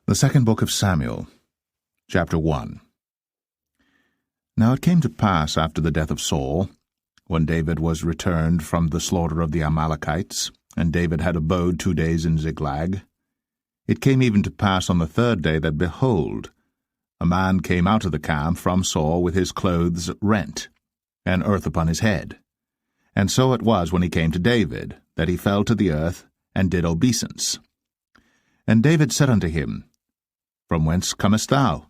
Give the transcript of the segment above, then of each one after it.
The second book of Samuel, chapter 1. Now it came to pass after the death of Saul, when David was returned from the slaughter of the Amalekites, and David had abode 2 days in Ziklag, it came even to pass on the third day that, behold, a man came out of the camp from Saul with his clothes rent, and earth upon his head. And so it was when he came to David, that he fell to the earth, and did obeisance. And David said unto him, From whence comest thou?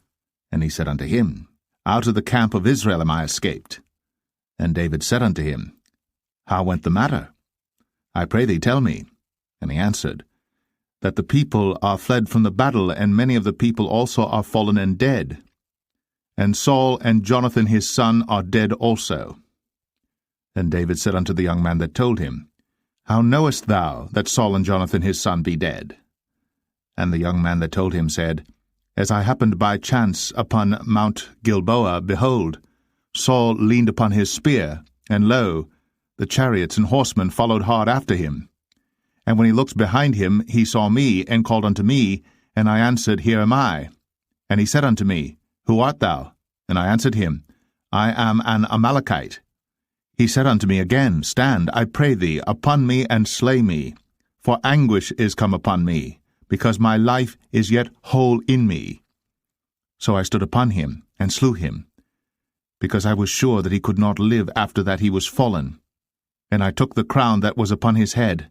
And he said unto him, Out of the camp of Israel am I escaped. And David said unto him, How went the matter? I pray thee, tell me. And he answered, That the people are fled from the battle, and many of the people also are fallen and dead. And Saul and Jonathan his son are dead also. And David said unto the young man that told him, How knowest thou that Saul and Jonathan his son be dead? And the young man that told him said, As I happened by chance upon Mount Gilboa, behold, Saul leaned upon his spear, and lo, the chariots and horsemen followed hard after him. And when he looked behind him, he saw me, and called unto me, and I answered, Here am I. And he said unto me, Who art thou? And I answered him, I am an Amalekite. He said unto me again, Stand, I pray thee, upon me, and slay me, for anguish is come upon me, because my life is yet whole in me. So I stood upon him, and slew him, because I was sure that he could not live after that he was fallen. And I took the crown that was upon his head,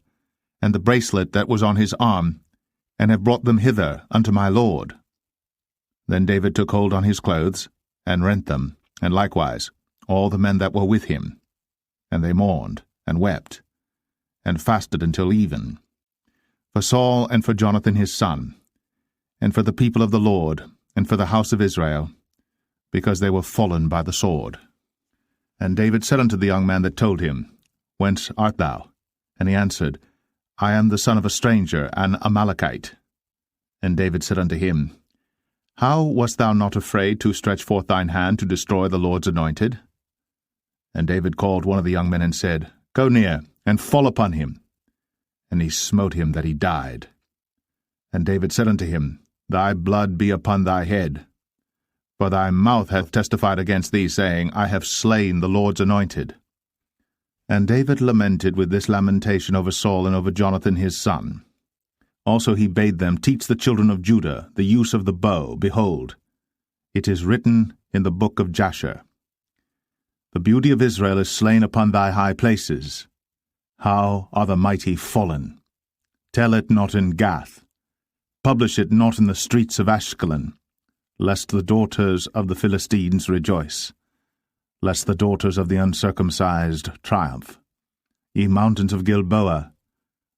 and the bracelet that was on his arm, and have brought them hither unto my lord. Then David took hold on his clothes, and rent them, and likewise all the men that were with him. And they mourned, and wept, and fasted until even, for Saul and for Jonathan his son, and for the people of the Lord, and for the house of Israel, because they were fallen by the sword. And David said unto the young man that told him, Whence art thou? And he answered, I am the son of a stranger, an Amalekite. And David said unto him, How wast thou not afraid to stretch forth thine hand to destroy the Lord's anointed? And David called one of the young men and said, Go near, and fall upon him. And he smote him that he died. And David said unto him, Thy blood be upon thy head. For thy mouth hath testified against thee, saying, I have slain the Lord's anointed. And David lamented with this lamentation over Saul and over Jonathan his son. Also he bade them teach the children of Judah the use of the bow. Behold, it is written in the book of Jasher, The beauty of Israel is slain upon thy high places. How are the mighty fallen? Tell it not in Gath. Publish it not in the streets of Ashkelon, lest the daughters of the Philistines rejoice, lest the daughters of the uncircumcised triumph. Ye mountains of Gilboa,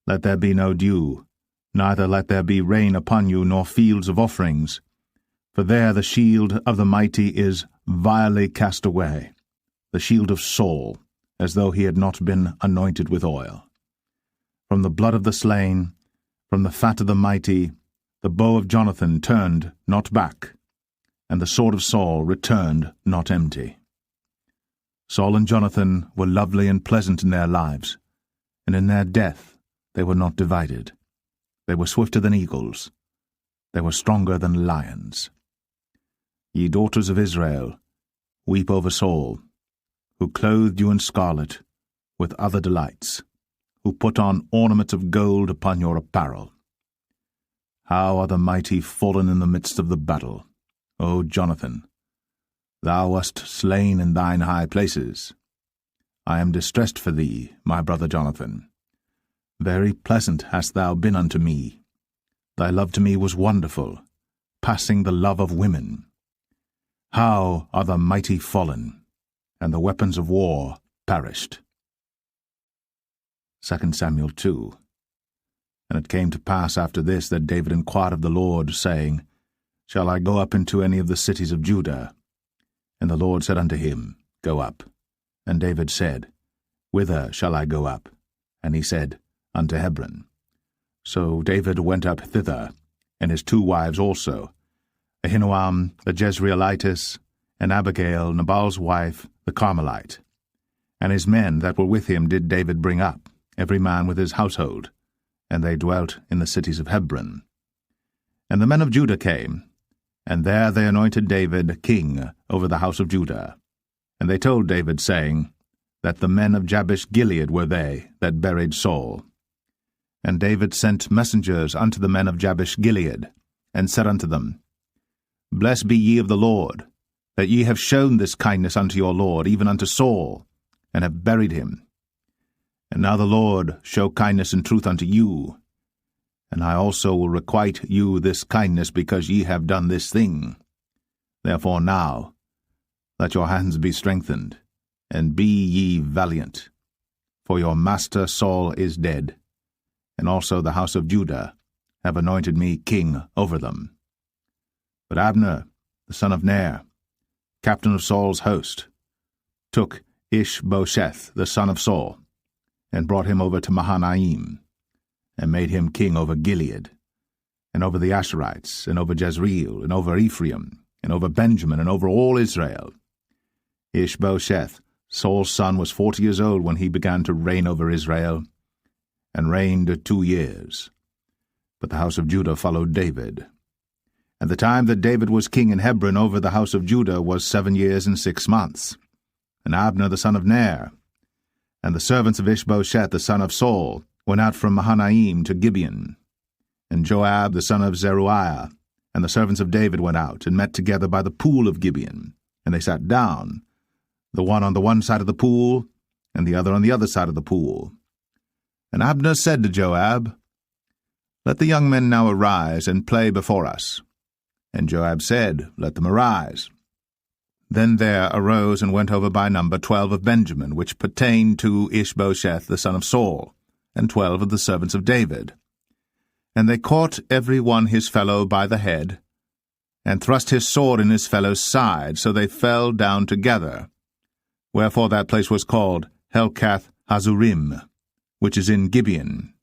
let there be no dew, neither let there be rain upon you, nor fields of offerings. For there the shield of the mighty is vilely cast away, the shield of Saul, as though he had not been anointed with oil. From the blood of the slain, from the fat of the mighty, the bow of Jonathan turned not back, and the sword of Saul returned not empty. Saul and Jonathan were lovely and pleasant in their lives, and in their death they were not divided. They were swifter than eagles. They were stronger than lions. Ye daughters of Israel, weep over Saul, who clothed you in scarlet with other delights, who put on ornaments of gold upon your apparel. How are the mighty fallen in the midst of the battle, O Jonathan! Thou wast slain in thine high places. I am distressed for thee, my brother Jonathan. Very pleasant hast thou been unto me. Thy love to me was wonderful, passing the love of women. How are the mighty fallen, and the weapons of war perished. 2 Samuel 2. And it came to pass after this that David inquired of the Lord, saying, Shall I go up into any of the cities of Judah? And the Lord said unto him, Go up. And David said, Whither shall I go up? And he said, Unto Hebron. So David went up thither, and his 2 wives also, Ahinoam the Jezreelitess, and Abigail, Nabal's wife, the Carmelite. And his men that were with him did David bring up, every man with his household, and they dwelt in the cities of Hebron. And the men of Judah came, and there they anointed David king over the house of Judah. And they told David, saying, that the men of Jabesh-Gilead were they that buried Saul. And David sent messengers unto the men of Jabesh-Gilead, and said unto them, Blessed be ye of the Lord, that ye have shown this kindness unto your Lord, even unto Saul, and have buried him. And now the Lord show kindness and truth unto you, and I also will requite you this kindness, because ye have done this thing. Therefore now let your hands be strengthened, and be ye valiant. For your master Saul is dead, and also the house of Judah have anointed me king over them. But Abner, the son of Ner, captain of Saul's host, took Ish-bosheth, the son of Saul, and brought him over to Mahanaim, and made him king over Gilead, and over the Asherites, and over Jezreel, and over Ephraim, and over Benjamin, and over all Israel. Ish-bosheth, Saul's son, was 40 years old when he began to reign over Israel, and reigned 2 years. But the house of Judah followed David. And the time that David was king in Hebron over the house of Judah was 7 years and 6 months. And Abner the son of Ner, and the servants of Ish-bosheth the son of Saul, went out from Mahanaim to Gibeon. And Joab the son of Zeruiah and the servants of David went out, and met together by the pool of Gibeon. And they sat down, the one on the one side of the pool, and the other on the other side of the pool. And Abner said to Joab, Let the young men now arise, and play before us. And Joab said, Let them arise. Then there arose and went over by number 12 of Benjamin, which pertained to Ish-bosheth the son of Saul, and 12 of the servants of David. And they caught every one his fellow by the head, and thrust his sword in his fellow's side, so they fell down together. Wherefore that place was called Helkath-Hazurim, which is in Gibeon.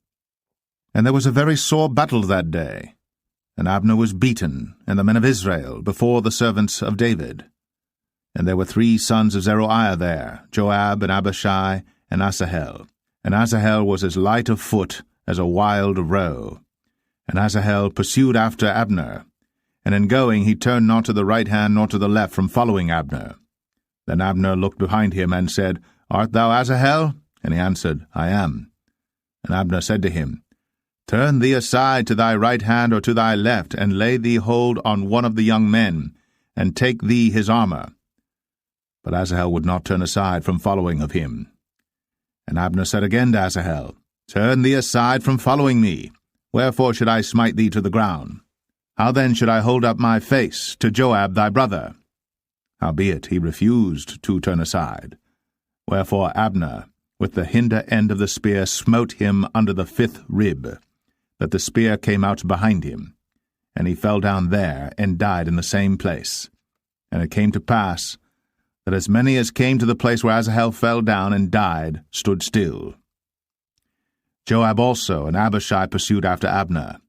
And there was a very sore battle that day, and Abner was beaten, and the men of Israel, before the servants of David. And there were 3 sons of Zeruiah there, Joab, and Abishai, and Asahel. And Asahel was as light of foot as a wild roe. And Asahel pursued after Abner, and in going he turned not to the right hand nor to the left from following Abner. Then Abner looked behind him, and said, Art thou Asahel? And he answered, I am. And Abner said to him, Turn thee aside to thy right hand or to thy left, and lay thee hold on one of the young men, and take thee his armor. But Asahel would not turn aside from following of him. And Abner said again to Asahel, Turn thee aside from following me. Wherefore should I smite thee to the ground? How then should I hold up my face to Joab thy brother? Howbeit he refused to turn aside. Wherefore Abner, with the hinder end of the spear, smote him under the 5th rib, that the spear came out behind him. And he fell down there, and died in the same place. And it came to pass, that as many as came to the place where Asahel fell down and died stood still. Joab also and Abishai pursued after Abner.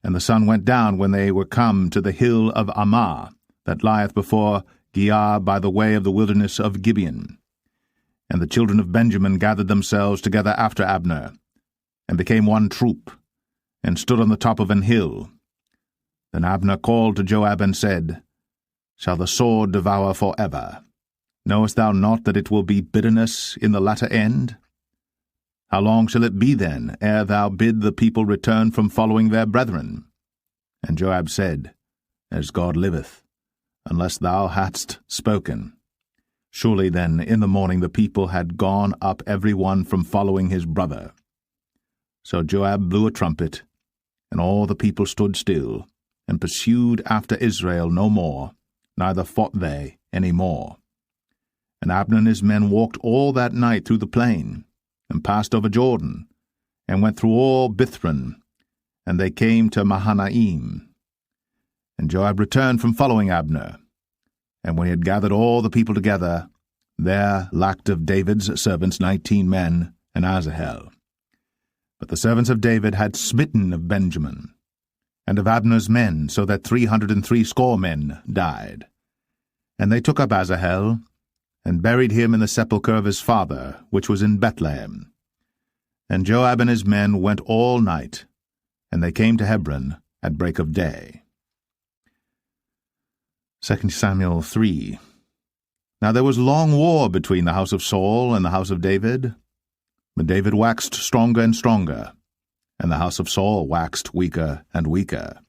And the sun went down when they were come to the hill of Ammah, that lieth before Giah by the way of the wilderness of Gibeon. And the children of Benjamin gathered themselves together after Abner, and became one troop, and stood on the top of an hill. Then Abner called to Joab and said, Shall the sword devour for ever? Knowest thou not that it will be bitterness in the latter end? How long shall it be then, ere thou bid the people return from following their brethren? And Joab said, As God liveth, unless thou hadst spoken. Surely then in the morning the people had gone up every one from following his brother. So Joab blew a trumpet, and all the people stood still, and pursued after Israel no more, neither fought they any more. And Abner and his men walked all that night through the plain, and passed over Jordan, and went through all Bithron, and they came to Mahanaim. And Joab returned from following Abner. And when he had gathered all the people together, there lacked of David's servants 19 men, and Asahel. But the servants of David had smitten of Benjamin, and of Abner's men, so that 360 men died. And they took up Asahel, and buried him in the sepulchre of his father, which was in Bethlehem. And Joab and his men went all night, and they came to Hebron at break of day. 2 Samuel 3. Now there was long war between the house of Saul and the house of David. But David waxed stronger and stronger, and the house of Saul waxed weaker and weaker.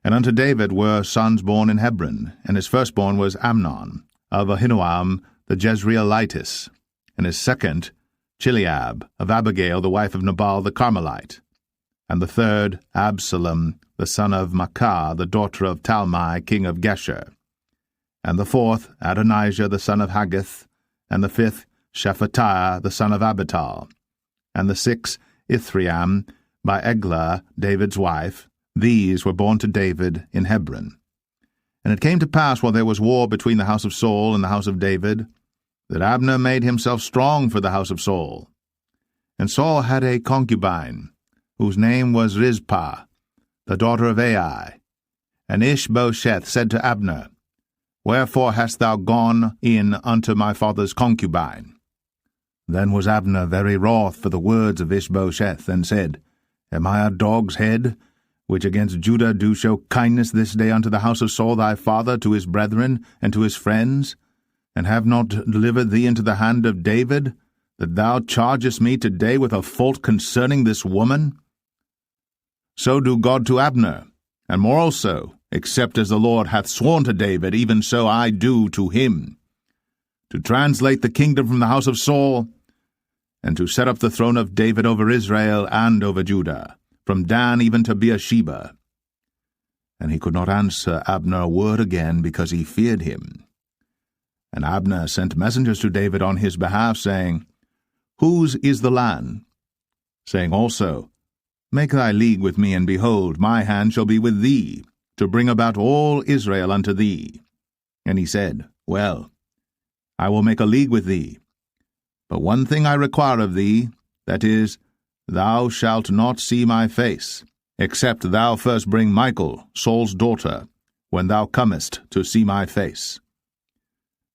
And unto David were sons born in Hebron, and his firstborn was Amnon, of Ahinoam the Jezreelitess, and his second Chileab, of Abigail the wife of Nabal the Carmelite, and the third Absalom the son of Maacah the daughter of Talmai king of Geshur, and the fourth Adonijah the son of Haggith, and the fifth Shephatiah the son of Abital, and the sixth Ithream by Eglah David's wife. These were born to David in Hebron. And it came to pass, while there was war between the house of Saul and the house of David, that Abner made himself strong for the house of Saul. And Saul had a concubine, whose name was Rizpah, the daughter of Ai. And Ish-bosheth said to Abner, Wherefore hast thou gone in unto my father's concubine? Then was Abner very wroth for the words of Ish-bosheth, and said, Am I a dog's head, which against Judah do show kindness this day unto the house of Saul thy father, to his brethren, and to his friends, and have not delivered thee into the hand of David, that thou chargest me today with a fault concerning this woman? So do God to Abner, and more also, except as the Lord hath sworn to David, even so I do to him, to translate the kingdom from the house of Saul, and to set up the throne of David over Israel and over Judah, from Dan even to Beersheba. And he could not answer Abner a word again, because he feared him. And Abner sent messengers to David on his behalf, saying, Whose is the land? Saying also, Make thy league with me, and behold, my hand shall be with thee, to bring about all Israel unto thee. And he said, Well, I will make a league with thee. But one thing I require of thee, that is, thou shalt not see my face, except thou first bring Michal, Saul's daughter, when thou comest to see my face.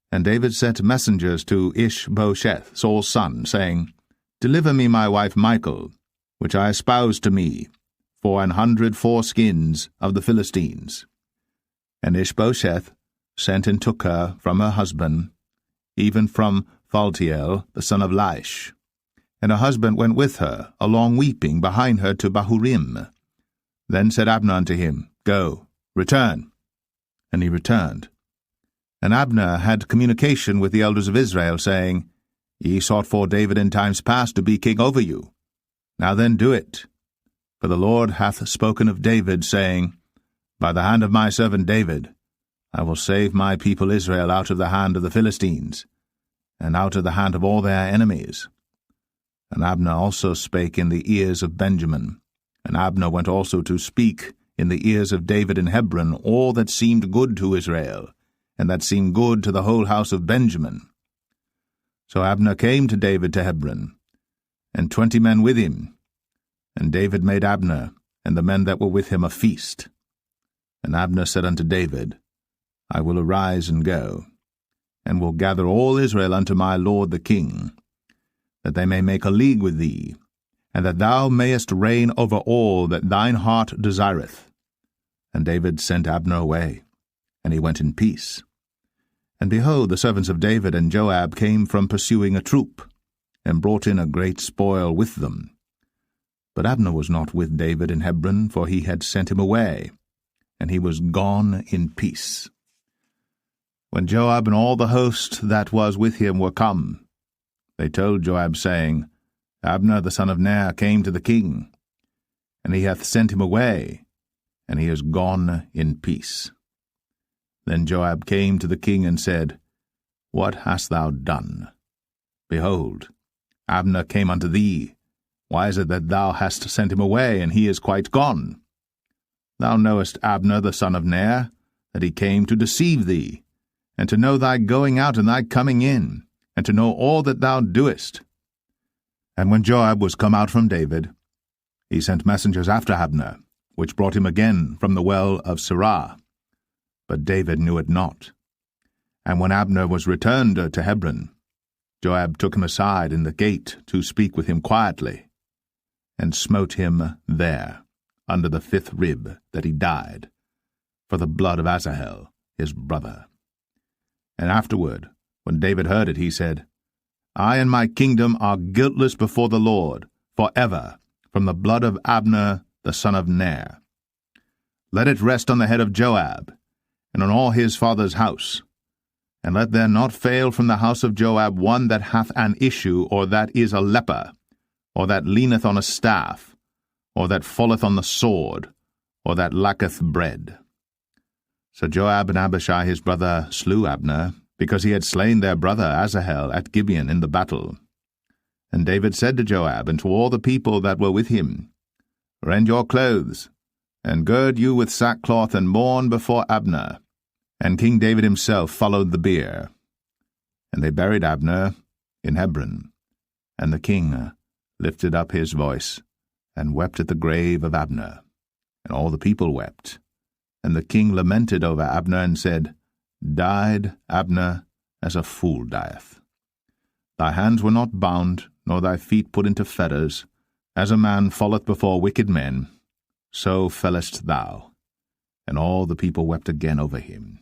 And David sent messengers to Ish-bosheth, Saul's son, saying, Deliver me my wife Michal, which I espoused to me, for 100 foreskins of the Philistines. And Ish-bosheth sent and took her from her husband, even from Phaltiel, the son of Laish. And her husband went with her, along weeping, behind her to Bahurim. Then said Abner unto him, Go, return. And he returned. And Abner had communication with the elders of Israel, saying, Ye sought for David in times past to be king over you. Now then do it. For the Lord hath spoken of David, saying, By the hand of my servant David, I will save my people Israel out of the hand of the Philistines, and out of the hand of all their enemies. And Abner also spake in the ears of Benjamin. And Abner went also to speak in the ears of David in Hebron all that seemed good to Israel, and that seemed good to the whole house of Benjamin. So Abner came to David to Hebron, and 20 men with him. And David made Abner and the men that were with him a feast. And Abner said unto David, I will arise and go, and will gather all Israel unto my lord the king, that they may make a league with thee, and that thou mayest reign over all that thine heart desireth. And David sent Abner away, and he went in peace. And behold, the servants of David and Joab came from pursuing a troop, and brought in a great spoil with them. But Abner was not with David in Hebron, for he had sent him away, and he was gone in peace. When Joab and all the host that was with him were come, they told Joab, saying, Abner the son of Ner came to the king, and he hath sent him away, and he is gone in peace. Then Joab came to the king and said, What hast thou done? Behold, Abner came unto thee. Why is it that thou hast sent him away, and he is quite gone? Thou knowest Abner the son of Ner, that he came to deceive thee, and to know thy going out and thy coming in, and to know all that thou doest. And when Joab was come out from David, he sent messengers after Abner, which brought him again from the well of Sirah. But David knew it not. And when Abner was returned to Hebron, Joab took him aside in the gate to speak with him quietly, and smote him there, under the 5th rib, that he died, for the blood of Asahel his brother. And afterward, when David heard it, he said, I and my kingdom are guiltless before the Lord, forever, from the blood of Abner the son of Ner. Let it rest on the head of Joab, and on all his father's house. And let there not fail from the house of Joab one that hath an issue, or that is a leper, or that leaneth on a staff, or that falleth on the sword, or that lacketh bread. So Joab and Abishai his brother slew Abner, because he had slain their brother Asahel at Gibeon in the battle. And David said to Joab and to all the people that were with him, Rend your clothes, and gird you with sackcloth, and mourn before Abner. And King David himself followed the bier. And they buried Abner in Hebron. And the king lifted up his voice, and wept at the grave of Abner. And all the people wept. And the king lamented over Abner, and said, Died Abner as a fool dieth. Thy hands were not bound, nor thy feet put into fetters. As a man falleth before wicked men, so fellest thou. And all the people wept again over him.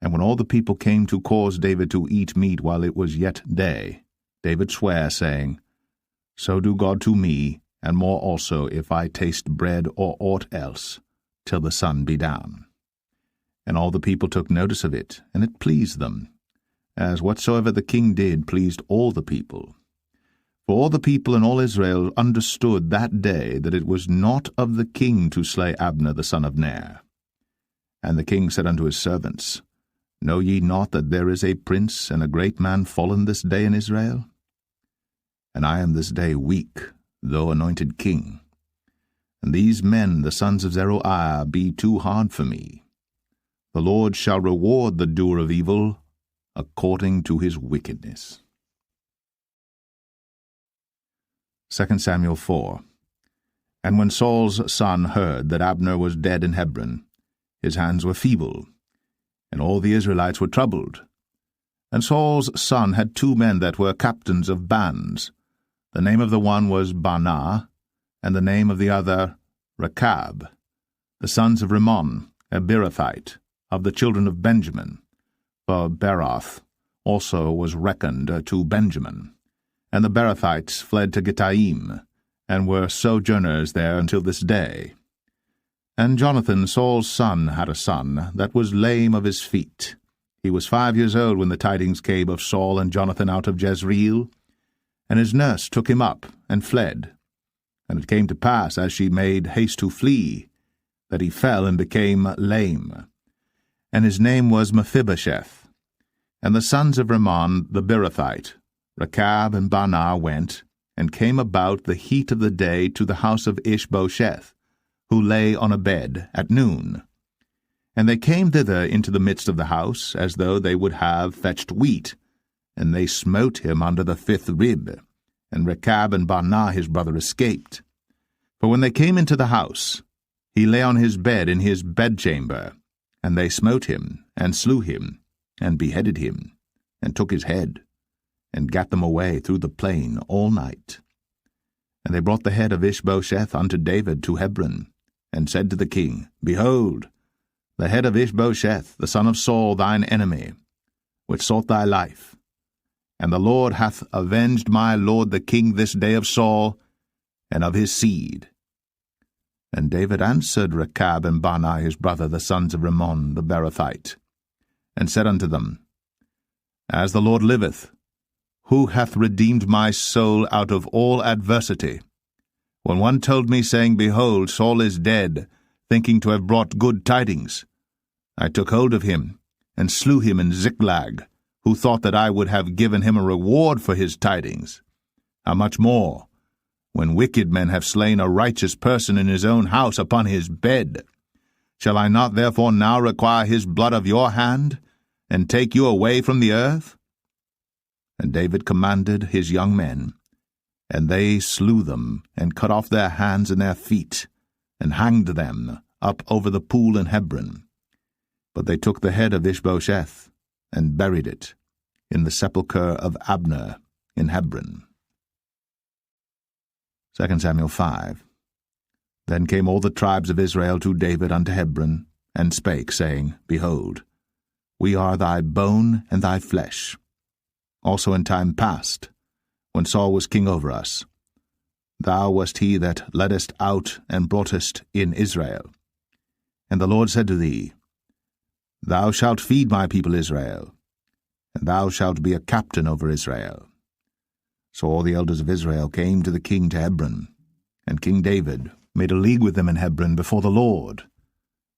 And when all the people came to cause David to eat meat while it was yet day, David sware, saying, So do God to me, and more also, if I taste bread or aught else, till the sun be down. And all the people took notice of it, and it pleased them, as whatsoever the king did pleased all the people. For all the people and all Israel understood that day that it was not of the king to slay Abner the son of Ner. And the king said unto his servants, Know ye not that there is a prince and a great man fallen this day in Israel? And I am this day weak, though anointed king. And these men, the sons of Zeruiah, be too hard for me. The Lord shall reward the doer of evil according to his wickedness. 2 Samuel 4. And when Saul's son heard that Abner was dead in Hebron, his hands were feeble, and all the Israelites were troubled. And Saul's son had 2 men that were captains of bands. The name of the one was Baanah, and the name of the other Rechab, the sons of Rimmon, a Beerothite, of the children of Benjamin. For Beeroth also was reckoned to Benjamin. And the Beerothites fled to Gittaim, and were sojourners there until this day. And Jonathan, Saul's son, had a son that was lame of his feet. He was 5 years old when the tidings came of Saul and Jonathan out of Jezreel. And his nurse took him up, and fled. And it came to pass, as she made haste to flee, that he fell and became lame. And his name was Mephibosheth. And the sons of Rimmon the Beerothite, Rechab and Baanah, went, and came about the heat of the day to the house of Ish-bosheth, who lay on a bed at noon. And they came thither into the midst of the house, as though they would have fetched wheat, and they smote him under the 5th rib, and Rechab and Baanah his brother escaped. For when they came into the house, he lay on his bed in his bedchamber, and they smote him, and slew him, and beheaded him, and took his head, and gat them away through the plain all night. And they brought the head of Ish-bosheth unto David to Hebron, and said to the king, Behold, the head of Ish-bosheth, the son of Saul thine enemy, which sought thy life. And the Lord hath avenged my lord the king this day of Saul, and of his seed. And David answered Rechab and Baanah his brother, the sons of Rimmon the Beerothite, and said unto them, As the Lord liveth, who hath redeemed my soul out of all adversity? When one told me, saying, Behold, Saul is dead, thinking to have brought good tidings, I took hold of him, and slew him in Ziklag, who thought that I would have given him a reward for his tidings. How much more, when wicked men have slain a righteous person in his own house upon his bed? Shall I not therefore now require his blood of your hand, and take you away from the earth? And David commanded his young men, and they slew them, and cut off their hands and their feet, and hanged them up over the pool in Hebron. But they took the head of Ish-bosheth, and buried it in the sepulchre of Abner in Hebron. 2 Samuel 5. Then came all the tribes of Israel to David unto Hebron, and spake, saying, Behold, We are thy bone and thy flesh. Also in time past, when Saul was king over us, thou wast he that leddest out and broughtest in Israel. And the Lord said to thee, Thou shalt feed my people Israel, and thou shalt be a captain over Israel. So all the elders of Israel came to the king to Hebron, and King David made a league with them in Hebron before the Lord,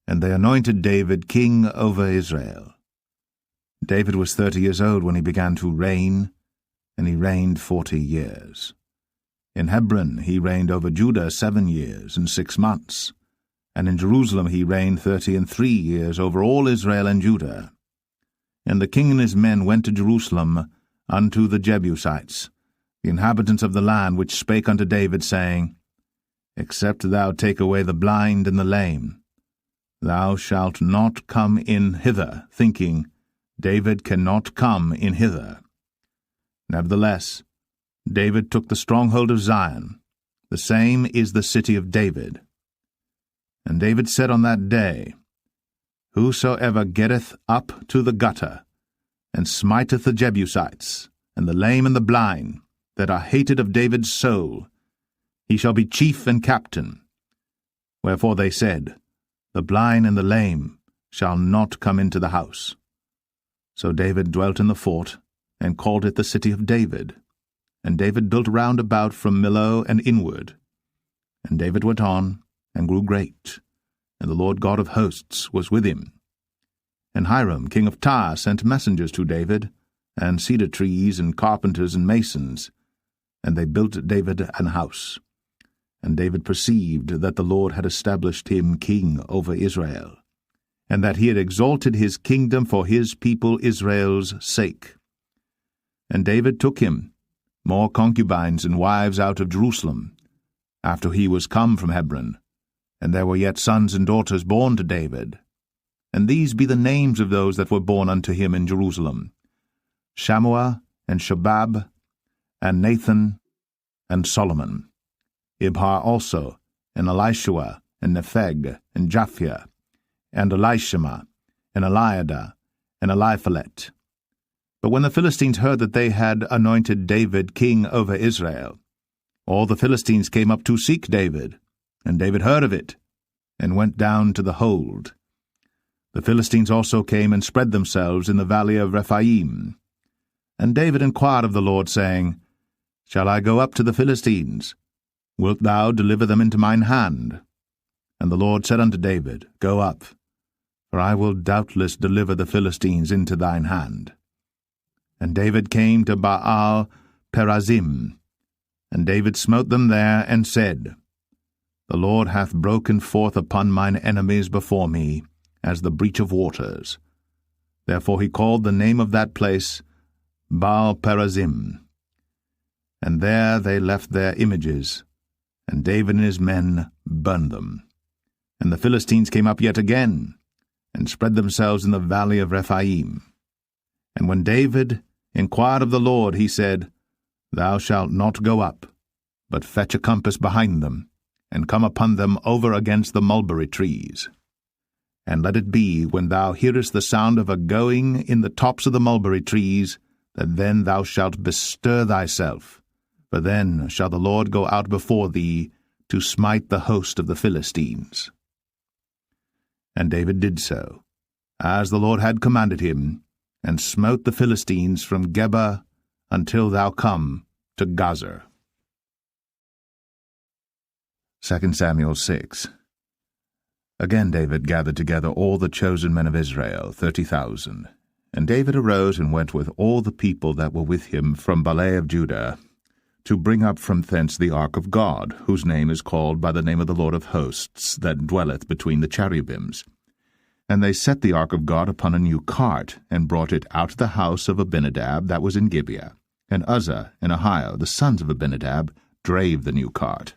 and they anointed David king over Israel. David was 30 years old when he began to reign, and he reigned 40 years. In Hebron he reigned over Judah 7 years and 6 months, and in Jerusalem he reigned 33 years over all Israel and Judah. And the king and his men went to Jerusalem unto the Jebusites, the inhabitants of the land, which spake unto David, saying, Except thou take away the blind and the lame, thou shalt not come in hither, thinking, David cannot come in hither. Nevertheless, David took the stronghold of Zion, the same is the city of David. And David said on that day, Whosoever getteth up to the gutter, and smiteth the Jebusites, and the lame and the blind, that are hated of David's soul, he shall be chief and captain. Wherefore they said, The blind and the lame shall not come into the house. So David dwelt in the fort, and called it the city of David. And David built round about from Millo and inward. And David went on, and grew great, and the Lord God of hosts was with him. And Hiram king of Tyre sent messengers to David, and cedar trees, and carpenters, and masons, and they built David an house. And David perceived that the Lord had established him king over Israel, and that he had exalted his kingdom for his people Israel's sake. And David took him more concubines and wives out of Jerusalem, after he was come from Hebron, and there were yet sons and daughters born to David. And these be the names of those that were born unto him in Jerusalem, Shammua, and Shobab, and Nathan, and Solomon, Ibhar also, and Elishua, and Nepheg, and Japhia, and Elishama, and Eliada, and Eliphalet. But when the Philistines heard that they had anointed David king over Israel, all the Philistines came up to seek David, and David heard of it, and went down to the hold. The Philistines also came and spread themselves in the valley of Rephaim. And David inquired of the Lord, saying, Shall I go up to the Philistines? Wilt thou deliver them into mine hand? And the Lord said unto David, Go up, for I will doubtless deliver the Philistines into thine hand. And David came to Baal Perazim, and David smote them there, and said, The Lord hath broken forth upon mine enemies before me, as the breach of waters. Therefore he called the name of that place Baal Perazim. And there they left their images, and David and his men burned them. And the Philistines came up yet again, and spread themselves in the valley of Rephaim. And when David inquired of the Lord, he said, Thou shalt not go up, but fetch a compass behind them, and come upon them over against the mulberry trees. And let it be, when thou hearest the sound of a going in the tops of the mulberry trees, that then thou shalt bestir thyself, for then shall the Lord go out before thee to smite the host of the Philistines. And David did so, as the Lord had commanded him, and smote the Philistines from Geba until thou come to Gazer. 2 Samuel 6. Again David gathered together all the chosen men of Israel, 30,000. And David arose and went with all the people that were with him from Baalah of Judah, to bring up from thence the ark of God, whose name is called by the name of the Lord of hosts, that dwelleth between the cherubims. And they set the ark of God upon a new cart, and brought it out of the house of Abinadab that was in Gibeah. And Uzzah and Ahio, the sons of Abinadab, drave the new cart.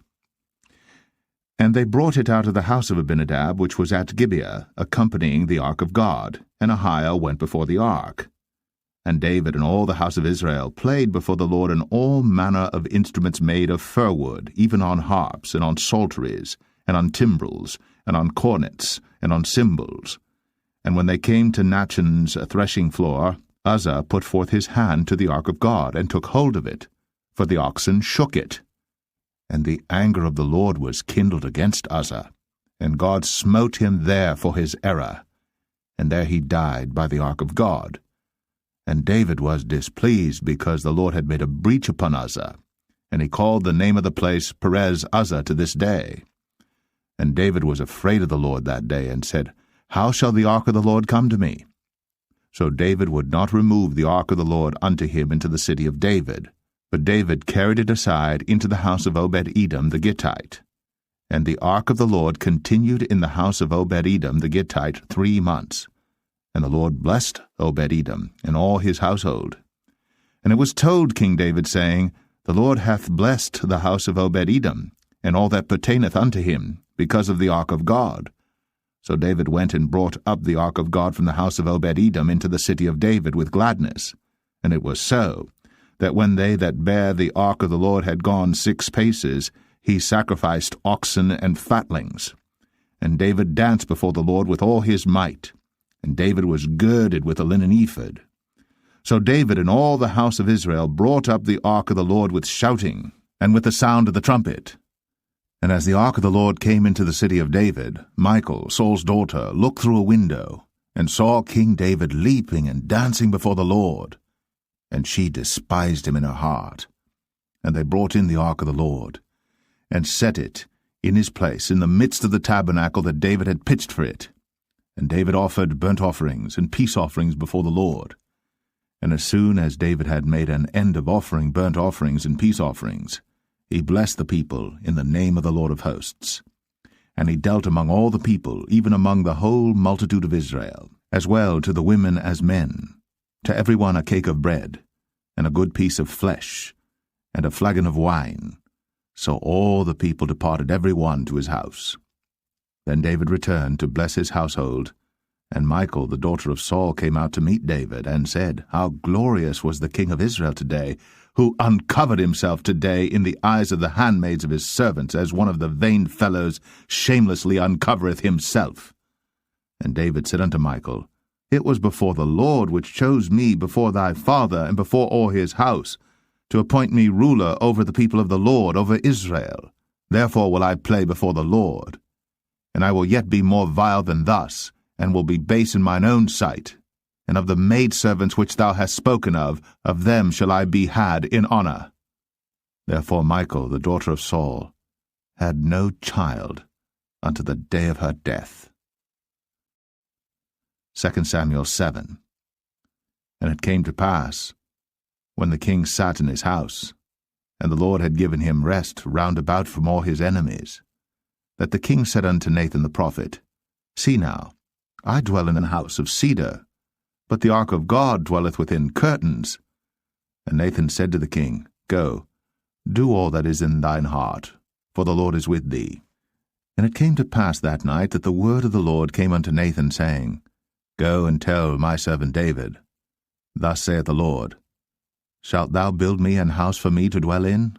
And they brought it out of the house of Abinadab, which was at Gibeah, accompanying the ark of God, and Ahio went before the ark. And David and all the house of Israel played before the Lord in all manner of instruments made of fir wood, even on harps, and on psalteries, and on timbrels, and on cornets, and on cymbals. And when they came to Nachon's threshing floor, Uzzah put forth his hand to the ark of God, and took hold of it, for the oxen shook it. And the anger of the Lord was kindled against Uzzah, and God smote him there for his error, and there he died by the ark of God. And David was displeased, because the Lord had made a breach upon Uzzah, and he called the name of the place Perez Uzzah to this day. And David was afraid of the Lord that day, and said, How shall the ark of the Lord come to me? So David would not remove the ark of the Lord unto him into the city of David, but David carried it aside into the house of Obed-Edom the Gittite. And the ark of the Lord continued in the house of Obed-Edom the Gittite 3 months. And the Lord blessed Obed-Edom and all his household. And it was told King David, saying, The Lord hath blessed the house of Obed-Edom, and all that pertaineth unto him, because of the ark of God. So David went and brought up the ark of God from the house of Obed-Edom into the city of David with gladness. And it was so, that when they that bare the ark of the Lord had gone 6 paces, he sacrificed oxen and fatlings. And David danced before the Lord with all his might, and David was girded with a linen ephod. So David and all the house of Israel brought up the ark of the Lord with shouting, and with the sound of the trumpet. And as the ark of the Lord came into the city of David, Michal, Saul's daughter, looked through a window, and saw King David leaping and dancing before the Lord. And she despised him in her heart. And they brought in the ark of the Lord, and set it in his place in the midst of the tabernacle that David had pitched for it. And David offered burnt offerings and peace offerings before the Lord. And as soon as David had made an end of offering burnt offerings and peace offerings, he blessed the people in the name of the Lord of hosts. And he dealt among all the people, even among the whole multitude of Israel, as well to the women as men, to every one a cake of bread, and a good piece of flesh, and a flagon of wine. So all the people departed every one to his house. Then David returned to bless his household, and Michal, the daughter of Saul, came out to meet David, and said, How glorious was the king of Israel today, who uncovered himself today in the eyes of the handmaids of his servants, as one of the vain fellows shamelessly uncovereth himself. And David said unto Michal, It was before the Lord which chose me before thy father and before all his house, to appoint me ruler over the people of the Lord, over Israel. Therefore will I play before the Lord. And I will yet be more vile than thus, and will be base in mine own sight. And of the maidservants which thou hast spoken of them shall I be had in honor. Therefore Michal, the daughter of Saul, had no child unto the day of her death. 2 Samuel 7. And it came to pass, when the king sat in his house, and the Lord had given him rest round about from all his enemies, that the king said unto Nathan the prophet, See now, I dwell in an house of cedar, but the ark of God dwelleth within curtains. And Nathan said to the king, Go, do all that is in thine heart, for the Lord is with thee. And it came to pass that night that the word of the Lord came unto Nathan, saying, Go and tell my servant David, Thus saith the Lord, Shalt thou build me an house for me to dwell in?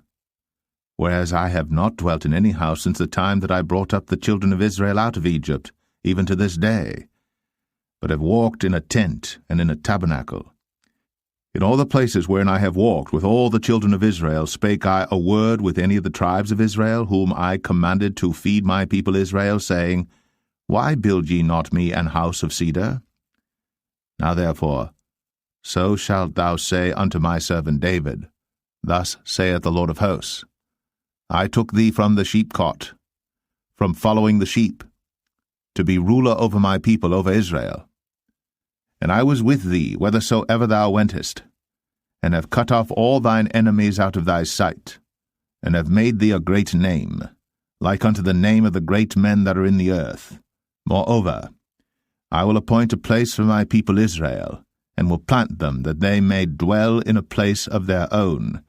Whereas I have not dwelt in any house since the time that I brought up the children of Israel out of Egypt, even to this day, but have walked in a tent and in a tabernacle. In all the places wherein I have walked with all the children of Israel spake I a word with any of the tribes of Israel, whom I commanded to feed my people Israel, saying, Why build ye not me an house of cedar? Now therefore, so shalt thou say unto my servant David, Thus saith the Lord of hosts, I took thee from the sheepcot, from following the sheep, to be ruler over my people, over Israel. And I was with thee whithersoever thou wentest, and have cut off all thine enemies out of thy sight, and have made thee a great name, like unto the name of the great men that are in the earth. Moreover, I will appoint a place for my people Israel, and will plant them, that they may dwell in a place of their own,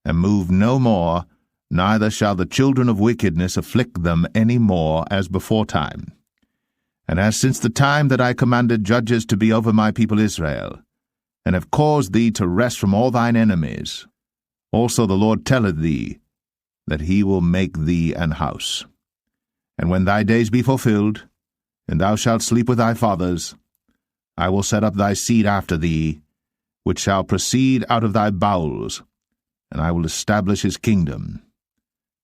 and move no more, neither shall the children of wickedness afflict them any more as beforetime. And as since the time that I commanded judges to be over my people Israel, and have caused thee to rest from all thine enemies, also the Lord telleth thee, that he will make thee an house. And when thy days be fulfilled, and thou shalt sleep with thy fathers, I will set up thy seed after thee, which shall proceed out of thy bowels, and I will establish his kingdom.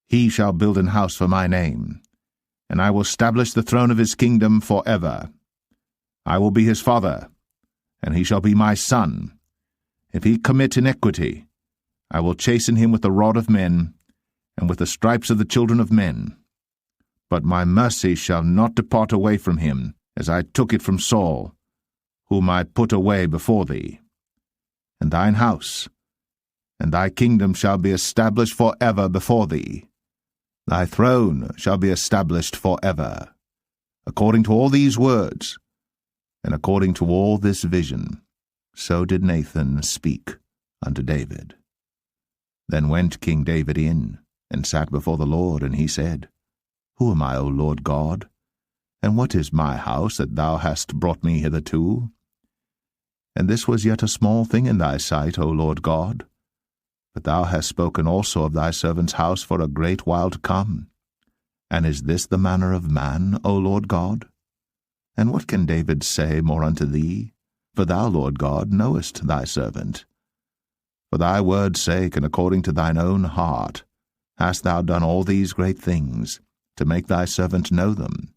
He shall build an house for my name, and I will establish the throne of his kingdom for ever. I will be his father, and he shall be my son. If he commit iniquity, I will chasten him with the rod of men, and with the stripes of the children of men. But my mercy shall not depart away from him, as I took it from Saul, whom I put away before thee. And thine house, and thy kingdom shall be established for ever before thee. Thy throne shall be established for ever. According to all these words, and according to all this vision, so did Nathan speak unto David. Then went King David in, and sat before the Lord, and he said, Who am I, O Lord God? And what is my house that thou hast brought me hitherto? And this was yet a small thing in thy sight, O Lord God. But thou hast spoken also of thy servant's house for a great while to come. And is this the manner of man, O Lord God? And what can David say more unto thee? For thou, Lord God, knowest thy servant. For thy word's sake, and according to thine own heart, hast thou done all these great things, to make thy servant know them.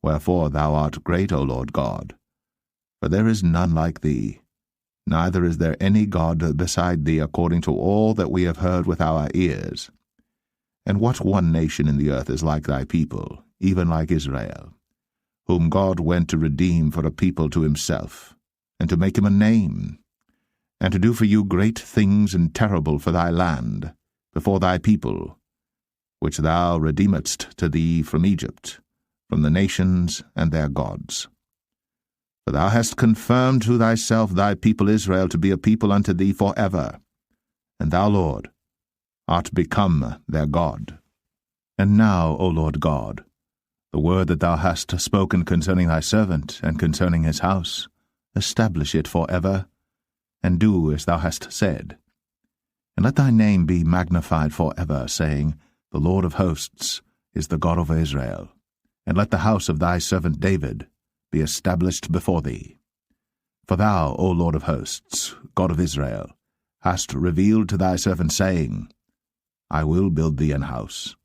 Wherefore thou art great, O Lord God. For there is none like thee, neither is there any God beside thee, according to all that we have heard with our ears. And what one nation in the earth is like thy people, even like Israel, whom God went to redeem for a people to himself, and to make him a name, and to do for you great things and terrible for thy land, before thy people, which thou redeemedst to thee from Egypt, from the nations and their gods. For thou hast confirmed to thyself thy people Israel to be a people unto thee for ever, and thou, Lord, art become their God. And now, O Lord God, the word that thou hast spoken concerning thy servant and concerning his house, establish it for ever, and do as thou hast said. And let thy name be magnified for ever, saying, The Lord of hosts is the God of Israel. And let the house of thy servant David be established before thee. For thou, O Lord of hosts, God of Israel, hast revealed to thy servant, saying, I will build thee an house.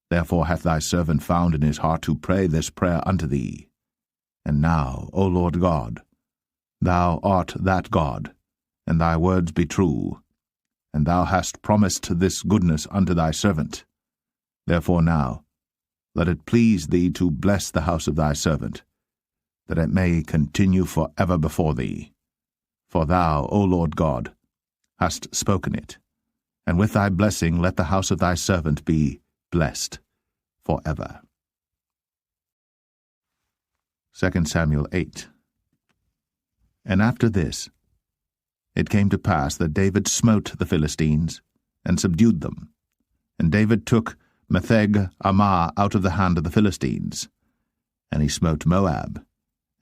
Therefore hath thy servant found in his heart to pray this prayer unto thee. And now, O Lord God, thou art that God, and thy words be true, and thou hast promised this goodness unto thy servant. Therefore now, let it please thee to bless the house of thy servant, that it may continue for ever before thee. For thou, O Lord God, hast spoken it, and with thy blessing let the house of thy servant be blessed for ever. 2 Samuel 8. And after this, it came to pass that David smote the Philistines, and subdued them. And David took Metheg-ammah out of the hand of the Philistines. And he smote Moab,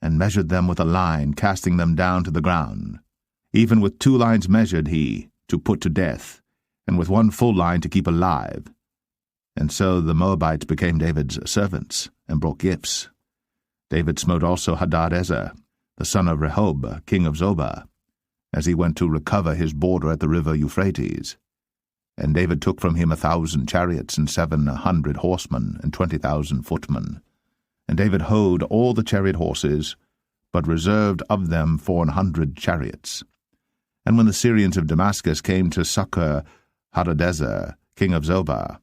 and measured them with a line, casting them down to the ground. Even with 2 lines measured he, to put to death, and with 1 full line to keep alive. And so the Moabites became David's servants, and brought gifts. David smote also Hadadezer, the son of Rehob, king of Zobah, as he went to recover his border at the river Euphrates. And David took from him 1,000 chariots, and 700 horsemen, and 20,000 footmen. And David houghed all the chariot horses, but reserved of them 400 chariots. And when the Syrians of Damascus came to succor Hadadezer, king of Zobah,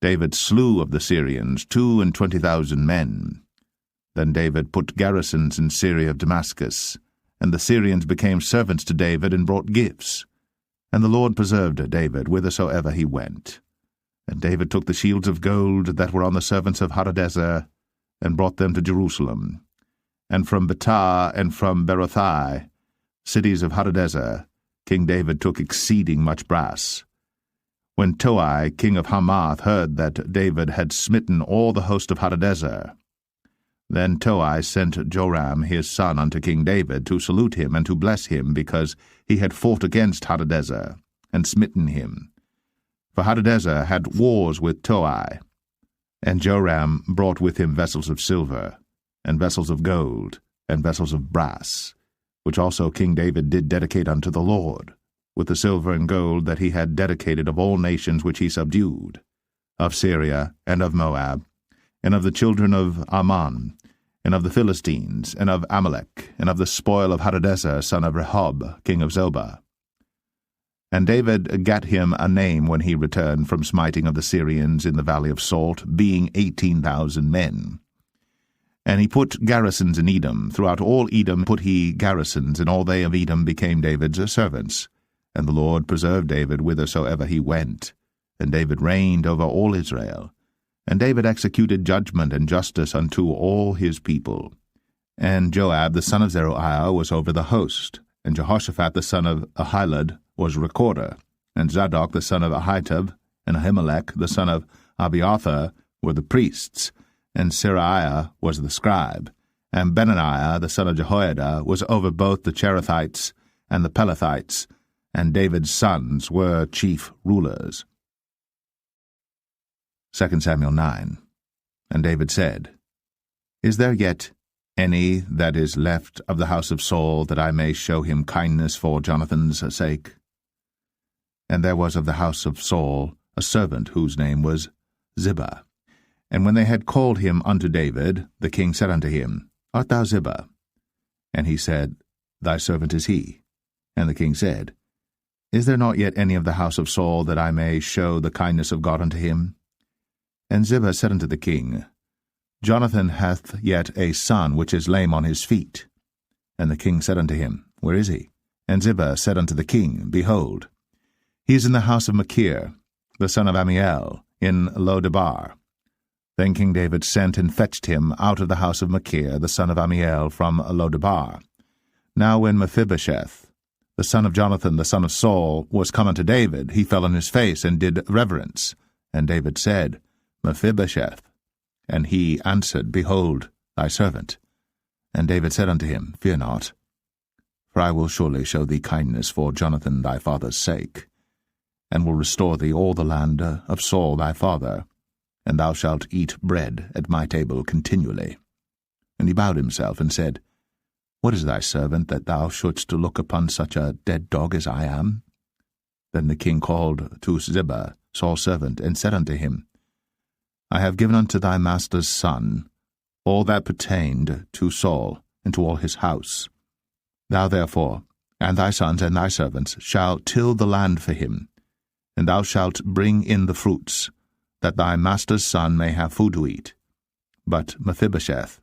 David slew of the Syrians 22,000 men. Then David put garrisons in Syria of Damascus, and the Syrians became servants to David and brought gifts. And the Lord preserved David whithersoever he went. And David took the shields of gold that were on the servants of Hadadezer, and brought them to Jerusalem. And from Betah and from Berothai, cities of Hadadezer, King David took exceeding much brass. When Toi, king of Hamath, heard that David had smitten all the host of Hadadezer, then Toi sent Joram his son unto King David to salute him and to bless him, because he had fought against Hadadezer, and smitten him. For Hadadezer had wars with Toi. And Joram brought with him vessels of silver, and vessels of gold, and vessels of brass, which also King David did dedicate unto the Lord, with the silver and gold that he had dedicated of all nations which he subdued, of Syria, and of Moab, and of the children of Ammon, and of the Philistines, and of Amalek, and of the spoil of Hadadezer son of Rehob, king of Zobah. And David gat him a name when he returned from smiting of the Syrians in the valley of Salt, being 18,000 men. And he put garrisons in Edom. Throughout all Edom put he garrisons, and all they of Edom became David's servants. And the Lord preserved David whithersoever he went. And David reigned over all Israel. And David executed judgment and justice unto all his people. And Joab the son of Zeruiah was over the host, and Jehoshaphat the son of Ahilud was recorder, and Zadok the son of Ahitub, and Ahimelech the son of Abiathar were the priests, and Seraiah was the scribe, and Benaniah the son of Jehoiada was over both the Cherethites and the Pelethites, and David's sons were chief rulers. 2 Samuel 9. And David said, Is there yet any that is left of the house of Saul, that I may show him kindness for Jonathan's sake? And there was of the house of Saul a servant whose name was Ziba. And when they had called him unto David, the king said unto him, Art thou Ziba? And he said, Thy servant is he. And the king said, Is there not yet any of the house of Saul, that I may show the kindness of God unto him? And Ziba said unto the king, Jonathan hath yet a son which is lame on his feet. And the king said unto him, Where is he? And Ziba said unto the king, Behold, he is in the house of Machir, the son of Ammiel, in Lo-debar. Then King David sent and fetched him out of the house of Machir, the son of Ammiel, from Lo-debar. Now when Mephibosheth, the son of Jonathan, the son of Saul, was come unto David, he fell on his face and did reverence. And David said, Mephibosheth. And he answered, Behold, thy servant. And David said unto him, Fear not, for I will surely show thee kindness for Jonathan thy father's sake, and will restore thee all the land of Saul thy father, and thou shalt eat bread at my table continually. And he bowed himself and said, What is thy servant, that thou shouldst look upon such a dead dog as I am? Then the king called to Ziba, Saul's servant, and said unto him, I have given unto thy master's son all that pertained to Saul, and to all his house. Thou therefore, and thy sons and thy servants, shall till the land for him, and thou shalt bring in the fruits, that thy master's son may have food to eat. But Mephibosheth,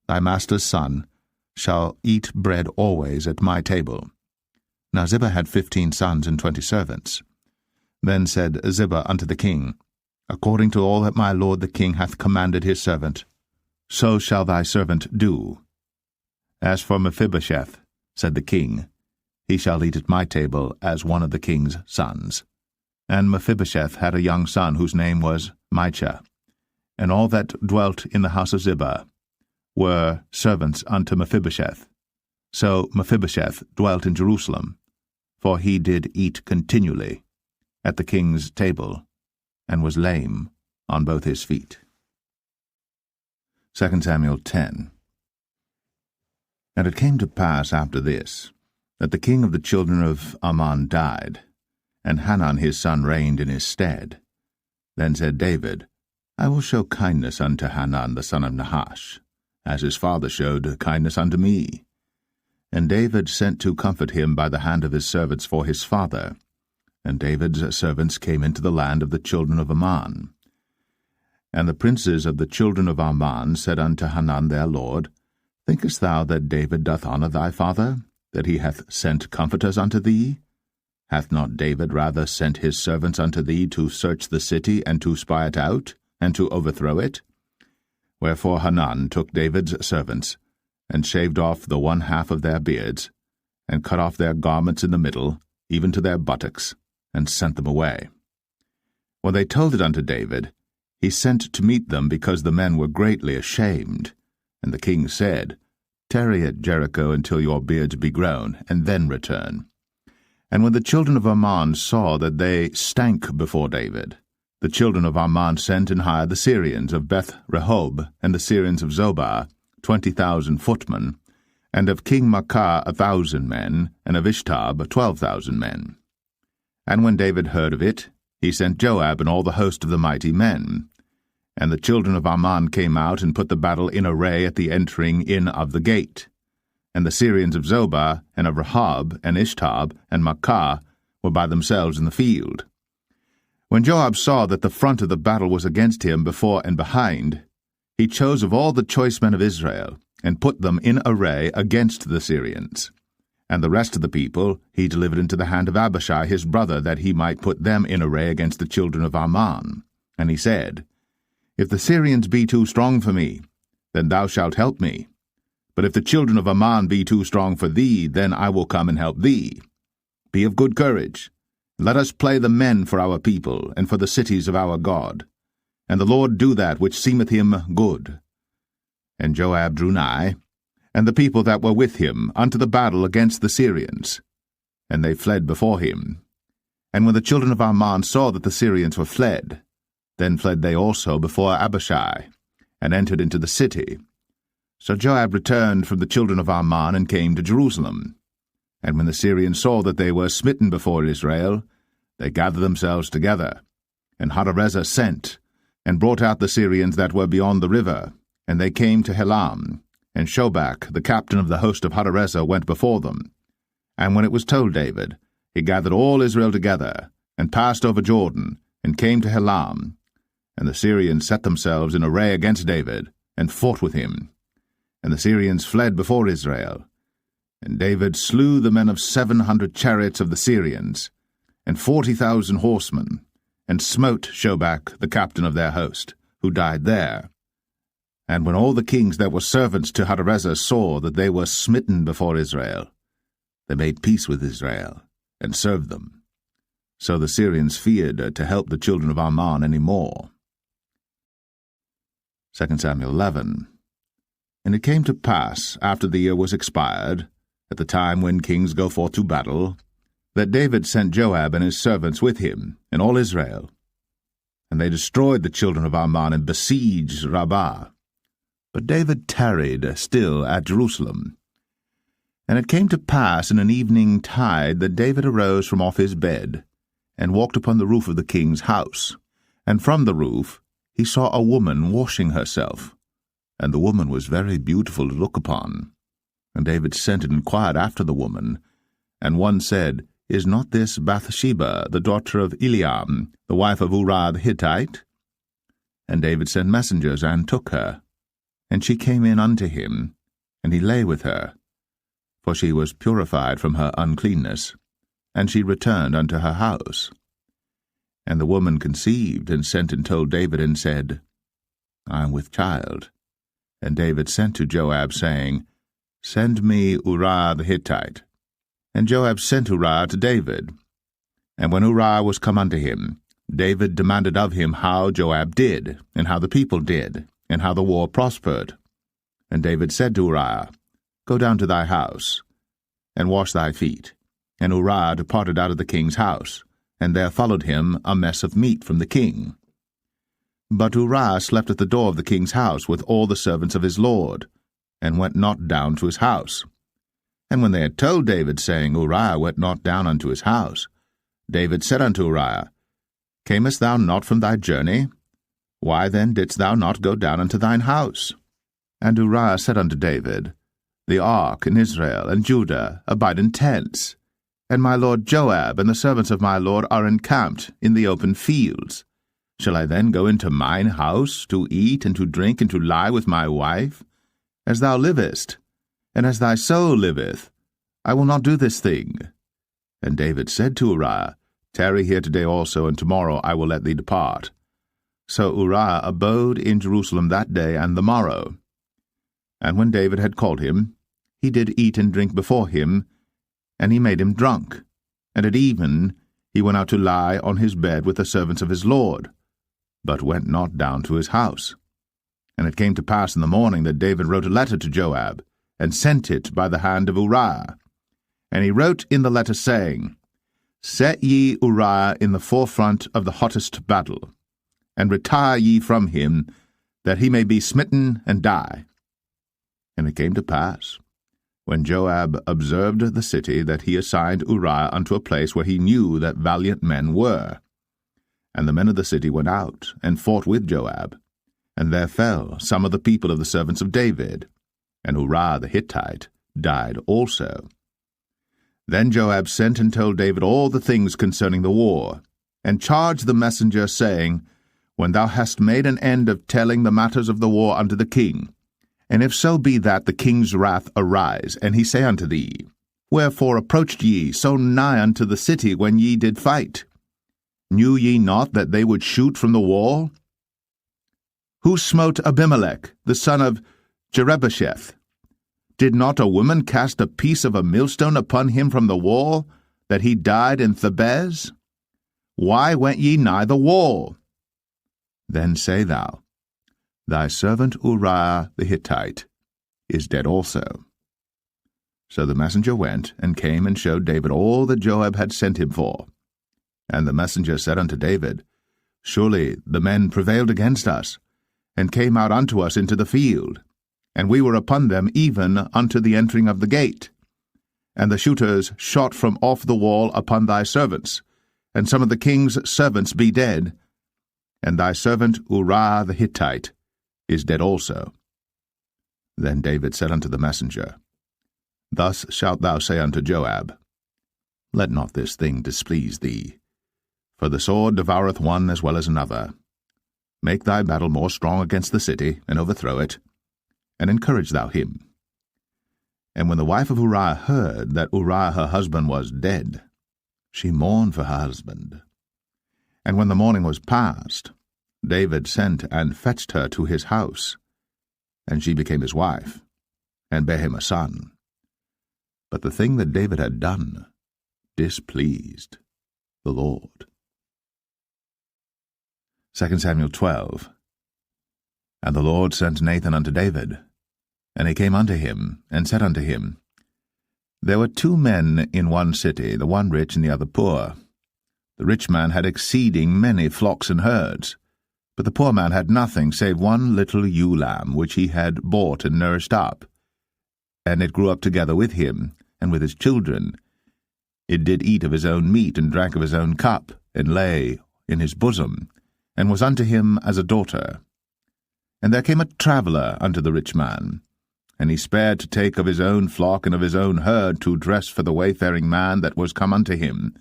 thy master's son, shall eat bread always at my table. Now Ziba had 15 sons and 20 servants. Then said Ziba unto the king, According to all that my lord the king hath commanded his servant, so shall thy servant do. As for Mephibosheth, said the king, he shall eat at my table as one of the king's sons. And Mephibosheth had a young son whose name was Micah. And all that dwelt in the house of Ziba were servants unto Mephibosheth. So Mephibosheth dwelt in Jerusalem, for he did eat continually at the king's table, and was lame on both his feet. 2 Samuel 10. And it came to pass after this, that the king of the children of Ammon died, and Hanun his son reigned in his stead. Then said David, I will show kindness unto Hanun the son of Nahash, as his father showed kindness unto me. And David sent to comfort him by the hand of his servants for his father. And David's servants came into the land of the children of Ammon. And the princes of the children of Ammon said unto Hanun their lord, Thinkest thou that David doth honour thy father, that he hath sent comforters unto thee? Hath not David rather sent his servants unto thee to search the city, and to spy it out, and to overthrow it? Wherefore Hanun took David's servants, and shaved off the one half of their beards, and cut off their garments in the middle, even to their buttocks, and sent them away. When they told it unto David, he sent to meet them, because the men were greatly ashamed. And the king said, Tarry at Jericho until your beards be grown, and then return. And when the children of Ammon saw that they stank before David, the children of Ammon sent and hired the Syrians of Beth-rehob and the Syrians of Zobah, 20,000 footmen, and of King Maachah 1,000 men, and of Ishtab 12,000 men. And when David heard of it, he sent Joab and all the host of the mighty men. And the children of Ammon came out and put the battle in array at the entering in of the gate. And the Syrians of Zobah, and of Rehob, and Ishtab, and Maachah were by themselves in the field. When Joab saw that the front of the battle was against him before and behind, he chose of all the choice men of Israel, and put them in array against the Syrians. And the rest of the people he delivered into the hand of Abishai his brother, that he might put them in array against the children of Ammon. And he said, If the Syrians be too strong for me, then thou shalt help me. But if the children of Ammon be too strong for thee, then I will come and help thee. Be of good courage. Let us play the men for our people, and for the cities of our God. And the Lord do that which seemeth him good. And Joab drew nigh, and the people that were with him, unto the battle against the Syrians. And they fled before him. And when the children of Ammon saw that the Syrians were fled, then fled they also before Abishai, and entered into the city. So Joab returned from the children of Ammon, and came to Jerusalem. And when the Syrians saw that they were smitten before Israel, they gathered themselves together. And Hadarezer sent, and brought out the Syrians that were beyond the river, and they came to Helam. And Shobach, the captain of the host of Hadarezer, went before them. And when it was told David, he gathered all Israel together, and passed over Jordan, and came to Helam. And the Syrians set themselves in array against David, and fought with him. And the Syrians fled before Israel. And David slew the men of 700 chariots of the Syrians, and 40,000 horsemen, and smote Shobach, the captain of their host, who died there. And when all the kings that were servants to Hadarezer saw that they were smitten before Israel, they made peace with Israel, and served them. So the Syrians feared to help the children of Ammon any more. 2 Samuel 11. And it came to pass, after the year was expired, at the time when kings go forth to battle, that David sent Joab and his servants with him, and all Israel. And they destroyed the children of Ammon, and besieged Rabbah. But David tarried still at Jerusalem. And it came to pass in an evening tide that David arose from off his bed, and walked upon the roof of the king's house. And from the roof he saw a woman washing herself, and the woman was very beautiful to look upon. And David sent and inquired after the woman. And one said, Is not this Bathsheba, the daughter of Eliam, the wife of Uriah the Hittite? And David sent messengers, and took her. And she came in unto him, and he lay with her. For she was purified from her uncleanness, and she returned unto her house. And the woman conceived, and sent and told David, and said, I am with child. And David sent to Joab, saying, Send me Uriah the Hittite. And Joab sent Uriah to David. And when Uriah was come unto him, David demanded of him how Joab did, and how the people did, and how the war prospered. And David said to Uriah, Go down to thy house, and wash thy feet. And Uriah departed out of the king's house, and there followed him a mess of meat from the king. But Uriah slept at the door of the king's house with all the servants of his lord, and went not down to his house. And when they had told David, saying, Uriah went not down unto his house, David said unto Uriah, Camest thou not from thy journey? Why then didst thou not go down unto thine house? And Uriah said unto David, The ark and Israel and Judah abide in tents, and my lord Joab and the servants of my lord are encamped in the open fields. Shall I then go into mine house to eat and to drink and to lie with my wife? As thou livest, and as thy soul liveth, I will not do this thing. And David said to Uriah, Tarry here today also, and tomorrow I will let thee depart. So Uriah abode in Jerusalem that day and the morrow. And when David had called him, he did eat and drink before him, and he made him drunk. And at even he went out to lie on his bed with the servants of his lord, but went not down to his house. And it came to pass in the morning that David wrote a letter to Joab, and sent it by the hand of Uriah. And he wrote in the letter, saying, Set ye Uriah in the forefront of the hottest battle, and retire ye from him, that he may be smitten and die. And it came to pass, when Joab observed the city, that he assigned Uriah unto a place where he knew that valiant men were. And the men of the city went out, and fought with Joab. And there fell some of the people of the servants of David, and Uriah the Hittite died also. Then Joab sent and told David all the things concerning the war, and charged the messenger, saying, When thou hast made an end of telling the matters of the war unto the king, and if so be that the king's wrath arise, and he say unto thee, Wherefore approached ye so nigh unto the city when ye did fight? Knew ye not that they would shoot from the wall? Who smote Abimelech, the son of Jerubbesheth? Did not a woman cast a piece of a millstone upon him from the wall, that he died in Thebez? Why went ye nigh the wall? Then say thou, Thy servant Uriah the Hittite is dead also. So the messenger went, and came and showed David all that Joab had sent him for. And the messenger said unto David, Surely the men prevailed against us, and came out unto us into the field, and we were upon them even unto the entering of the gate. And the shooters shot from off the wall upon thy servants, and some of the king's servants be dead, and thy servant Uriah the Hittite is dead also. Then David said unto the messenger, Thus shalt thou say unto Joab, Let not this thing displease thee, for the sword devoureth one as well as another. Make thy battle more strong against the city, and overthrow it, and encourage thou him. And when the wife of Uriah heard that Uriah her husband was dead, she mourned for her husband. And when the morning was past, David sent and fetched her to his house, and she became his wife, and bare him a son. But the thing that David had done displeased the Lord. 2 Samuel 12. And the Lord sent Nathan unto David, and he came unto him, and said unto him, There were 2 men in one city, the one rich and the other poor. The rich man had exceeding many flocks and herds, but the poor man had nothing save one little ewe lamb, which he had bought and nourished up. And it grew up together with him, and with his children. It did eat of his own meat, and drank of his own cup, and lay in his bosom, and was unto him as a daughter. And there came a traveller unto the rich man, and he spared to take of his own flock and of his own herd to dress for the wayfaring man that was come unto him,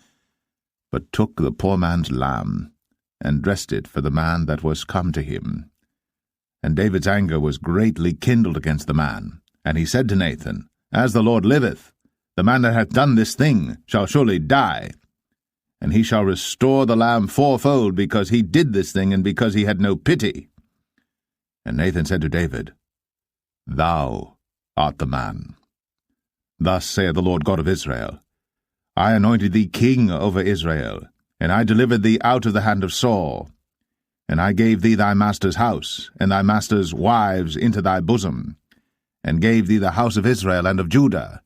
but took the poor man's lamb, and dressed it for the man that was come to him. And David's anger was greatly kindled against the man, and he said to Nathan, As the Lord liveth, the man that hath done this thing shall surely die, and he shall restore the lamb fourfold, because he did this thing, and because he had no pity. And Nathan said to David, Thou art the man. Thus saith the Lord God of Israel, I anointed thee king over Israel, and I delivered thee out of the hand of Saul. And I gave thee thy master's house, and thy master's wives into thy bosom, and gave thee the house of Israel and of Judah.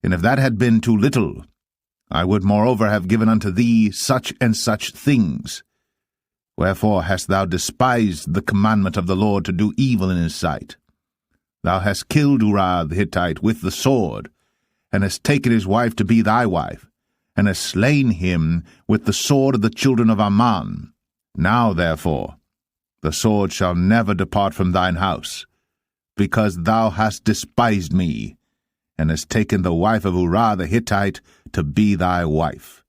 And if that had been too little, I would moreover have given unto thee such and such things. Wherefore hast thou despised the commandment of the Lord to do evil in his sight? Thou hast killed Uriah the Hittite with the sword, and hast taken his wife to be thy wife, and hast slain him with the sword of the children of Ammon. Now, therefore, the sword shall never depart from thine house, because thou hast despised me, and hast taken the wife of Uriah the Hittite to be thy wife.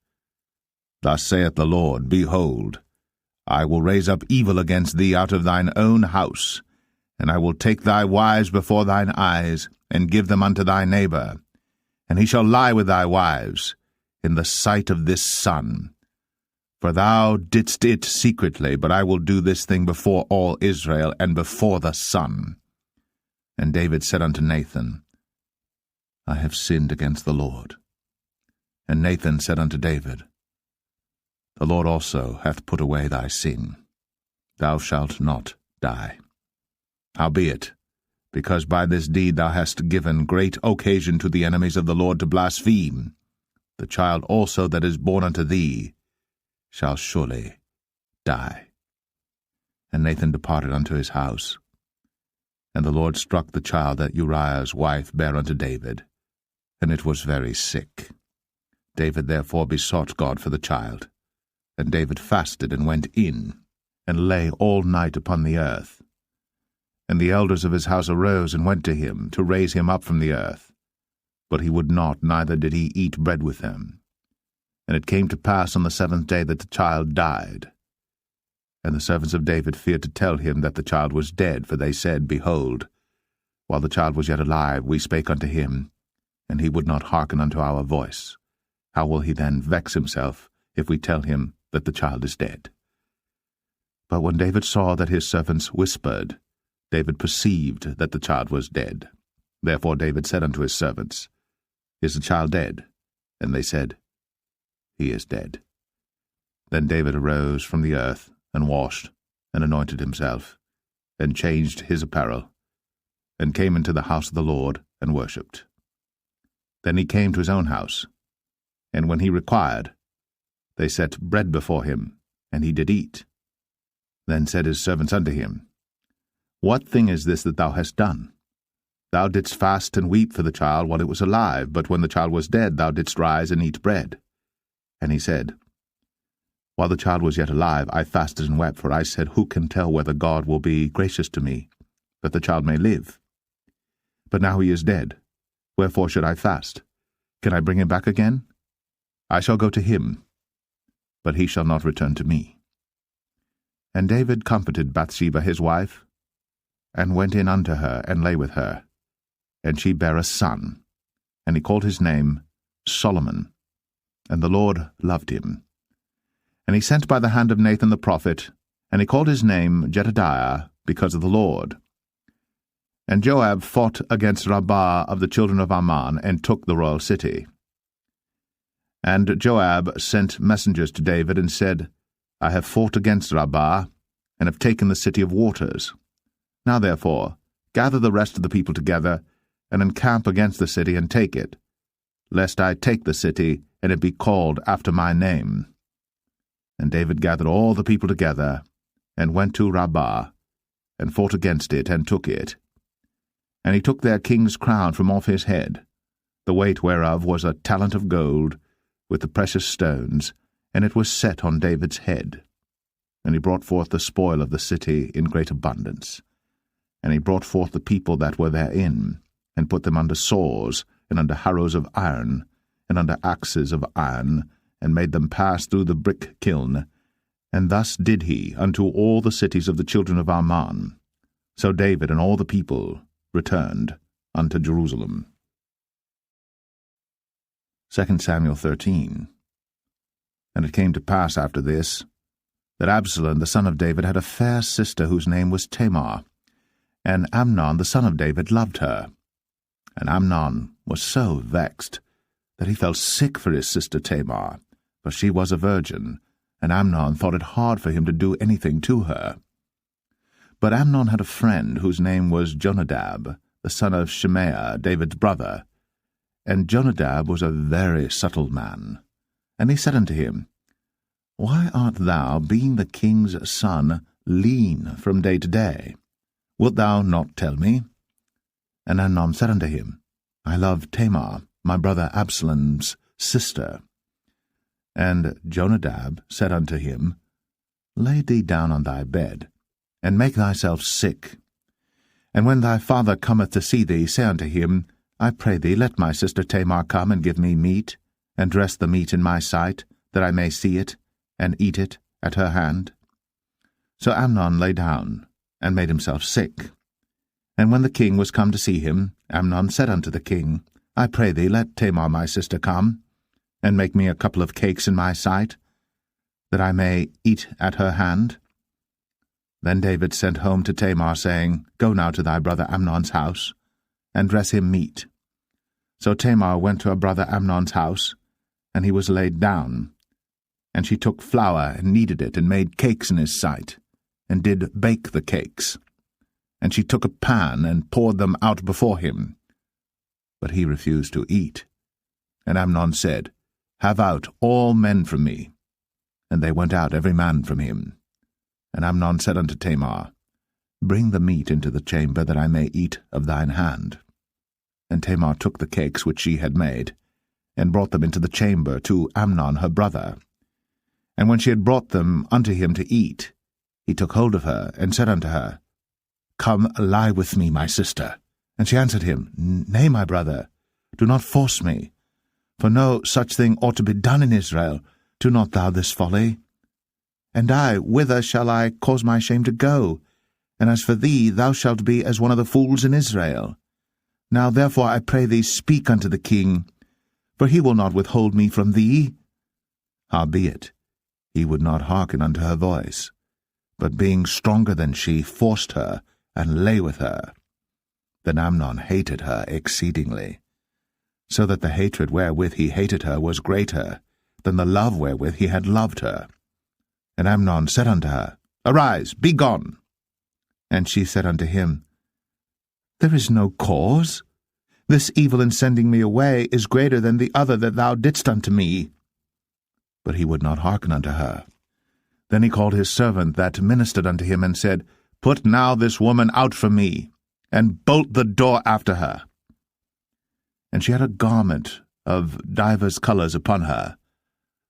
Thus saith the Lord, Behold, I will raise up evil against thee out of thine own house, and I will take thy wives before thine eyes, and give them unto thy neighbor, and he shall lie with thy wives in the sight of this sun. For thou didst it secretly, but I will do this thing before all Israel, and before the sun. And David said unto Nathan, I have sinned against the Lord. And Nathan said unto David, The Lord also hath put away thy sin. Thou shalt not die. Howbeit, because by this deed thou hast given great occasion to the enemies of the Lord to blaspheme, the child also that is born unto thee shall surely die. And Nathan departed unto his house. And the Lord struck the child that Uriah's wife bare unto David, and it was very sick. David therefore besought God for the child. And David fasted and went in, and lay all night upon the earth. And the elders of his house arose and went to him, to raise him up from the earth. But he would not, neither did he eat bread with them. And it came to pass on the 7th day that the child died. And the servants of David feared to tell him that the child was dead, for they said, Behold, while the child was yet alive, we spake unto him, and he would not hearken unto our voice. How will he then vex himself, if we tell him that the child is dead? But when David saw that his servants whispered, David perceived that the child was dead. Therefore David said unto his servants, Is the child dead? And they said, He is dead. Then David arose from the earth, and washed, and anointed himself, and changed his apparel, and came into the house of the Lord, and worshipped. Then he came to his own house, and when he required, they set bread before him, and he did eat. Then said his servants unto him, What thing is this that thou hast done? Thou didst fast and weep for the child while it was alive, but when the child was dead thou didst rise and eat bread. And he said, While the child was yet alive, I fasted and wept, for I said, Who can tell whether God will be gracious to me, that the child may live? But now he is dead. Wherefore should I fast? Can I bring him back again? I shall go to him, but he shall not return to me. And David comforted Bathsheba his wife, and went in unto her, and lay with her. And she bare a son, and he called his name Solomon. And the Lord loved him. And he sent by the hand of Nathan the prophet, and he called his name Jedediah, because of the Lord. And Joab fought against Rabbah of the children of Ammon, and took the royal city. And Joab sent messengers to David, and said, I have fought against Rabbah, and have taken the city of waters. Now therefore, gather the rest of the people together, and encamp against the city, and take it, lest I take the city, and it be called after my name. And David gathered all the people together, and went to Rabbah, and fought against it, and took it. And he took their king's crown from off his head, the weight whereof was a talent of gold, with the precious stones, and it was set on David's head. And he brought forth the spoil of the city in great abundance. And he brought forth the people that were therein, and put them under saws, and under harrows of iron, and under axes of iron, and made them pass through the brick kiln. And thus did he unto all the cities of the children of Ammon. So David and all the people returned unto Jerusalem. 2 Samuel 13. And it came to pass after this, that Absalom the son of David had a fair sister whose name was Tamar, and Amnon the son of David loved her. And Amnon was so vexed that he felt sick for his sister Tamar, for she was a virgin, and Amnon thought it hard for him to do anything to her. But Amnon had a friend whose name was Jonadab, the son of Shimea, David's brother. And Jonadab was a very subtle man. And he said unto him, Why art thou, being the king's son, lean from day to day? Wilt thou not tell me? And Amnon said unto him, I love Tamar, my brother Absalom's sister. And Jonadab said unto him, Lay thee down on thy bed, and make thyself sick. And when thy father cometh to see thee, say unto him, I pray thee, let my sister Tamar come and give me meat, and dress the meat in my sight, that I may see it, and eat it at her hand. So Amnon lay down, and made himself sick. And when the king was come to see him, Amnon said unto the king, I pray thee, let Tamar my sister come, and make me a couple of cakes in my sight, that I may eat at her hand. Then David sent home to Tamar, saying, Go now to thy brother Amnon's house, and dress him meat. So Tamar went to her brother Amnon's house, and he was laid down. And she took flour, and kneaded it, and made cakes in his sight, and did bake the cakes. And she took a pan, and poured them out before him. But he refused to eat. And Amnon said, Have out all men from me. And they went out every man from him. And Amnon said unto Tamar, Bring the meat into the chamber, that I may eat of thine hand. And Tamar took the cakes which she had made, and brought them into the chamber to Amnon her brother. And when she had brought them unto him to eat, he took hold of her, and said unto her, Come, lie with me, my sister. And she answered him, Nay, my brother, do not force me. For no such thing ought to be done in Israel. Do not thou this folly. And I, whither shall I cause my shame to go? And as for thee, thou shalt be as one of the fools in Israel. Now therefore I pray thee, speak unto the king, for he will not withhold me from thee. Howbeit, he would not hearken unto her voice, but being stronger than she, forced her, and lay with her. Then Amnon hated her exceedingly, so that the hatred wherewith he hated her was greater than the love wherewith he had loved her. And Amnon said unto her, Arise, be gone. And she said unto him, There is no cause. This evil in sending me away is greater than the other that thou didst unto me. But he would not hearken unto her. Then he called his servant that ministered unto him, and said, Put now this woman out from me, and bolt the door after her. And she had a garment of divers colours upon her,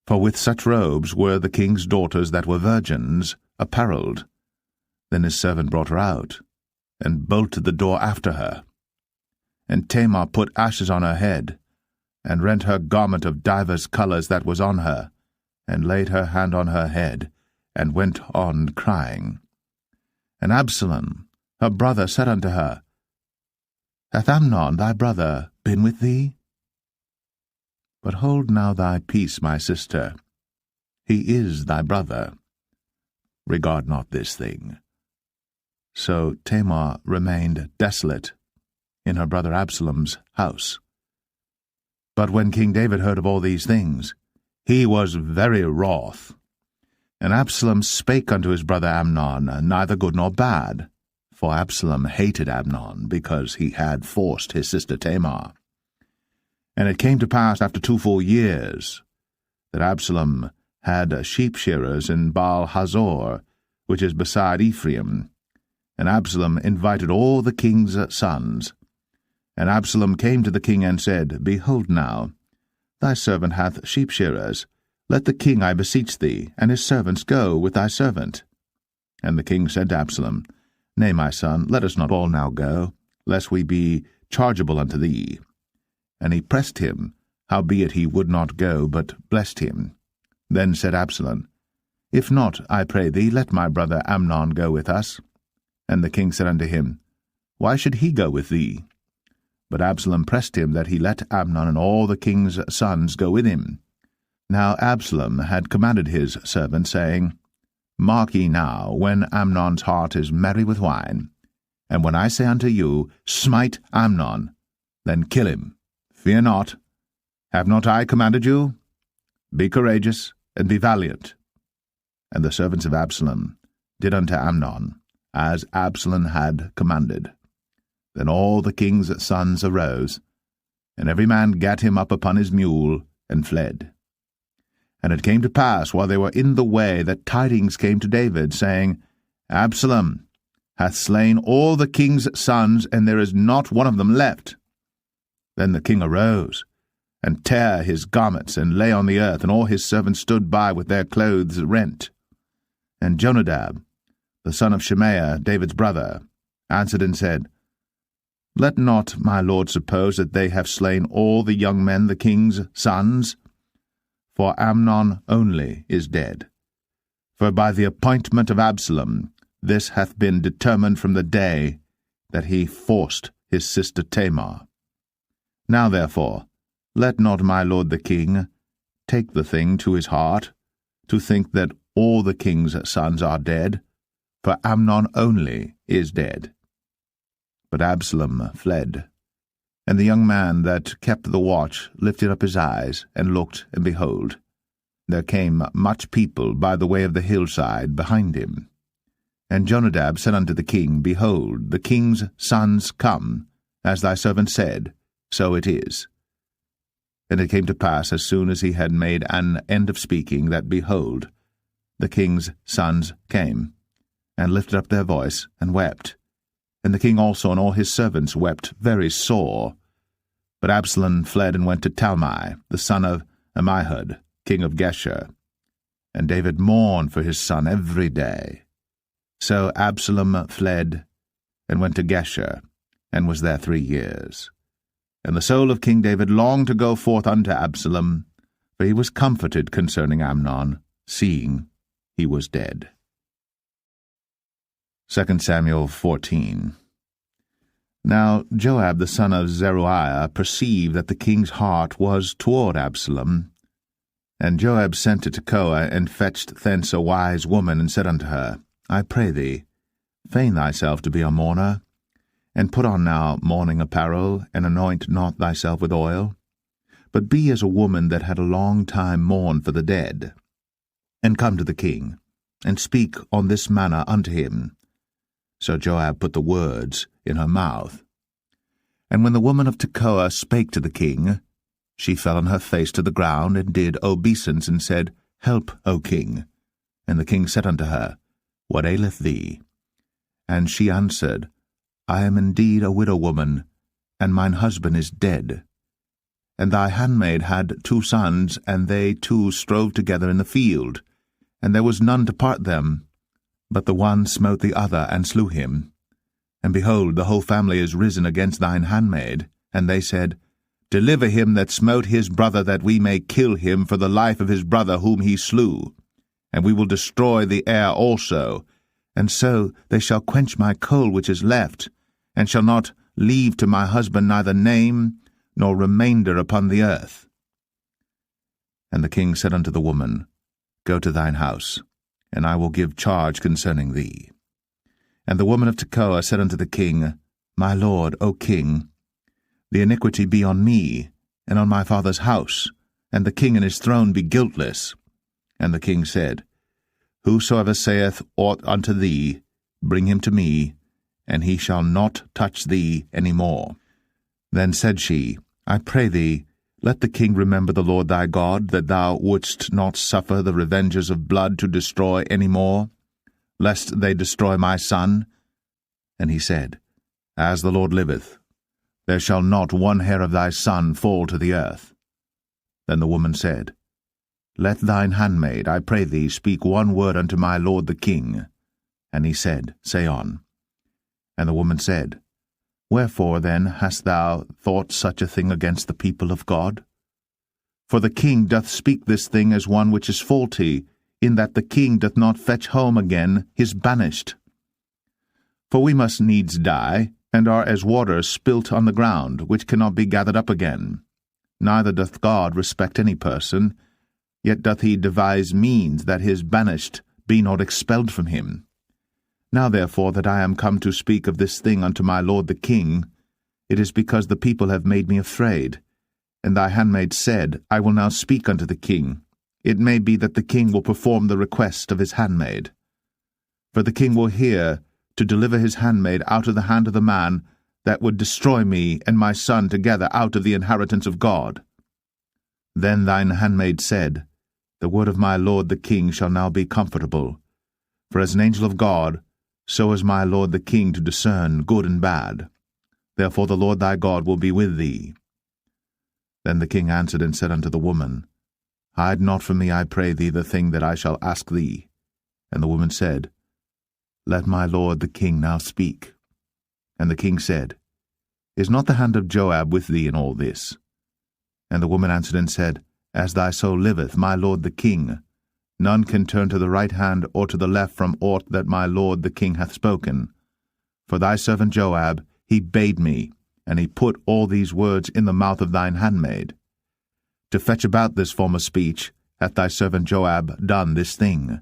for with such robes were the king's daughters that were virgins apparelled. Then his servant brought her out, and bolted the door after her. And Tamar put ashes on her head, and rent her garment of divers colours that was on her, and laid her hand on her head, and went on crying. And Absalom, her brother, said unto her, Hath Amnon thy brother been with thee? But hold now thy peace, my sister. He is thy brother. Regard not this thing. So Tamar remained desolate in her brother Absalom's house. But when King David heard of all these things, he was very wroth. And Absalom spake unto his brother Amnon, neither good nor bad, for Absalom hated Amnon, because he had forced his sister Tamar. And it came to pass after 2 full years, that Absalom had sheep shearers in Baal-Hazor, which is beside Ephraim. And Absalom invited all the king's sons. And Absalom came to the king and said, Behold now, thy servant hath sheep shearers. Let the king, I beseech thee, and his servants go with thy servant. And the king said to Absalom, Nay, my son, let us not all now go, lest we be chargeable unto thee. And he pressed him, howbeit he would not go, but blessed him. Then said Absalom, If not, I pray thee, let my brother Amnon go with us. And the king said unto him, Why should he go with thee? But Absalom pressed him that he let Amnon and all the king's sons go with him. Now Absalom had commanded his servant, saying, Mark ye now, when Amnon's heart is merry with wine, and when I say unto you, Smite Amnon, then kill him. Fear not. Have not I commanded you? Be courageous, and be valiant. And the servants of Absalom did unto Amnon, as Absalom had commanded. Then all the king's sons arose, and every man gat him up upon his mule, and fled. And it came to pass, while they were in the way, that tidings came to David, saying, Absalom hath slain all the king's sons, and there is not one of them left. Then the king arose, and tare his garments, and lay on the earth, and all his servants stood by with their clothes rent. And Jonadab, the son of Shemaiah, David's brother, answered and said, Let not my lord suppose that they have slain all the young men, the king's sons, for Amnon only is dead. For by the appointment of Absalom this hath been determined from the day that he forced his sister Tamar. Now therefore, let not my lord the king take the thing to his heart, to think that all the king's sons are dead, for Amnon only is dead. But Absalom fled. And the young man that kept the watch lifted up his eyes, and looked, and behold, there came much people by the way of the hillside behind him. And Jonadab said unto the king, Behold, the king's sons come, as thy servant said, so it is. And it came to pass, as soon as he had made an end of speaking, that, behold, the king's sons came. and lifted up their voice, and wept. And the king also and all his servants wept very sore. But Absalom fled and went to Talmai, the son of Ammihud, king of Geshur. And David mourned for his son every day. So Absalom fled and went to Geshur, and was there 3 years. And the soul of King David longed to go forth unto Absalom, for he was comforted concerning Amnon, seeing he was dead. 2 Samuel 14. Now Joab the son of Zeruiah perceived that the king's heart was toward Absalom. And Joab sent to Tekoa, and fetched thence a wise woman, and said unto her, I pray thee, feign thyself to be a mourner, and put on now mourning apparel, and anoint not thyself with oil, but be as a woman that had a long time mourned for the dead, and come to the king, and speak on this manner unto him. So Joab put the words in her mouth. And when the woman of Tekoa spake to the king, she fell on her face to the ground, and did obeisance, and said, Help, O king. And the king said unto her, What aileth thee? And she answered, I am indeed a widow woman, and mine husband is dead. And thy handmaid had 2 sons, and they 2 strove together in the field, and there was none to part them. But the one smote the other, and slew him. And behold, the whole family is risen against thine handmaid. And they said, Deliver him that smote his brother, that we may kill him for the life of his brother whom he slew. And we will destroy the heir also. And so they shall quench my coal which is left, and shall not leave to my husband neither name nor remainder upon the earth. And the king said unto the woman, Go to thine house, and I will give charge concerning thee. And the woman of Tekoa said unto the king, My lord, O king, the iniquity be on me, and on my father's house, and the king and his throne be guiltless. And the king said, Whosoever saith aught unto thee, bring him to me, and he shall not touch thee any more. Then said she, I pray thee, let the king remember the Lord thy God, that thou wouldst not suffer the revengers of blood to destroy any more, lest they destroy my son. And he said, As the Lord liveth, there shall not one hair of thy son fall to the earth. Then the woman said, Let thine handmaid, I pray thee, speak one word unto my lord the king. And he said, Say on. And the woman said, Wherefore then hast thou thought such a thing against the people of God? For the king doth speak this thing as one which is faulty, in that the king doth not fetch home again his banished. For we must needs die, and are as water spilt on the ground, which cannot be gathered up again. Neither doth God respect any person, yet doth he devise means that his banished be not expelled from him. Now therefore that I am come to speak of this thing unto my lord the king, it is because the people have made me afraid. And thy handmaid said, I will now speak unto the king. It may be that the king will perform the request of his handmaid. For the king will hear to deliver his handmaid out of the hand of the man that would destroy me and my son together out of the inheritance of God. Then thine handmaid said, The word of my lord the king shall now be comfortable. For as an angel of God, so is my lord the king to discern good and bad. Therefore the Lord thy God will be with thee. Then the king answered and said unto the woman, Hide not from me, I pray thee, the thing that I shall ask thee. And the woman said, Let my lord the king now speak. And the king said, Is not the hand of Joab with thee in all this? And the woman answered and said, As thy soul liveth, my lord the king, none can turn to the right hand or to the left from aught that my lord the king hath spoken. For thy servant Joab, he bade me, and he put all these words in the mouth of thine handmaid. To fetch about this former speech hath thy servant Joab done this thing.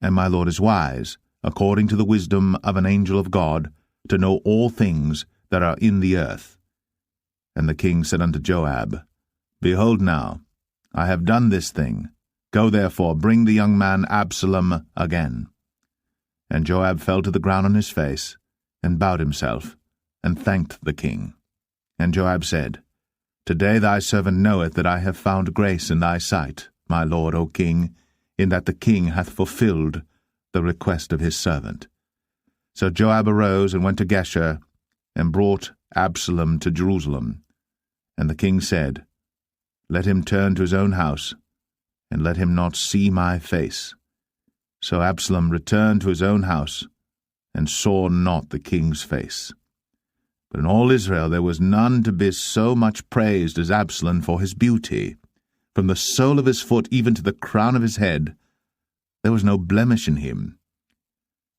And my lord is wise, according to the wisdom of an angel of God, to know all things that are in the earth. And the king said unto Joab, Behold now, I have done this thing. Go therefore, bring the young man Absalom again. And Joab fell to the ground on his face, and bowed himself, and thanked the king. And Joab said, Today thy servant knoweth that I have found grace in thy sight, my lord, O king, in that the king hath fulfilled the request of his servant. So Joab arose and went to Geshur, and brought Absalom to Jerusalem. And the king said, Let him turn to his own house, and let him not see my face. So Absalom returned to his own house, and saw not the king's face. But in all Israel there was none to be so much praised as Absalom for his beauty. From the sole of his foot even to the crown of his head, there was no blemish in him.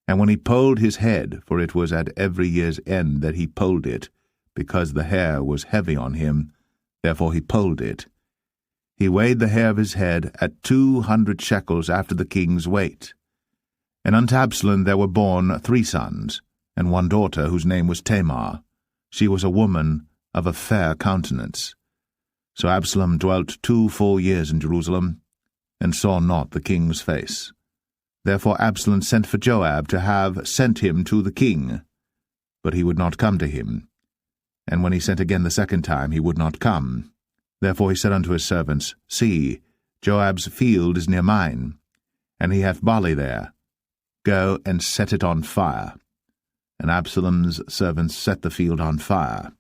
And when he polled his head, for it was at every year's end that he polled it, because the hair was heavy on him, therefore he polled it, he weighed the hair of his head at 200 shekels after the king's weight. And unto Absalom there were born 3 sons, and 1 daughter, whose name was Tamar. She was a woman of a fair countenance. So Absalom dwelt 2 full years in Jerusalem, and saw not the king's face. Therefore Absalom sent for Joab to have sent him to the king, but he would not come to him. And when he sent again the second time, he would not come. Therefore he said unto his servants, See, Joab's field is near mine, and he hath barley there. Go and set it on fire. And Absalom's servants set the field on fire.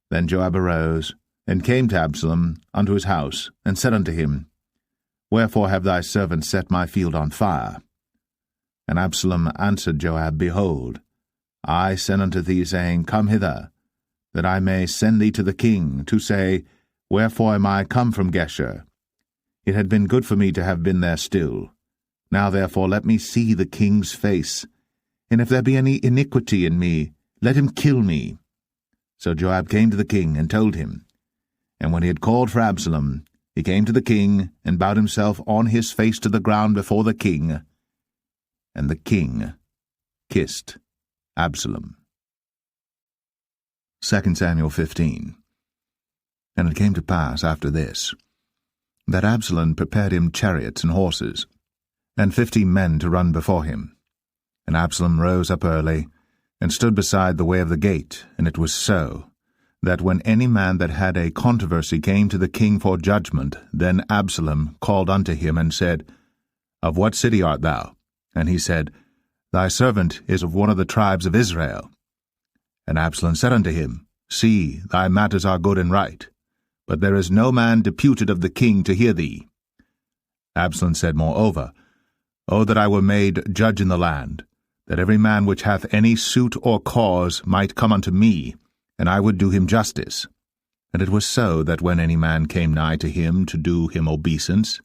Then Joab arose, and came to Absalom unto his house, and said unto him, Wherefore have thy servants set my field on fire? And Absalom answered Joab, Behold, I sent unto thee, saying, Come hither, that I may send thee to the king, to say, Wherefore am I come from Geshur? It had been good for me to have been there still. Now therefore let me see the king's face, and if there be any iniquity in me, let him kill me. So Joab came to the king, and told him. And when he had called for Absalom, he came to the king, and bowed himself on his face to the ground before the king. And the king kissed Absalom. 2 Samuel 15. And it came to pass after this, that Absalom prepared him chariots and horses, and 50 men to run before him. And Absalom rose up early, and stood beside the way of the gate. And it was so, that when any man that had a controversy came to the king for judgment, then Absalom called unto him, and said, Of what city art thou? And he said, Thy servant is of one of the tribes of Israel. And Absalom said unto him, See, thy matters are good and right, but there is no man deputed of the king to hear thee. Absalom said moreover, O that I were made judge in the land, that every man which hath any suit or cause might come unto me, and I would do him justice. And it was so, that when any man came nigh to him to do him obeisance,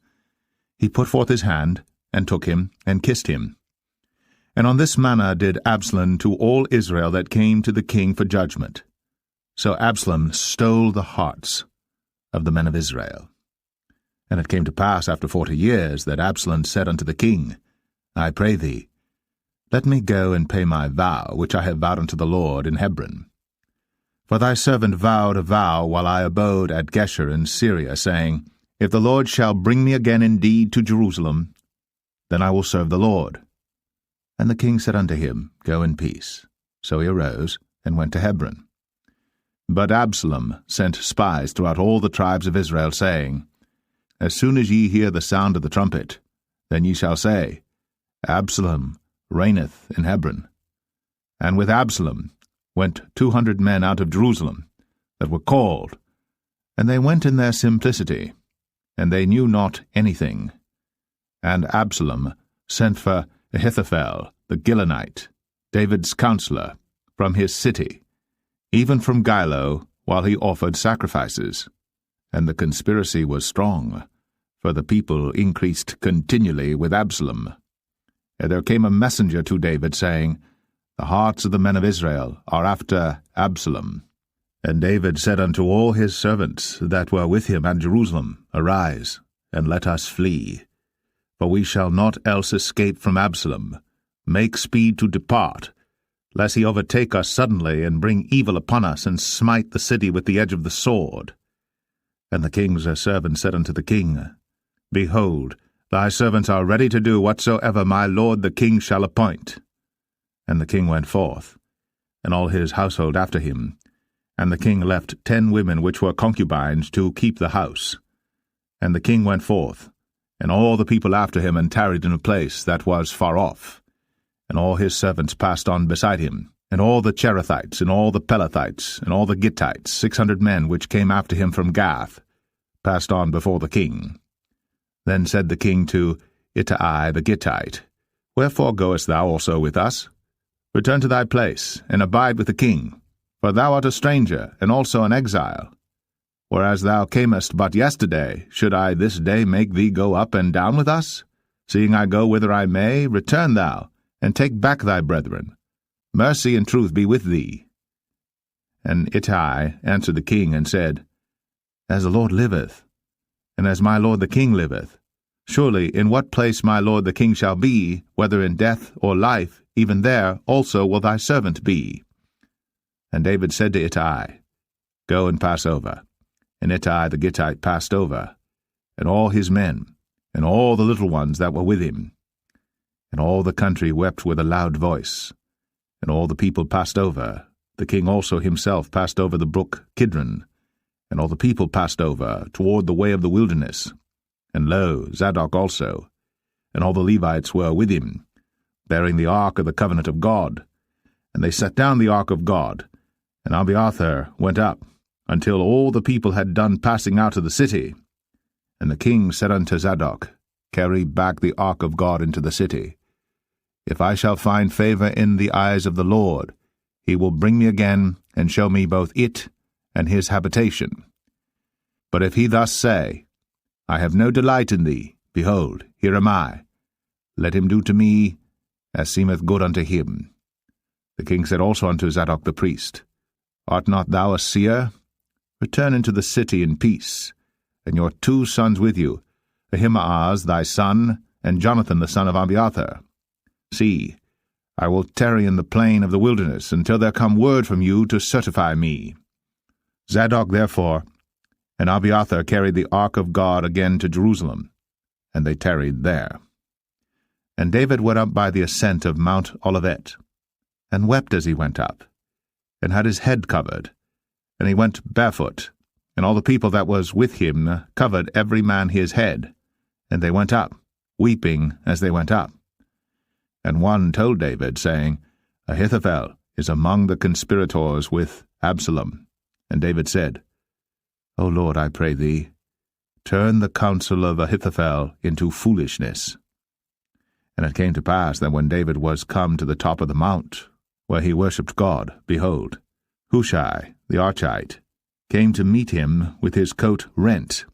he put forth his hand, and took him, and kissed him. And on this manner did Absalom to all Israel that came to the king for judgment. So Absalom stole the hearts of the men of Israel. And it came to pass after 40 years, that Absalom said unto the king, I pray thee, let me go and pay my vow, which I have vowed unto the Lord in Hebron. For thy servant vowed a vow while I abode at Geshur in Syria, saying, If the Lord shall bring me again indeed to Jerusalem, then I will serve the Lord. And the king said unto him, Go in peace. So he arose, and went to Hebron. But Absalom sent spies throughout all the tribes of Israel, saying, As soon as ye hear the sound of the trumpet, then ye shall say, Absalom reigneth in Hebron. And with Absalom went 200 men out of Jerusalem, that were called, and they went in their simplicity, and they knew not anything. And Absalom sent for Ahithophel the Gilonite, David's counselor, from his city, even from Gilo, while he offered sacrifices. And the conspiracy was strong, for the people increased continually with Absalom. And there came a messenger to David, saying, The hearts of the men of Israel are after Absalom. And David said unto all his servants that were with him at Jerusalem, Arise, and let us flee. For we shall not else escape from Absalom. Make speed to depart, lest he overtake us suddenly, and bring evil upon us, and smite the city with the edge of the sword. And the king's servant said unto the king, Behold, thy servants are ready to do whatsoever my lord the king shall appoint. And the king went forth, and all his household after him. And the king left 10 women which were concubines to keep the house. And the king went forth, and all the people after him, and tarried in a place that was far off. and all his servants passed on beside him, and all the Cherethites, and all the Pelethites, and all the Gittites, 600 men which came after him from Gath, passed on before the king. Then said the king to Ittai the Gittite, Wherefore goest thou also with us? Return to thy place, and abide with the king, for thou art a stranger, and also an exile. Whereas thou camest but yesterday, should I this day make thee go up and down with us? Seeing I go whither I may, return thou, and take back thy brethren. Mercy and truth be with thee. And Ittai answered the king, and said, As the Lord liveth, and as my lord the king liveth, surely in what place my lord the king shall be, whether in death or life, even there also will thy servant be. And David said to Ittai, Go and pass over. And Ittai the Gittite passed over, and all his men, and all the little ones that were with him. And all the country wept with a loud voice. And all the people passed over. The king also himself passed over the brook Kidron. And all the people passed over toward the way of the wilderness. And lo, Zadok also, and all the Levites were with him, bearing the ark of the covenant of God. And they set down the ark of God, and Abiathar went up, until all the people had done passing out of the city. And the king said unto Zadok, Carry back the ark of God into the city. If I shall find favor in the eyes of the Lord, he will bring me again, and show me both it and his habitation. But if he thus say, I have no delight in thee, behold, here am I. Let him do to me as seemeth good unto him. The king said also unto Zadok the priest, Art not thou a seer? Return into the city in peace, and your 2 sons with you, Ahimaaz thy son, and Jonathan the son of Abiathar. See, I will tarry in the plain of the wilderness until there come word from you to certify me. Zadok therefore and Abiathar carried the ark of God again to Jerusalem, and they tarried there. And David went up by the ascent of Mount Olivet, and wept as he went up, and had his head covered, and he went barefoot, and all the people that was with him covered every man his head, and they went up, weeping as they went up. And one told David, saying, Ahithophel is among the conspirators with Absalom. And David said, O Lord, I pray thee, turn the counsel of Ahithophel into foolishness. And it came to pass that when David was come to the top of the mount, where he worshipped God, behold, Hushai the Archite came to meet him with his coat rent,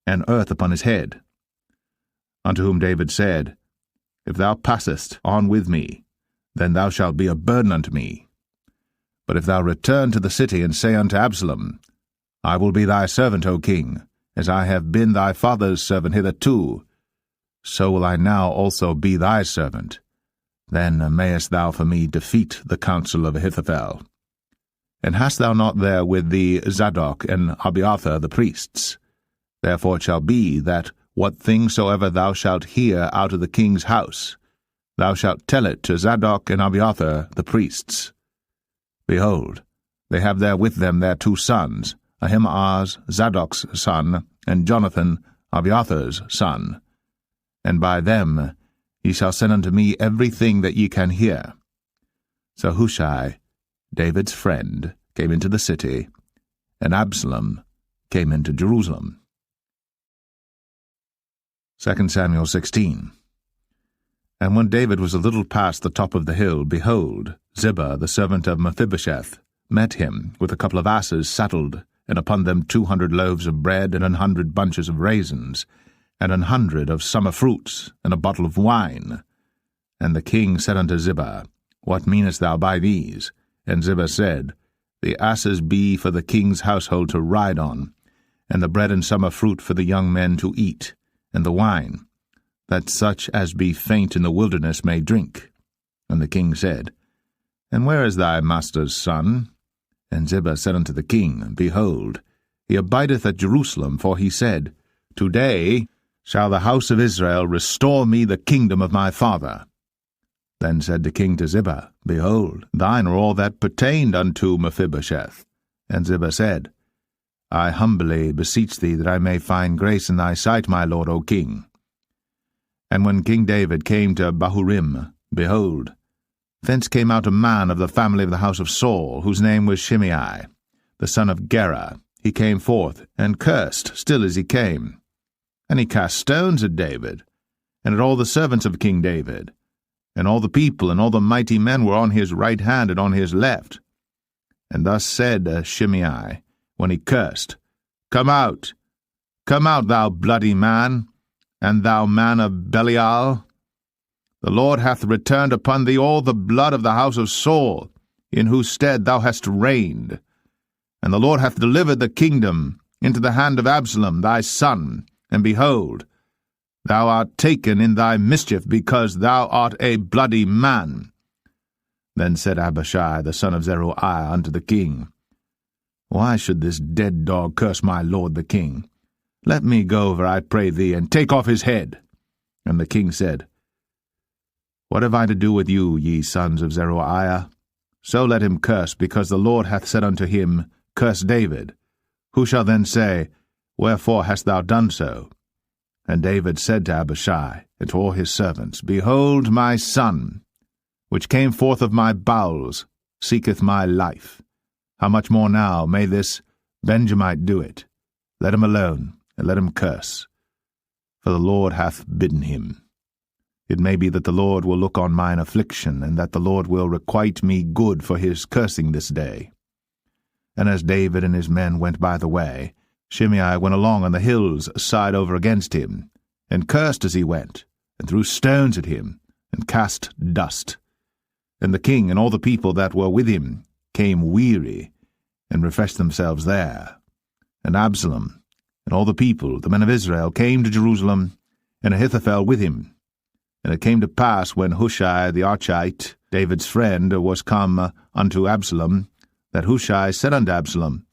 and earth upon his head. Unto whom David said, If thou passest on with me, then thou shalt be a burden unto me. But if thou return to the city, and say unto Absalom, I will be thy servant, O king, as I have been thy father's servant hitherto, so will I now also be thy servant. Then mayest thou for me defeat the counsel of Ahithophel. And hast thou not there with thee Zadok and Abiathar the priests? Therefore it shall be that what thing soever thou shalt hear out of the king's house, thou shalt tell it to Zadok and Abiathar the priests. Behold, they have there with them their 2 sons, Ahimaaz Zadok's son, and Jonathan Abiathar's son. And by them ye shall send unto me everything that ye can hear. So Hushai, David's friend, came into the city, and Absalom came into Jerusalem. 2 Samuel 16. And when David was a little past the top of the hill, behold, Ziba, the servant of Mephibosheth, met him with a couple of asses saddled, and upon them 200 loaves of bread, and 100 bunches of raisins, and 100 of summer fruits, and a bottle of wine. And the king said unto Ziba, What meanest thou by these? And Ziba said, The asses be for the king's household to ride on, and the bread and summer fruit for the young men to eat, and the wine, that such as be faint in the wilderness may drink. And the king said, And where is thy master's son? And Ziba said unto the king, Behold, he abideth at Jerusalem, for he said, Today shall the house of Israel restore me the kingdom of my father. Then said the king to Ziba, Behold, thine are all that pertained unto Mephibosheth. And Ziba said, I humbly beseech thee that I may find grace in thy sight, my lord, O king. And when King David came to Bahurim, behold, Thence came out a man of the family of the house of Saul, whose name was Shimei, the son of Gera. He came forth, and cursed still as he came. And he cast stones at David, and at all the servants of King David. And all the people and all the mighty men were on his right hand and on his left. And thus said Shimei, when he cursed, come out, thou bloody man, and thou man of Belial. The Lord hath returned upon thee all the blood of the house of Saul, in whose stead thou hast reigned. And the Lord hath delivered the kingdom into the hand of Absalom thy son, and behold, thou art taken in thy mischief, because thou art a bloody man. Then said Abishai the son of Zeruiah unto the king, Why should this dead dog curse my lord the king? Let me go over, I pray thee, and take off his head. And the king said, What have I to do with you, ye sons of Zeruiah? So let him curse, because the Lord hath said unto him, Curse David. Who shall then say, Wherefore hast thou done so? And David said to Abishai and to all his servants, Behold, my son, which came forth of my bowels, seeketh my life. How much more now may this Benjamite do it? Let him alone, and let him curse. For the Lord hath bidden him. It may be that the Lord will look on mine affliction, and that the Lord will requite me good for his cursing this day. And as David and his men went by the way, Shimei went along on the hills side over against him, and cursed as he went, and threw stones at him, and cast dust. And the king and all the people that were with him came weary, and refreshed themselves there. And Absalom and all the people, the men of Israel, came to Jerusalem, and Ahithophel with him. And it came to pass, when Hushai the Archite, David's friend, was come unto Absalom, that Hushai said unto Absalom,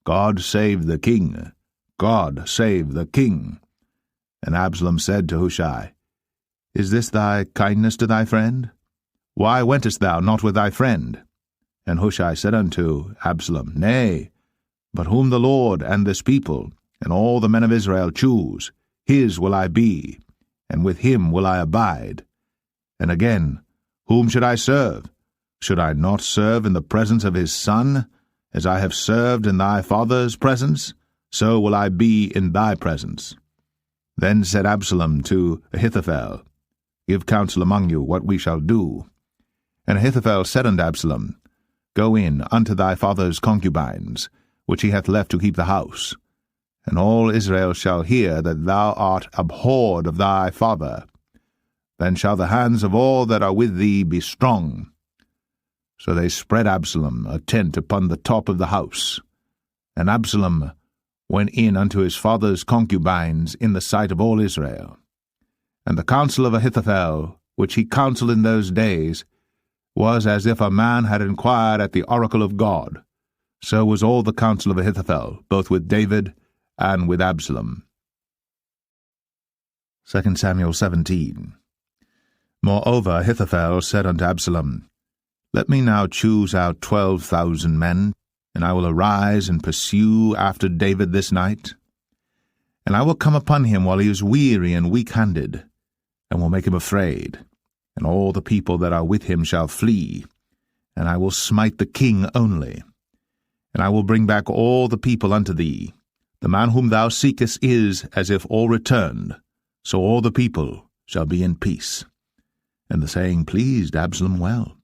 God save the king, God save the king. And Absalom said to Hushai, Is this thy kindness to thy friend? Why wentest thou not with thy friend? And Hushai said unto Absalom, Nay, but whom the Lord and this people and all the men of Israel choose, his will I be, and with him will I abide. And again, whom should I serve? Should I not serve in the presence of his son? As I have served in thy father's presence, so will I be in thy presence. Then said Absalom to Ahithophel, Give counsel among you what we shall do. And Ahithophel said unto Absalom, Go in unto thy father's concubines, which he hath left to keep the house. And all Israel shall hear that thou art abhorred of thy father. Then shall the hands of all that are with thee be strong. So they spread Absalom a tent upon the top of the house. And Absalom went in unto his father's concubines in the sight of all Israel. And the counsel of Ahithophel, which he counselled in those days, was as if a man had inquired at the oracle of God. So was all the counsel of Ahithophel, both with David and with Absalom. 2 Samuel 17. Moreover Ahithophel said unto Absalom, Let me now choose out 12,000 men, and I will arise and pursue after David this night. And I will come upon him while he is weary and weak-handed, and will make him afraid. And all the people that are with him shall flee, and I will smite the king only. And I will bring back all the people unto thee. The man whom thou seekest is as if all returned, so all the people shall be in peace. And the saying pleased Absalom well,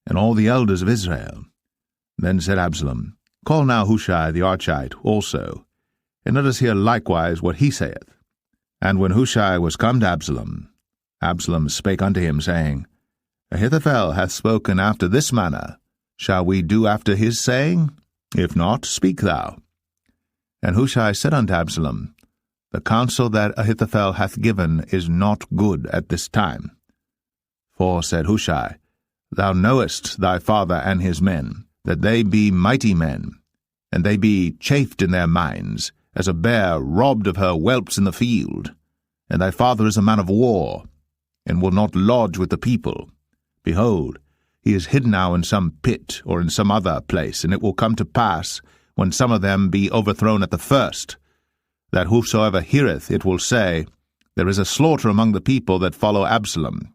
and all the elders of Israel. Then said Absalom, Call now Hushai the Archite also, and let us hear likewise what he saith. And when Hushai was come to Absalom, Absalom spake unto him, saying, Ahithophel hath spoken after this manner. Shall we do after his saying? If not, speak thou. And Hushai said unto Absalom, The counsel that Ahithophel hath given is not good at this time. For, said Hushai, Thou knowest thy father and his men, that they be mighty men, and they be chafed in their minds, as a bear robbed of her whelps in the field. And thy father is a man of war, and will not lodge with the people. Behold, he is hidden now in some pit, or in some other place, and it will come to pass, when some of them be overthrown at the first, that whosoever heareth it will say, There is a slaughter among the people that follow Absalom.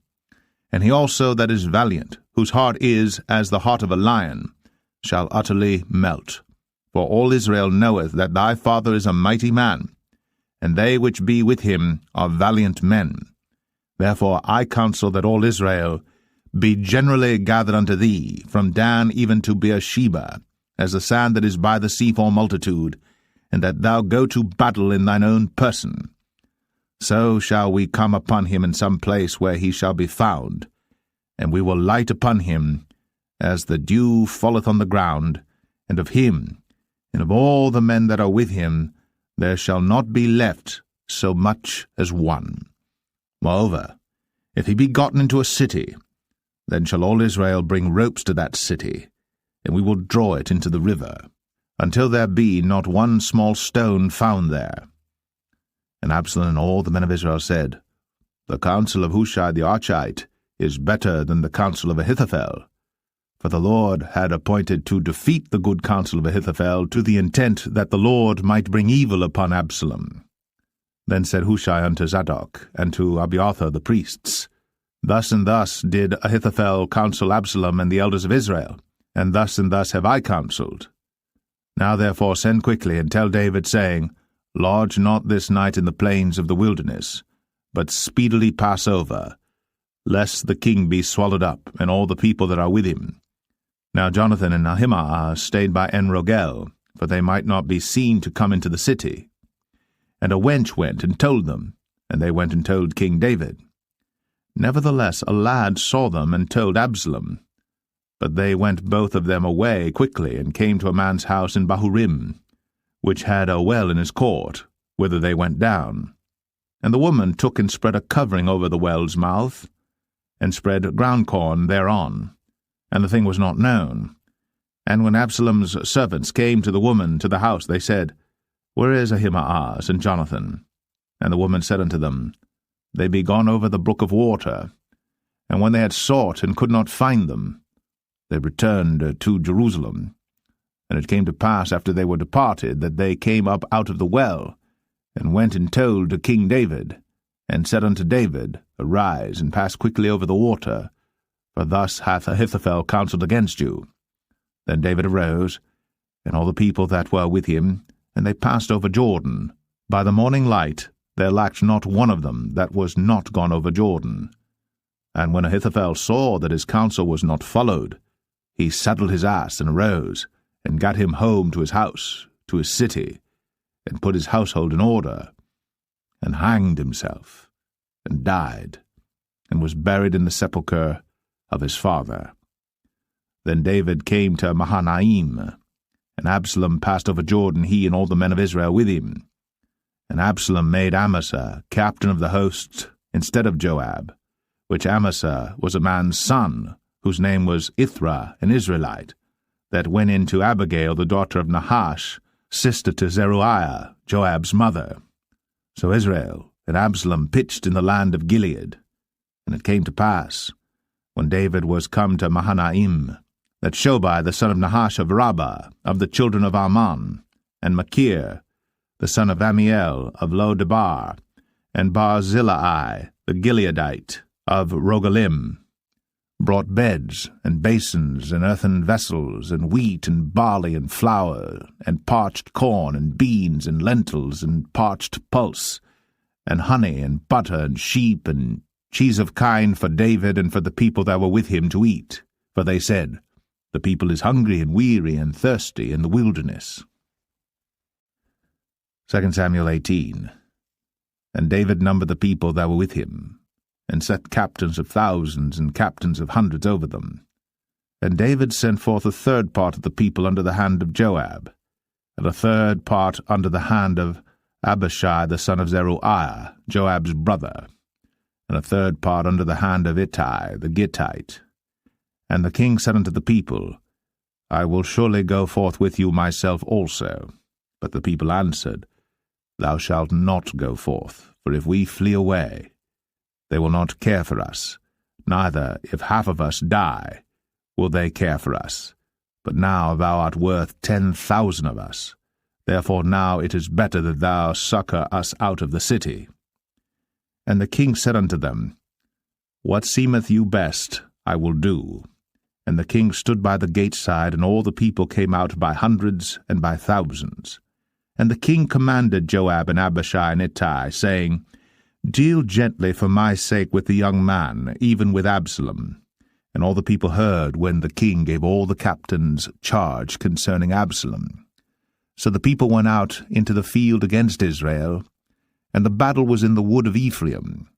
And he also that is valiant, whose heart is as the heart of a lion, shall utterly melt. For all Israel knoweth that thy father is a mighty man, and they which be with him are valiant men. Therefore I counsel that all Israel be generally gathered unto thee, from Dan even to Beersheba, as the sand that is by the sea for multitude, and that thou go to battle in thine own person. So shall we come upon him in some place where he shall be found, and we will light upon him as the dew falleth on the ground, and of him, and of all the men that are with him, there shall not be left so much as one. Moreover, if he be gotten into a city, then shall all Israel bring ropes to that city, and we will draw it into the river, until there be not one small stone found there. And Absalom and all the men of Israel said, The counsel of Hushai the Archite is better than the counsel of Ahithophel. For the Lord had appointed to defeat the good counsel of Ahithophel, to the intent that the Lord might bring evil upon Absalom. Then said Hushai unto Zadok, and to Abiathar the priests, Thus and thus did Ahithophel counsel Absalom and the elders of Israel, and thus have I counselled. Now therefore send quickly, and tell David, saying, Lodge not this night in the plains of the wilderness, but speedily pass over, lest the king be swallowed up, and all the people that are with him. Now Jonathan and Ahimaaz stayed by En-rogel, for they might not be seen to come into the city. And a wench went and told them, and they went and told King David. Nevertheless a lad saw them and told Absalom. But they went both of them away quickly, and came to a man's house in Bahurim, which had a well in his court, whither they went down. And the woman took and spread a covering over the well's mouth, and spread ground corn thereon, and the thing was not known. And when Absalom's servants came to the woman to the house, they said, Where is Ahimaaz and Jonathan? And the woman said unto them, They be gone over the brook of water. And when they had sought and could not find them, they returned to Jerusalem. And it came to pass after they were departed, that they came up out of the well, and went and told to King David, and said unto David, Arise, and pass quickly over the water, for thus hath Ahithophel counselled against you. Then David arose, and all the people that were with him, and they passed over Jordan. By the morning light there lacked not one of them that was not gone over Jordan. And when Ahithophel saw that his counsel was not followed, he saddled his ass and arose, and gat him home to his house, to his city, and put his household in order, and hanged himself, and died, and was buried in the sepulchre of his father. Then David came to Mahanaim, and Absalom passed over Jordan, he and all the men of Israel with him. And Absalom made Amasa captain of the host instead of Joab, which Amasa was a man's son, whose name was Ithra, an Israelite, that went in to Abigail, the daughter of Nahash, sister to Zeruiah, Joab's mother. So Israel and Absalom pitched in the land of Gilead. And it came to pass, when David was come to Mahanaim, that Shobai the son of Nahash of Rabbah, of the children of Ammon, and Machir the son of Amiel of Lo-debar, and Barzillai the Gileadite of Rogelim, brought beds and basins and earthen vessels, and wheat and barley and flour, and parched corn and beans and lentils and parched pulse, and honey and butter and sheep and cheese of kine for David and for the people that were with him to eat. For they said, The people is hungry and weary and thirsty in the wilderness. 2 Samuel 18. And David numbered the people that were with him, and set captains of thousands and captains of hundreds over them. And David sent forth a third part of the people under the hand of Joab, and a third part under the hand of Abishai the son of Zeruiah, Joab's brother, and a third part under the hand of Ittai the Gittite. And the king said unto the people, I will surely go forth with you myself also. But the people answered, Thou shalt not go forth, for if we flee away, they will not care for us, neither, if half of us die, will they care for us. But now thou art worth 10,000 of us. Therefore now it is better that thou succour us out of the city. And the king said unto them, What seemeth you best, I will do. And the king stood by the gate side, and all the people came out by hundreds and by thousands. And the king commanded Joab and Abishai and Ittai, saying, Deal gently for my sake with the young man, even with Absalom. And all the people heard when the king gave all the captains charge concerning Absalom. So the people went out into the field against Israel, and the battle was in the wood of Ephraim,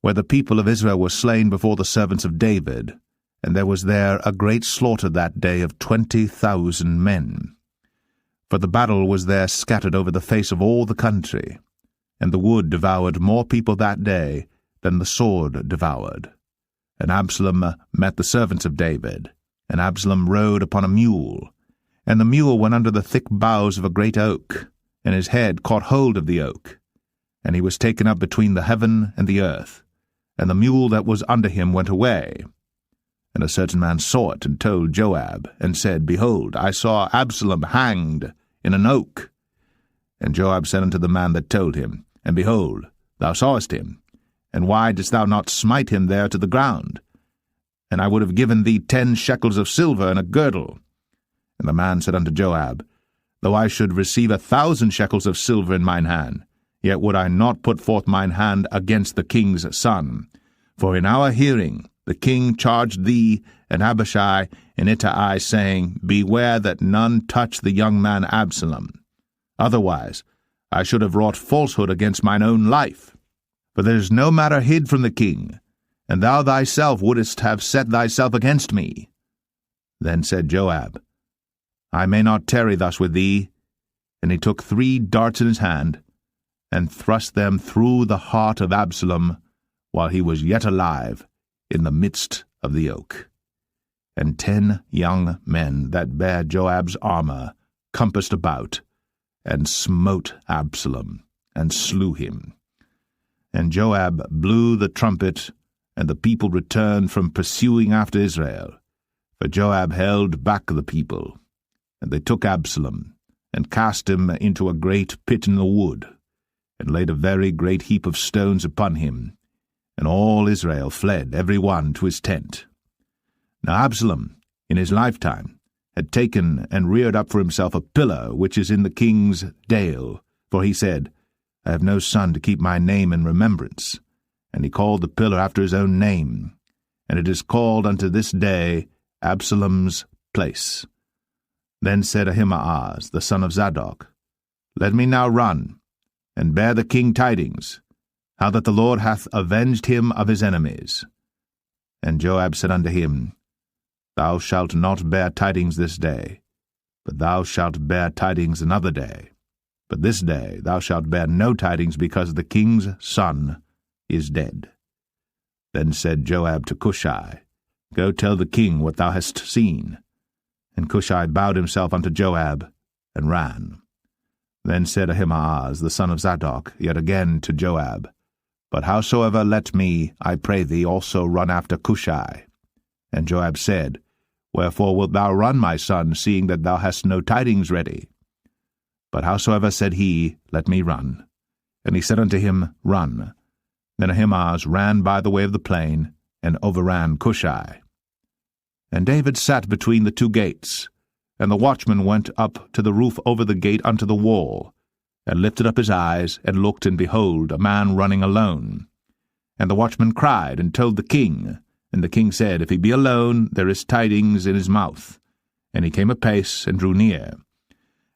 where the people of Israel were slain before the servants of David, and there was there a great slaughter that day of 20,000 men. For the battle was there scattered over the face of all the country, and the wood devoured more people that day than the sword devoured. And Absalom met the servants of David, and Absalom rode upon a mule, and the mule went under the thick boughs of a great oak, and his head caught hold of the oak, and he was taken up between the heaven and the earth, and the mule that was under him went away. And a certain man saw it, and told Joab, and said, Behold, I saw Absalom hanged in an oak. And Joab said unto the man that told him, And behold, thou sawest him, and why didst thou not smite him there to the ground? And I would have given thee 10 shekels of silver and a girdle. And the man said unto Joab, Though I should receive 1,000 shekels of silver in mine hand, yet would I not put forth mine hand against the king's son. For in our hearing the king charged thee and Abishai and Ittai, saying, Beware that none touch the young man Absalom. Otherwise I should have wrought falsehood against mine own life. For there is no matter hid from the king, and thou thyself wouldest have set thyself against me. Then said Joab, I may not tarry thus with thee. And he took 3 darts in his hand, and thrust them through the heart of Absalom, while he was yet alive, in the midst of the oak. And 10 young men that bare Joab's armor compassed about, and smote Absalom, and slew him. And Joab blew the trumpet, and the people returned from pursuing after Israel. For Joab held back the people. And they took Absalom, and cast him into a great pit in the wood, and laid a very great heap of stones upon him. And all Israel fled, every one to his tent. Now Absalom, in his lifetime, had taken and reared up for himself a pillar which is in the king's dale, for he said, I have no son to keep my name in remembrance. And he called the pillar after his own name, and it is called unto this day Absalom's place. Then said Ahimaaz, the son of Zadok, Let me now run, and bear the king tidings, how that the Lord hath avenged him of his enemies. And Joab said unto him, Thou shalt not bear tidings this day, but thou shalt bear tidings another day. But this day thou shalt bear no tidings, because the king's son is dead. Then said Joab to Cushai, Go tell the king what thou hast seen. And Cushai bowed himself unto Joab, and ran. Then said Ahimaaz, the son of Zadok, yet again to Joab, But howsoever let me, I pray thee, also run after Cushai. And Joab said, Wherefore wilt thou run, my son, seeing that thou hast no tidings ready? But howsoever said he, Let me run. And he said unto him, Run. Then Ahimaaz ran by the way of the plain, and overran Cushai. And David sat between the 2 gates, and the watchman went up to the roof over the gate unto the wall, and lifted up his eyes, and looked, and behold, a man running alone. And the watchman cried, and told the king. And the king said, If he be alone, there is tidings in his mouth. And he came apace, and drew near.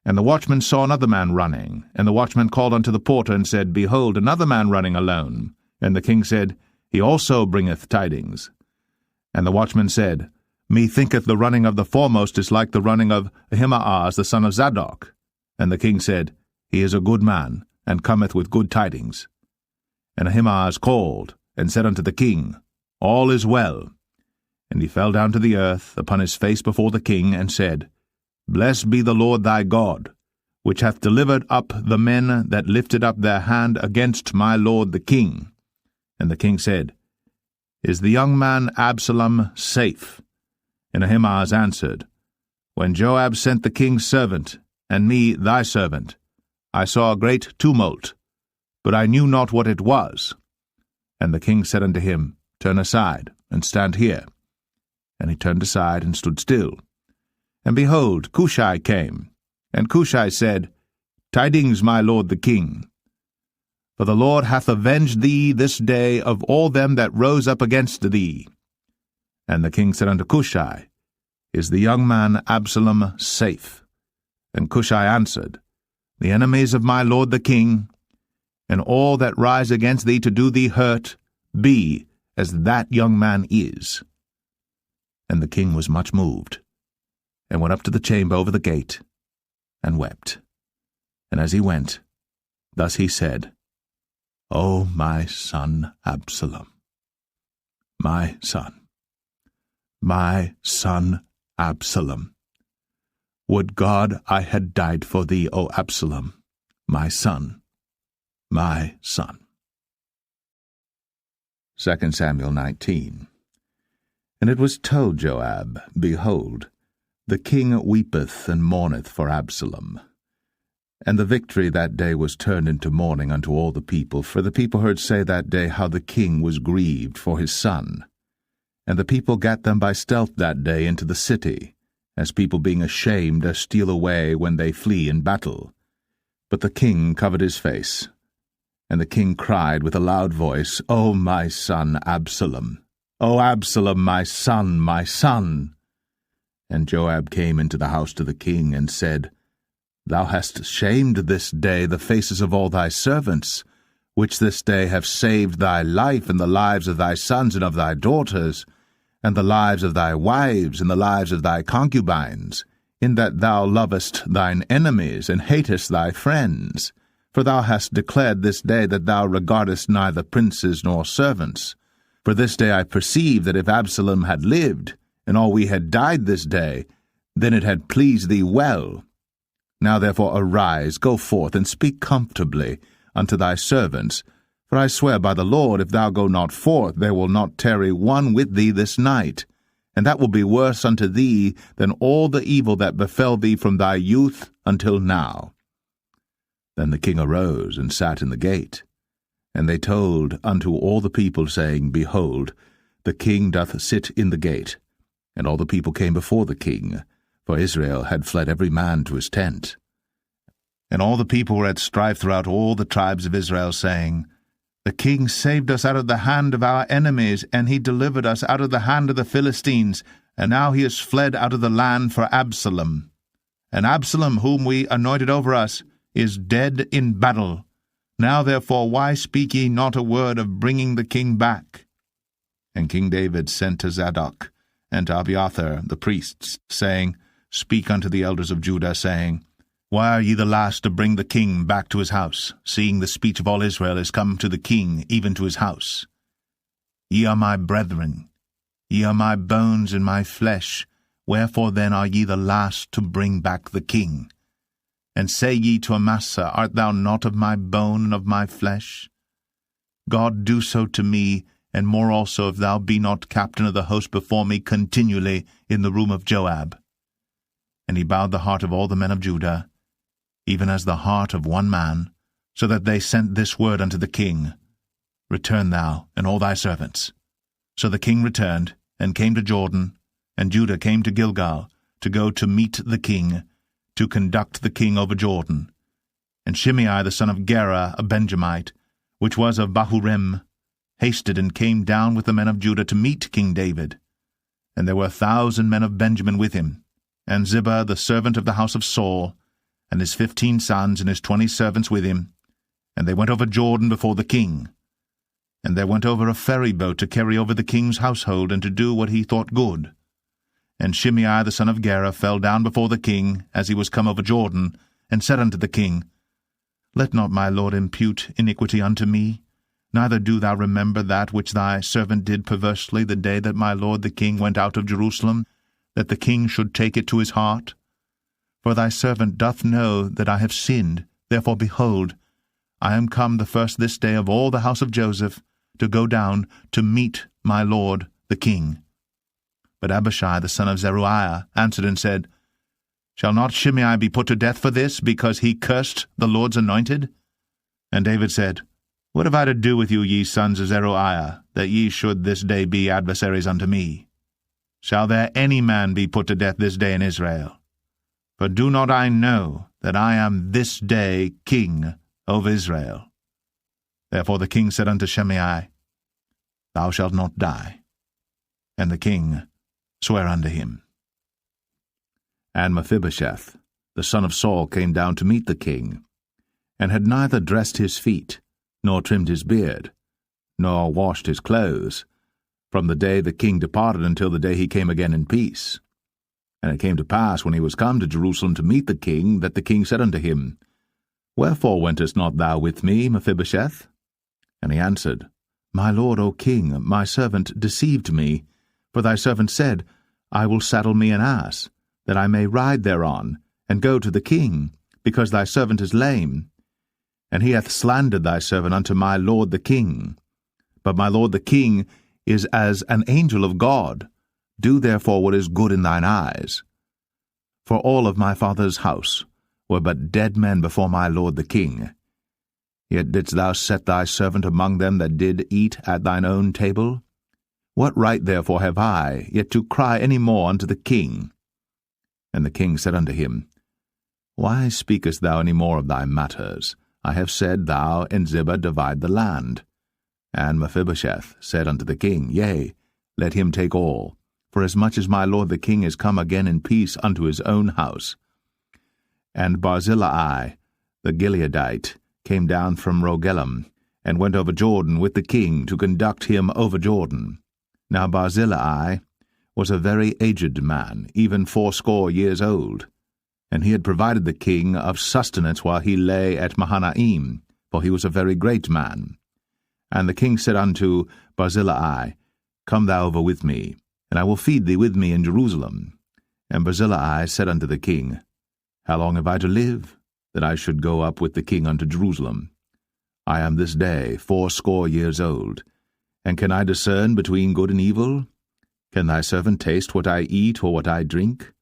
And the watchman saw another man running. And the watchman called unto the porter, and said, Behold, another man running alone. And the king said, He also bringeth tidings. And the watchman said, Methinketh the running of the foremost is like the running of Ahimaaz the son of Zadok. And the king said, He is a good man, and cometh with good tidings. And Ahimaaz called, and said unto the king, All is well. And he fell down to the earth upon his face before the king, and said, Blessed be the Lord thy God, which hath delivered up the men that lifted up their hand against my lord the king. And the king said, Is the young man Absalom safe? And Ahimaaz answered, When Joab sent the king's servant, and me thy servant, I saw a great tumult, but I knew not what it was. And the king said unto him, turn aside, and stand here. And he turned aside and stood still. And behold, Cushai came. And Cushai said, Tidings, my lord the king. For the Lord hath avenged thee this day of all them that rose up against thee. And the king said unto Cushai, Is the young man Absalom safe? And Cushai answered, The enemies of my lord the king, and all that rise against thee to do thee hurt, be as that young man is. And the king was much moved, and went up to the chamber over the gate, and wept. And as he went, thus he said, O my son Absalom, my son Absalom, would God I had died for thee, O Absalom, my son, my son. 2 Samuel 19. And it was told Joab, Behold, the king weepeth and mourneth for Absalom. And the victory that day was turned into mourning unto all the people, for the people heard say that day how the king was grieved for his son. And the people gat them by stealth that day into the city, as people being ashamed steal away when they flee in battle. But the king covered his face. And the king cried with a loud voice, O my son Absalom, O Absalom, my son, my son. And Joab came into the house to the king, and said, Thou hast shamed this day the faces of all thy servants, which this day have saved thy life and the lives of thy sons and of thy daughters, and the lives of thy wives and the lives of thy concubines, in that thou lovest thine enemies and hatest thy friends. For thou hast declared this day that thou regardest neither princes nor servants. For this day I perceive that if Absalom had lived, and all we had died this day, then it had pleased thee well. Now therefore arise, go forth, and speak comfortably unto thy servants. For I swear by the Lord, if thou go not forth, there will not tarry one with thee this night, and that will be worse unto thee than all the evil that befell thee from thy youth until now. Then the king arose and sat in the gate. And they told unto all the people, saying, Behold, the king doth sit in the gate. And all the people came before the king, for Israel had fled every man to his tent. And all the people were at strife throughout all the tribes of Israel, saying, The king saved us out of the hand of our enemies, and he delivered us out of the hand of the Philistines, and now he is fled out of the land for Absalom. And Absalom, whom we anointed over us, is dead in battle. Now therefore why speak ye not a word of bringing the king back? And King David sent to Zadok and to Abiathar the priests, saying, Speak unto the elders of Judah, saying, Why are ye the last to bring the king back to his house, seeing the speech of all Israel is come to the king, even to his house? Ye are my brethren, ye are my bones and my flesh, wherefore then are ye the last to bring back the king? And say ye to Amasa, Art thou not of my bone and of my flesh? God do so to me, and more also, if thou be not captain of the host before me continually in the room of Joab. And he bowed the heart of all the men of Judah, even as the heart of one man, so that they sent this word unto the king, Return thou, and all thy servants. So the king returned, and came to Jordan, and Judah came to Gilgal, to go to meet the king, to conduct the king over Jordan. And Shimei the son of Gera, a Benjamite, which was of Bahurim, hasted and came down with the men of Judah to meet King David. And there were 1,000 men of Benjamin with him, and Ziba the servant of the house of Saul, and his 15 sons and his 20 servants with him. And they went over Jordan before the king. And there went over a ferry boat to carry over the king's household, and to do what he thought good. And Shimei the son of Gera fell down before the king, as he was come over Jordan, and said unto the king, Let not my lord impute iniquity unto me, neither do thou remember that which thy servant did perversely the day that my lord the king went out of Jerusalem, that the king should take it to his heart. For thy servant doth know that I have sinned, therefore behold, I am come the first this day of all the house of Joseph, to go down to meet my lord the king. But Abishai the son of Zeruiah answered and said, Shall not Shimei be put to death for this, because he cursed the Lord's anointed? And David said, What have I to do with you, ye sons of Zeruiah, that ye should this day be adversaries unto me? Shall there any man be put to death this day in Israel? For do not I know that I am this day king over Israel? Therefore the king said unto Shimei, Thou shalt not die. And the king sware unto him. And Mephibosheth, the son of Saul, came down to meet the king, and had neither dressed his feet, nor trimmed his beard, nor washed his clothes, from the day the king departed until the day he came again in peace. And it came to pass, when he was come to Jerusalem to meet the king, that the king said unto him, Wherefore wentest not thou with me, Mephibosheth? And he answered, My lord, O king, my servant deceived me, for thy servant said, I will saddle me an ass, that I may ride thereon, and go to the king, because thy servant is lame. And he hath slandered thy servant unto my lord the king. But my lord the king is as an angel of God. Do therefore what is good in thine eyes. For all of my father's house were but dead men before my lord the king. Yet didst thou set thy servant among them that did eat at thine own table? What right therefore have I yet to cry any more unto the king? And the king said unto him, Why speakest thou any more of thy matters? I have said, Thou and Ziba divide the land. And Mephibosheth said unto the king, Yea, let him take all, forasmuch as my lord the king is come again in peace unto his own house. And Barzillai the Gileadite came down from Rogelim, and went over Jordan with the king to conduct him over Jordan. Now Barzillai was a very aged man, even 80 years old, and he had provided the king of sustenance while he lay at Mahanaim, for he was a very great man. And the king said unto Barzillai, Come thou over with me, and I will feed thee with me in Jerusalem. And Barzillai said unto the king, How long have I to live, that I should go up with the king unto Jerusalem? I am this day 80 years old, and can I discern between good and evil? Can thy servant taste what I eat or what I drink?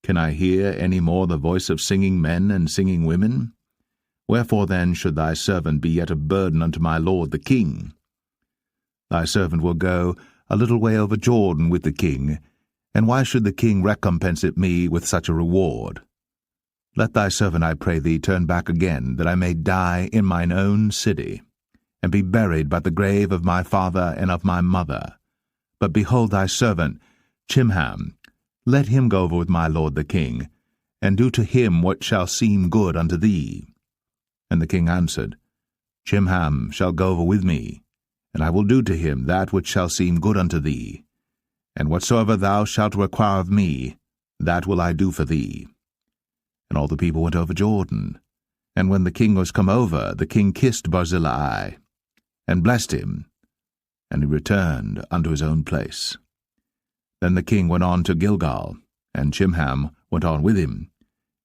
Can I hear any more the voice of singing men and singing women? Wherefore then should thy servant be yet a burden unto my lord the king? Thy servant will go a little way over Jordan with the king, and why should the king recompense it me with such a reward? Let thy servant, I pray thee, turn back again, that I may die in mine own city, and be buried by the grave of my father and of my mother. But behold thy servant, Chimham, let him go over with my lord the king, and do to him what shall seem good unto thee. And the king answered, Chimham shall go over with me, and I will do to him that which shall seem good unto thee. And whatsoever thou shalt require of me, that will I do for thee. And all the people went over Jordan. And when the king was come over, the king kissed Barzillai, and blessed him, and he returned unto his own place. Then the king went on to Gilgal, and Chimham went on with him.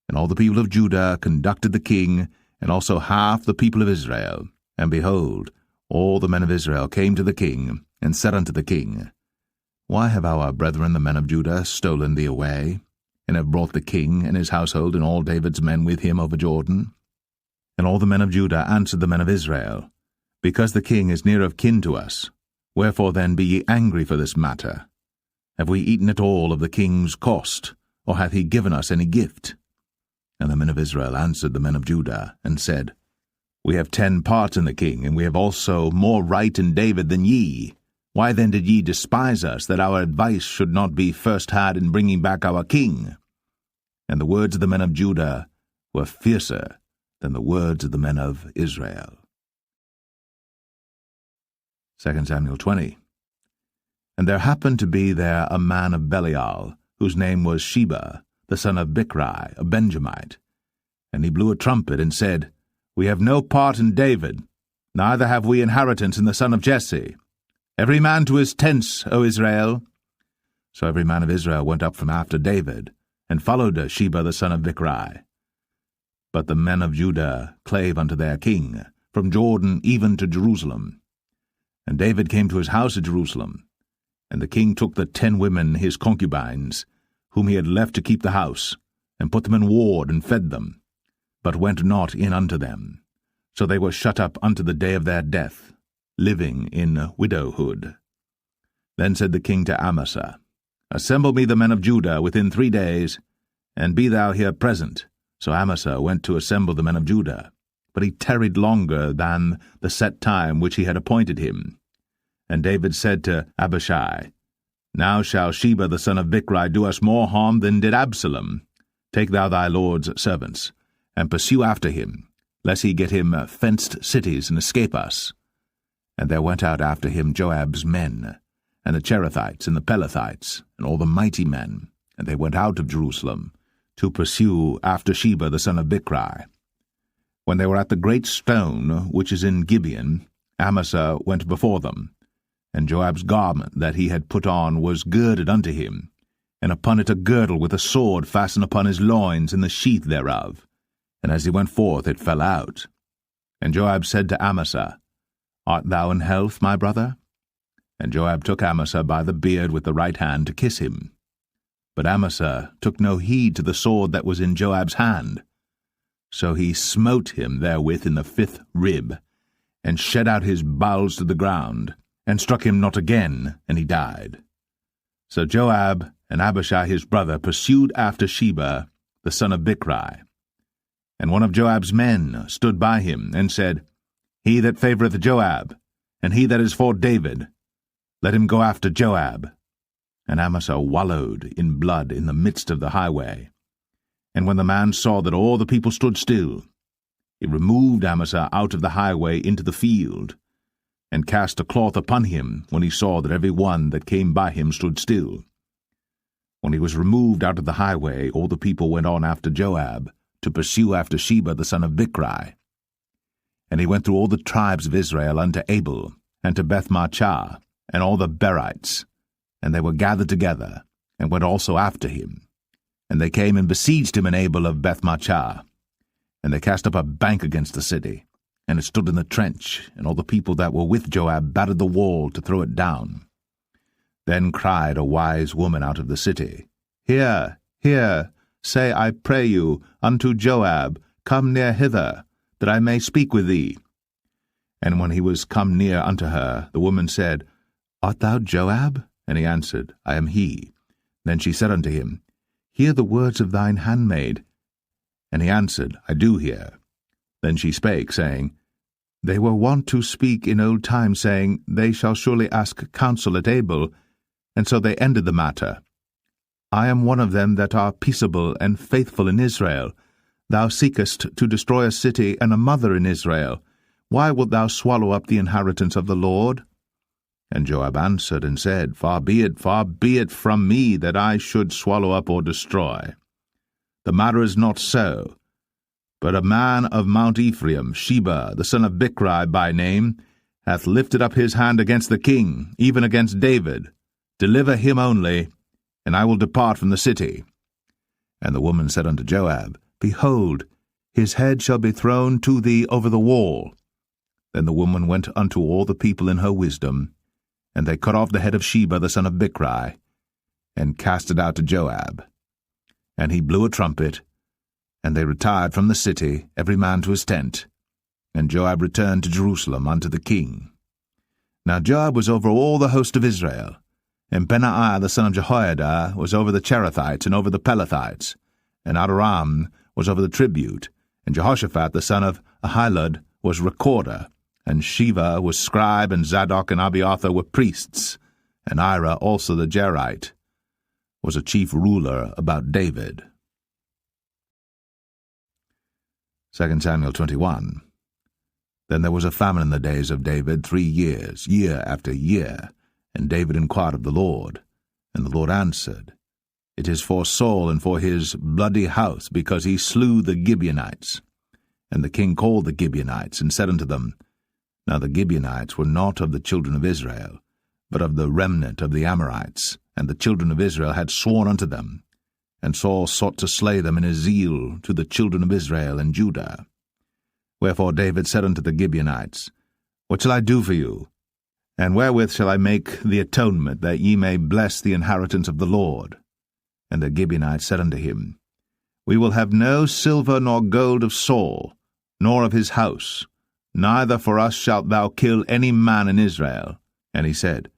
And all the people of Judah conducted the king, and also half the people of Israel. And behold, all the men of Israel came to the king, and said unto the king, Why have our brethren the men of Judah stolen thee away, and have brought the king and his household and all David's men with him over Jordan? And all the men of Judah answered the men of Israel, Because the king is near of kin to us, wherefore then be ye angry for this matter? Have we eaten at all of the king's cost, or hath he given us any gift? And the men of Israel answered the men of Judah, and said, We have 10 parts in the king, and we have also more right in David than ye. Why then did ye despise us, that our advice should not be first had in bringing back our king? And the words of the men of Judah were fiercer than the words of the men of Israel. 2 Samuel 20. And there happened to be there a man of Belial, whose name was Sheba, the son of Bichri, a Benjamite. And he blew a trumpet, and said, We have no part in David, neither have we inheritance in the son of Jesse. Every man to his tents, O Israel. So every man of Israel went up from after David, and followed Sheba the son of Bichri. But the men of Judah clave unto their king, from Jordan even to Jerusalem. And David came to his house at Jerusalem. And the king took the 10 women his concubines, whom he had left to keep the house, and put them in ward, and fed them, but went not in unto them. So they were shut up unto the day of their death, living in widowhood. Then said the king to Amasa, Assemble me the men of Judah within 3 days, and be thou here present. So Amasa went to assemble the men of Judah, but he tarried longer than the set time which he had appointed him. And David said to Abishai, Now shall Sheba the son of Bichri do us more harm than did Absalom. Take thou thy lord's servants, and pursue after him, lest he get him fenced cities and escape us. And there went out after him Joab's men, and the Cherethites and the Pelethites, and all the mighty men, and they went out of Jerusalem, to pursue after Sheba the son of Bichri. When they were at the great stone which is in Gibeon, Amasa went before them, and Joab's garment that he had put on was girded unto him, and upon it a girdle with a sword fastened upon his loins in the sheath thereof. And as he went forth it fell out. And Joab said to Amasa, Art thou in health, my brother? And Joab took Amasa by the beard with the right hand to kiss him. But Amasa took no heed to the sword that was in Joab's hand. So he smote him therewith in the 5th rib, and shed out his bowels to the ground, and struck him not again, and he died. So Joab and Abishai his brother pursued after Sheba the son of Bichri. And one of Joab's men stood by him, and said, He that favoureth Joab, and he that is for David, let him go after Joab. And Amasa wallowed in blood in the midst of the highway. And when the man saw that all the people stood still, he removed Amasa out of the highway into the field, and cast a cloth upon him when he saw that every one that came by him stood still. When he was removed out of the highway, all the people went on after Joab, to pursue after Sheba the son of Bichri. And he went through all the tribes of Israel unto Abel, and to Bethmarchah, and all the Berites, and they were gathered together, and went also after him. And they came and besieged him in Abel of Bethmarchah. And they cast up a bank against the city, and it stood in the trench, and all the people that were with Joab battered the wall to throw it down. Then cried a wise woman out of the city, Hear, hear, say, I pray you, unto Joab, Come near hither, that I may speak with thee. And when he was come near unto her, the woman said, Art thou Joab? And he answered, I am he. Then she said unto him, Hear the words of thine handmaid. And he answered, I do hear. Then she spake, saying, They were wont to speak in old time, saying, They shall surely ask counsel at Abel. And so they ended the matter. I am one of them that are peaceable and faithful in Israel. Thou seekest to destroy a city and a mother in Israel. Why wilt thou swallow up the inheritance of the Lord? And Joab answered and said, far be it from me that I should swallow up or destroy. The matter is not so. But a man of Mount Ephraim, Sheba, the son of Bichri by name, hath lifted up his hand against the king, even against David. Deliver him only, and I will depart from the city. And the woman said unto Joab, Behold, his head shall be thrown to thee over the wall. Then the woman went unto all the people in her wisdom, and they cut off the head of Sheba the son of Bichri, and cast it out to Joab. And he blew a trumpet, and they retired from the city, every man to his tent. And Joab returned to Jerusalem unto the king. Now Joab was over all the host of Israel, and Benaiah the son of Jehoiada was over the Cherethites and over the Pelethites, and Adoram was over the tribute, and Jehoshaphat the son of Ahilud was recorder, and Sheva was scribe, and Zadok and Abiathar were priests, and Ira also the Jerite was a chief ruler about David. 2 Samuel 21. Then there was a famine in the days of David 3 years, year after year. And David inquired of the Lord. And the Lord answered, It is for Saul and for his bloody house, because he slew the Gibeonites. And the king called the Gibeonites, and said unto them, Now the Gibeonites were not of the children of Israel, but of the remnant of the Amorites, and the children of Israel had sworn unto them. And Saul sought to slay them in his zeal to the children of Israel and Judah. Wherefore David said unto the Gibeonites, What shall I do for you? And wherewith shall I make the atonement, that ye may bless the inheritance of the Lord? And the Gibeonites said unto him, We will have no silver nor gold of Saul, nor of his house, Neither for us shalt thou kill any man in Israel. And he said,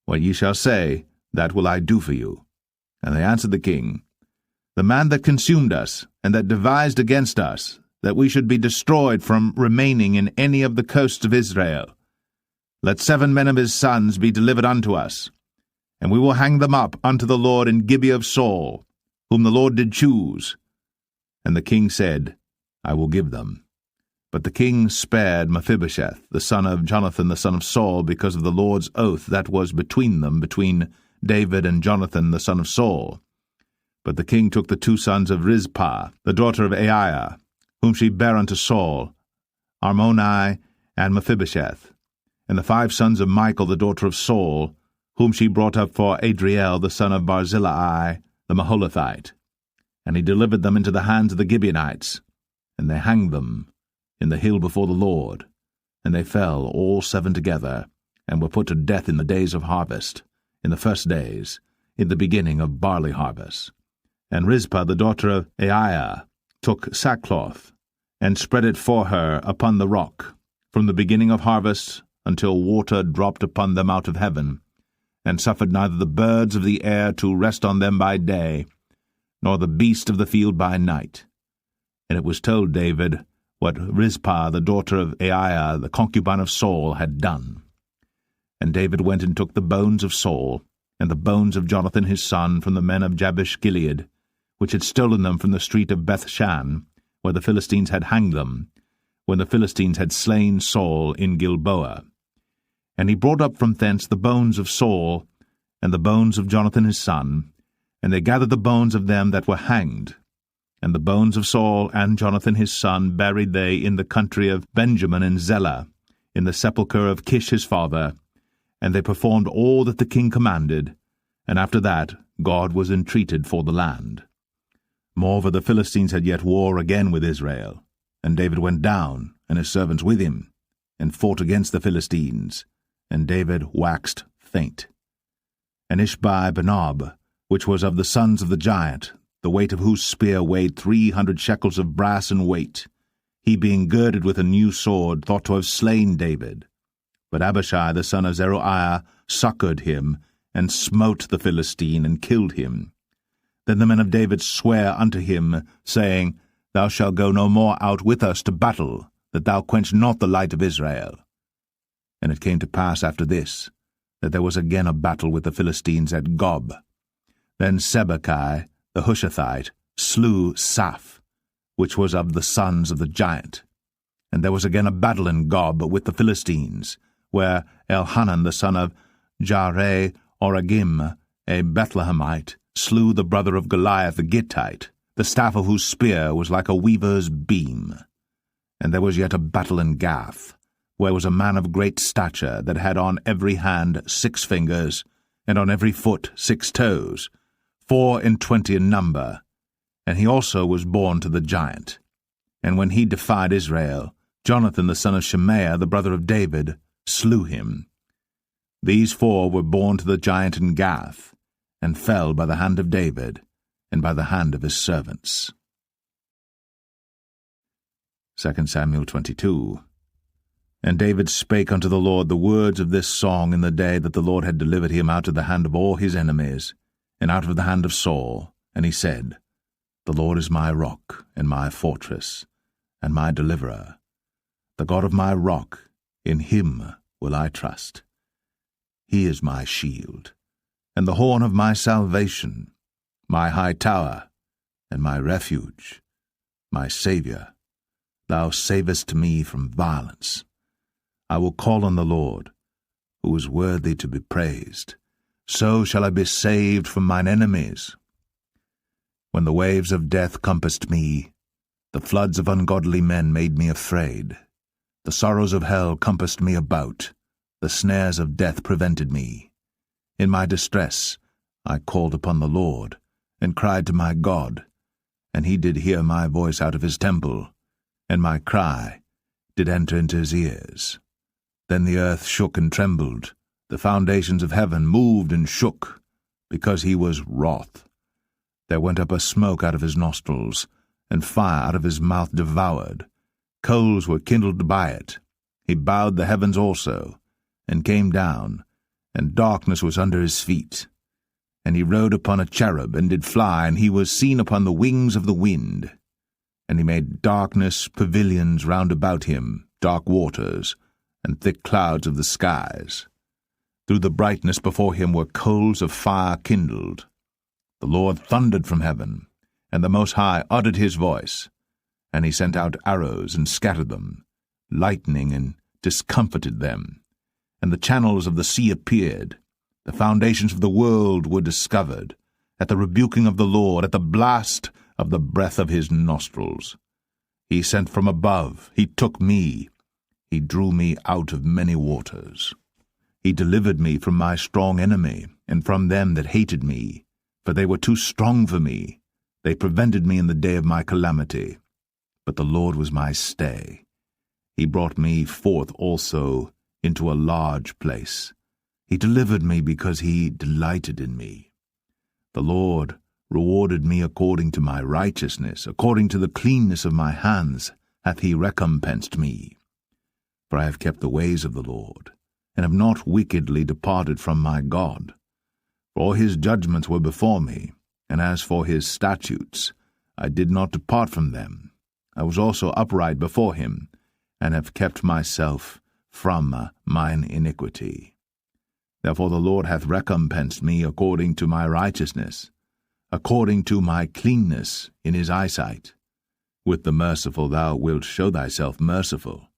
What ye shall say, that will I do for you. And they answered the king, The man that consumed us, and that devised against us, that we should be destroyed from remaining in any of the coasts of Israel. Let 7 men of his sons be delivered unto us, and we will hang them up unto the Lord in Gibeah of Saul, whom the Lord did choose. And the king said, I will give them. But the king spared Mephibosheth, the son of Jonathan the son of Saul, because of the Lord's oath that was between them, between David and Jonathan the son of Saul. But the king took the 2 sons of Rizpah, the daughter of Aiah, whom she bare unto Saul, Armoni and Mephibosheth, and the 5 sons of Michal the daughter of Saul, whom she brought up for Adriel the son of Barzillai the Maholathite. And he delivered them into the hands of the Gibeonites, and they hanged them in the hill before the Lord. And they fell all 7 together, and were put to death in the days of harvest, in the first days, in the beginning of barley harvest. And Rizpah the daughter of Aiah took sackcloth, and spread it for her upon the rock, from the beginning of harvest until water dropped upon them out of heaven, and suffered neither the birds of the air to rest on them by day, nor the beast of the field by night. And it was told David what Rizpah the daughter of Aiah, the concubine of Saul, had done. And David went and took the bones of Saul, and the bones of Jonathan his son, from the men of Jabesh-Gilead, which had stolen them from the street of Bethshan, where the Philistines had hanged them, when the Philistines had slain Saul in Gilboa. And he brought up from thence the bones of Saul, and the bones of Jonathan his son, and they gathered the bones of them that were hanged. And the bones of Saul and Jonathan his son buried they in the country of Benjamin in Zelah, in the sepulchre of Kish his father, and they performed all that the king commanded, and after that God was entreated for the land. Moreover, the Philistines had yet war again with Israel, and David went down, and his servants with him, and fought against the Philistines, and David waxed faint. And Ish-bosheth, which was of the sons of the giant, the weight of whose spear weighed 300 shekels of brass in weight, he being girded with a new sword, thought to have slain David. But Abishai the son of Zeruiah succoured him, and smote the Philistine, and killed him. Then the men of David sware unto him, saying, Thou shalt go no more out with us to battle, that thou quench not the light of Israel. And it came to pass after this, that there was again a battle with the Philistines at Gob. Then Sibbechai the Hushathite slew Saph, which was of the sons of the giant. And there was again a battle in Gob with the Philistines, where Elhanan the son of Jaare-Oregim, a Bethlehemite, slew the brother of Goliath the Gittite, the staff of whose spear was like a weaver's beam. And there was yet a battle in Gath, where was a man of great stature, that had on every hand 6 fingers, and on every foot 6 toes, 24 in number, and he also was born to the giant. And when he defied Israel, Jonathan the son of Shemaiah, the brother of David, slew him. These 4 were born to the giant in Gath, and fell by the hand of David, and by the hand of his servants. 2 Samuel 22. And David spake unto the Lord the words of this song in the day that the Lord had delivered him out of the hand of all his enemies, and out of the hand of Saul. And he said, The Lord is my rock, and my fortress, and my deliverer. The God of my rock, in him will I trust. He is my shield, and the horn of my salvation, my high tower, and my refuge, my Saviour. Thou savest me from violence. I will call on the Lord, who is worthy to be praised. So shall I be saved from mine enemies. When the waves of death compassed me, the floods of ungodly men made me afraid. The sorrows of hell compassed me about, the snares of death prevented me. In my distress I called upon the Lord, and cried to my God, and he did hear my voice out of his temple, and my cry did enter into his ears. Then the earth shook and trembled, the foundations of heaven moved and shook, because he was wroth. There went up a smoke out of his nostrils, and fire out of his mouth devoured. Coals were kindled by it, He bowed the heavens also, and came down, and darkness was under his feet. And he rode upon a cherub, and did fly, and he was seen upon the wings of the wind. And he made darkness pavilions round about him, dark waters, and thick clouds of the skies. Through the brightness before him were coals of fire kindled. The Lord thundered from heaven, and the Most High uttered his voice. And he sent out arrows, and scattered them, lightning, and discomfited them. And the channels of the sea appeared. The foundations of the world were discovered, at the rebuking of the Lord, at the blast of the breath of his nostrils. He sent from above, he took me, he drew me out of many waters. He delivered me from my strong enemy, and from them that hated me, for they were too strong for me. They prevented me in the day of my calamity. But the Lord was my stay. He brought me forth also into a large place. He delivered me because he delighted in me. The Lord rewarded me according to my righteousness, according to the cleanness of my hands hath he recompensed me. For I have kept the ways of the Lord, and have not wickedly departed from my God. For all his judgments were before me, and as for his statutes, I did not depart from them. I was also upright before him, and have kept myself from mine iniquity. Therefore the Lord hath recompensed me according to my righteousness, according to my cleanness in his eyesight. With the merciful thou wilt show thyself merciful,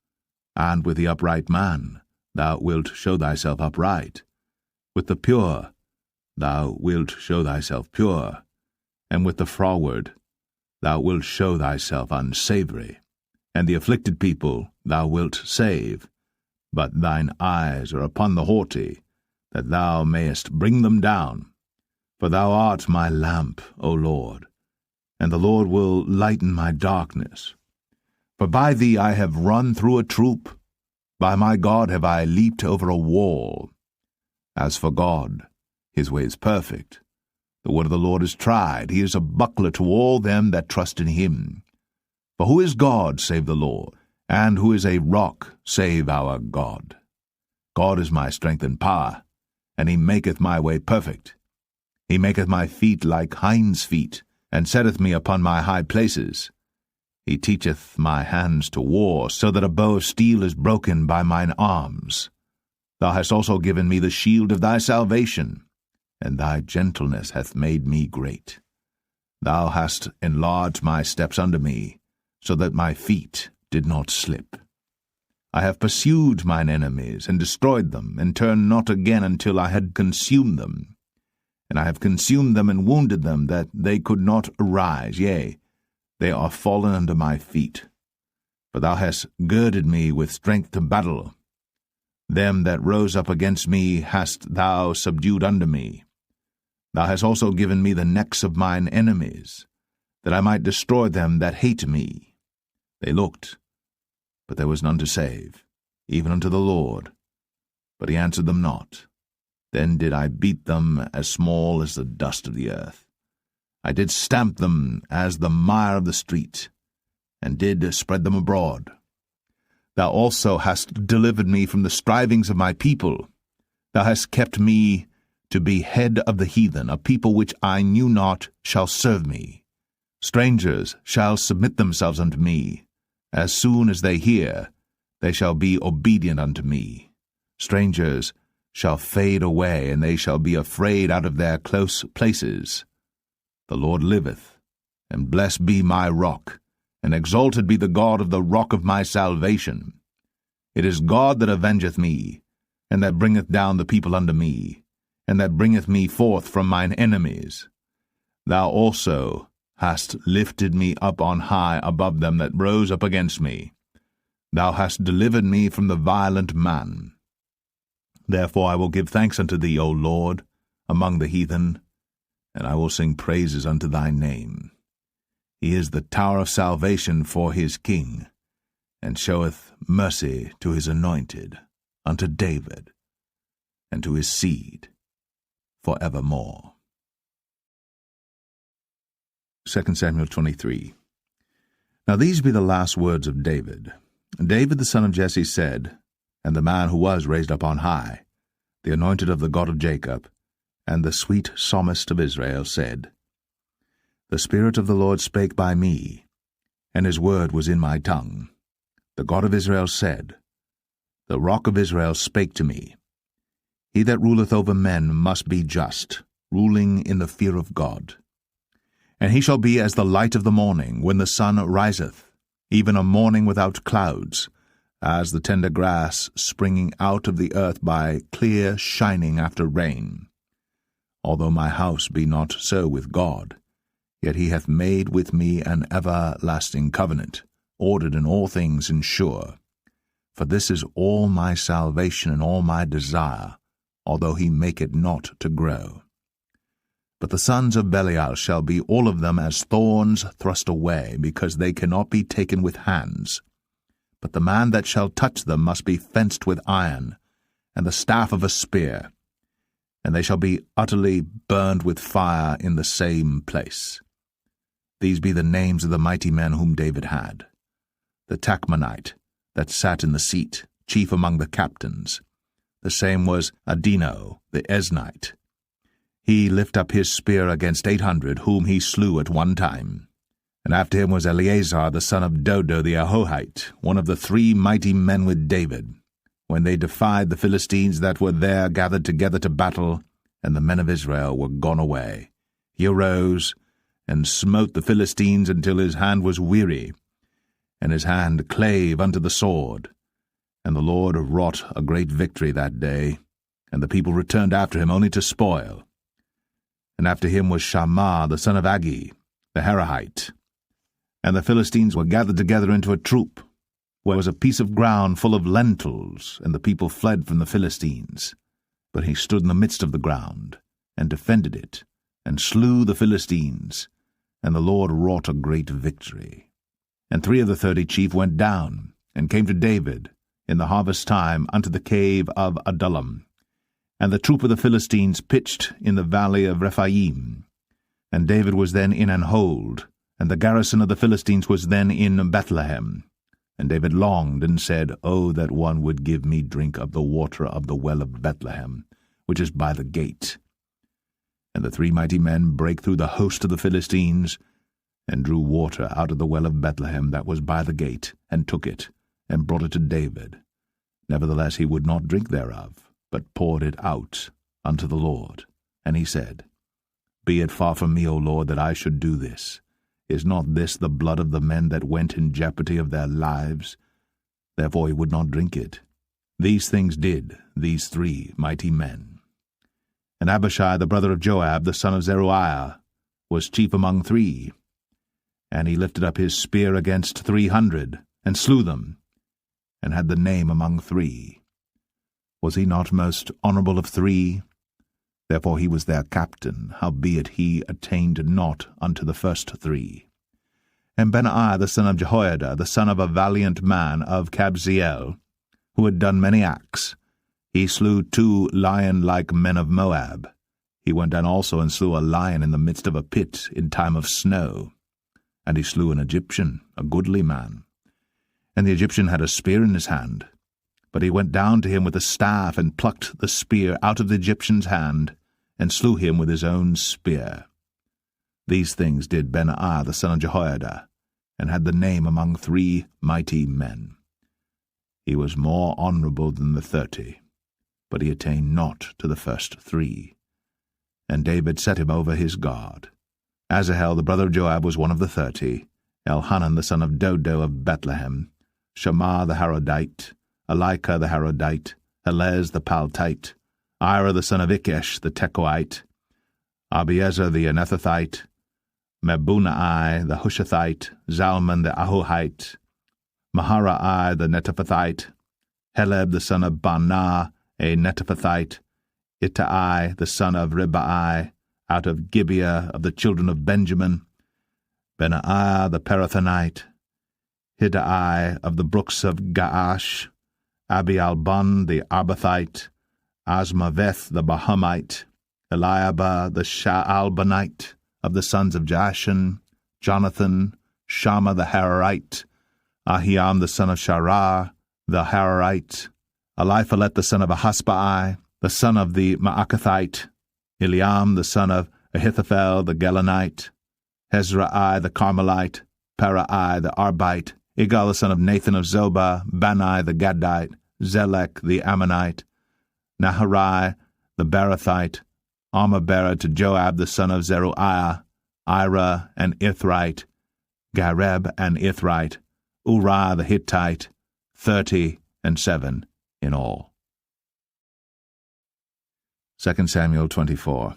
and with the upright man thou wilt show thyself upright. With the pure thou wilt show thyself pure, and with the froward thou wilt show thyself unsavoury. And the afflicted people thou wilt save, but thine eyes are upon the haughty, that thou mayest bring them down. For thou art my lamp, O Lord, and the Lord will lighten my darkness. For by thee I have run through a troop, by my God have I leaped over a wall. As for God, his way is perfect. The word of the Lord is tried. He is a buckler to all them that trust in him. For who is God save the Lord? And who is a rock save our God? God is my strength and power, and he maketh my way perfect. He maketh my feet like hinds' feet, and setteth me upon my high places. He teacheth my hands to war, so that a bow of steel is broken by mine arms. Thou hast also given me the shield of thy salvation, and thy gentleness hath made me great. Thou hast enlarged my steps under me, so that my feet did not slip. I have pursued mine enemies, and destroyed them, and turned not again until I had consumed them. And I have consumed them and wounded them, that they could not arise, yea, they are fallen under my feet. For thou hast girded me with strength to battle. Them that rose up against me hast thou subdued under me. Thou hast also given me the necks of mine enemies, that I might destroy them that hate me. They looked, but there was none to save, even unto the Lord. But he answered them not. Then did I beat them as small as the dust of the earth. I did stamp them as the mire of the street, and did spread them abroad. Thou also hast delivered me from the strivings of my people. Thou hast kept me to be head of the heathen. A people which I knew not shall serve me. Strangers shall submit themselves unto me. As soon as they hear, they shall be obedient unto me. Strangers shall fade away, and they shall be afraid out of their close places. The Lord liveth, and blessed be my rock, and exalted be the God of the rock of my salvation. It is God that avengeth me, and that bringeth down the people unto me, and that bringeth me forth from mine enemies. Thou also hast lifted me up on high above them that rose up against me. Thou hast delivered me from the violent man. Therefore I will give thanks unto thee, O Lord, among the heathen, and I will sing praises unto thy name. He is the tower of salvation for his king, and showeth mercy to his anointed, unto David, and to his seed for evermore. 2 Samuel 23. Now these be the last words of David. David the son of Jesse said, and the man who was raised up on high, the anointed of the God of Jacob, and the sweet psalmist of Israel said, The Spirit of the Lord spake by me, and his word was in my tongue. The God of Israel said, The Rock of Israel spake to me. He that ruleth over men must be just, ruling in the fear of God. And he shall be as the light of the morning, when the sun riseth, even a morning without clouds, as the tender grass springing out of the earth by clear shining after rain. Although my house be not so with God, yet he hath made with me an everlasting covenant, ordered in all things and sure. For this is all my salvation and all my desire, although he make it not to grow. But the sons of Belial shall be all of them as thorns thrust away, because they cannot be taken with hands. But the man that shall touch them must be fenced with iron, and the staff of a spear, and they shall be utterly burned with fire in the same place. These be the names of the mighty men whom David had. The Tachmonite, that sat in the seat, chief among the captains. The same was Adino, the Esnite. He lift up his spear against 800, whom he slew at one time. And after him was Eleazar the son of Dodo the Ahohite, one of the 3 mighty men with David, when they defied the Philistines that were there gathered together to battle, and the men of Israel were gone away. He arose, and smote the Philistines until his hand was weary, and his hand clave unto the sword. And the Lord wrought a great victory that day, and the people returned after him only to spoil. And after him was Shammah the son of Agi, the Herahite. And the Philistines were gathered together into a troop, where was a piece of ground full of lentils, and the people fled from the Philistines. But he stood in the midst of the ground, and defended it, and slew the Philistines, and the Lord wrought a great victory. And 3 of the 30 chief went down, and came to David, in the harvest time, unto the cave of Adullam. And the troop of the Philistines pitched in the valley of Rephaim. And David was then in an hold, and the garrison of the Philistines was then in Bethlehem. And David longed, and said, O that one would give me drink of the water of the well of Bethlehem, which is by the gate. And the 3 mighty men brake through the host of the Philistines, and drew water out of the well of Bethlehem that was by the gate, and took it, and brought it to David. Nevertheless he would not drink thereof, but poured it out unto the Lord. And he said, Be it far from me, O Lord, that I should do this. Is not this the blood of the men that went in jeopardy of their lives? Therefore he would not drink it. These things did these 3 mighty men. And Abishai the brother of Joab, the son of Zeruiah, was chief among 3. And he lifted up his spear against 300, and slew them, and had the name among 3. Was he not most honourable of 3? Therefore he was their captain, howbeit he attained not unto the first 3. And Benaiah the son of Jehoiada, the son of a valiant man of Kabzeel, who had done many acts, he slew 2 lion-like men of Moab. He went down also and slew a lion in the midst of a pit in time of snow. And he slew an Egyptian, a goodly man. And the Egyptian had a spear in his hand. But he went down to him with a staff, and plucked the spear out of the Egyptian's hand, and slew him with his own spear. These things did Benaiah the son of Jehoiada, and had the name among 3 mighty men. He was more honourable than the 30, but he attained not to the first 3. And David set him over his guard. Asahel the brother of Joab was one of the 30, Elhanan the son of Dodo of Bethlehem, Shammah the Harodite, Elika the Harodite, Helez the Paltite, Ira the son of Ikesh the Tekoite, Abiezer the Anethathite, Mebunai the Hushathite, Zalman the Ahohite, Maharai the Netophathite, Heleb the son of Baanah, a Netophathite, Ittai the son of Ribai, out of Gibeah of the children of Benjamin, Benaiah the Perathonite, Hiddai of the brooks of Gaash, Abialbon the Arbathite, Asmaveth the Bahamite, Eliabah the Shaalbanite, of the sons of Jashan, Jonathan, Shammah the Hararite, Ahiam the son of Sharah, the Hararite, Eliphalet the son of Ahasbai, the son of the Maacathite, Eliam the son of Ahithophel the Gelonite, Hezrai the Carmelite, Parai the Arbite, Igal the son of Nathan of Zobah, Bani the Gadite, Zelek the Ammonite, Naharai the Barathite, armor-bearer to Joab the son of Zeruiah, Ira and Ithrite, Gareb and Ithrite, Uriah the Hittite, 37 in all. 2 Samuel 24.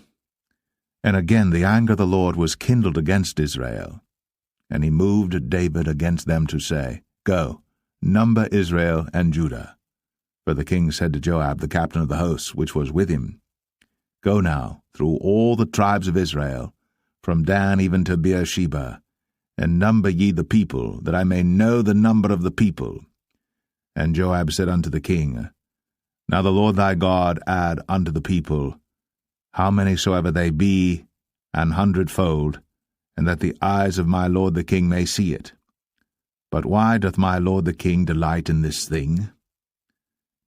And again the anger of the Lord was kindled against Israel, and he moved David against them to say, Go, number Israel and Judah. For the king said to Joab, the captain of the host, which was with him, Go now through all the tribes of Israel, from Dan even to Beersheba, and number ye the people, that I may know the number of the people. And Joab said unto the king, Now the Lord thy God add unto the people, how many soever they be, an hundredfold, and that the eyes of my lord the king may see it. But why doth my lord the king delight in this thing?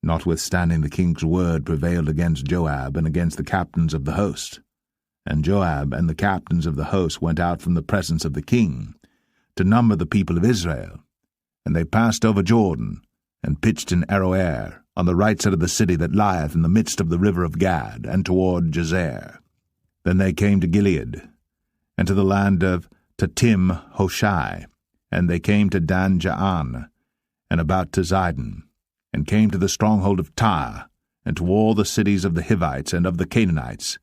Notwithstanding the king's word prevailed against Joab and against the captains of the host. And Joab and the captains of the host went out from the presence of the king, to number the people of Israel. And they passed over Jordan, and pitched in Aroer, on the right side of the city that lieth in the midst of the river of Gad, and toward Jazer. Then they came to Gilead, and to the land of Tatim Hoshai, and they came to Dan Jaan, and about to CEDON, and came to the stronghold of Tyre, and to all the cities of the Hivites and of the Canaanites,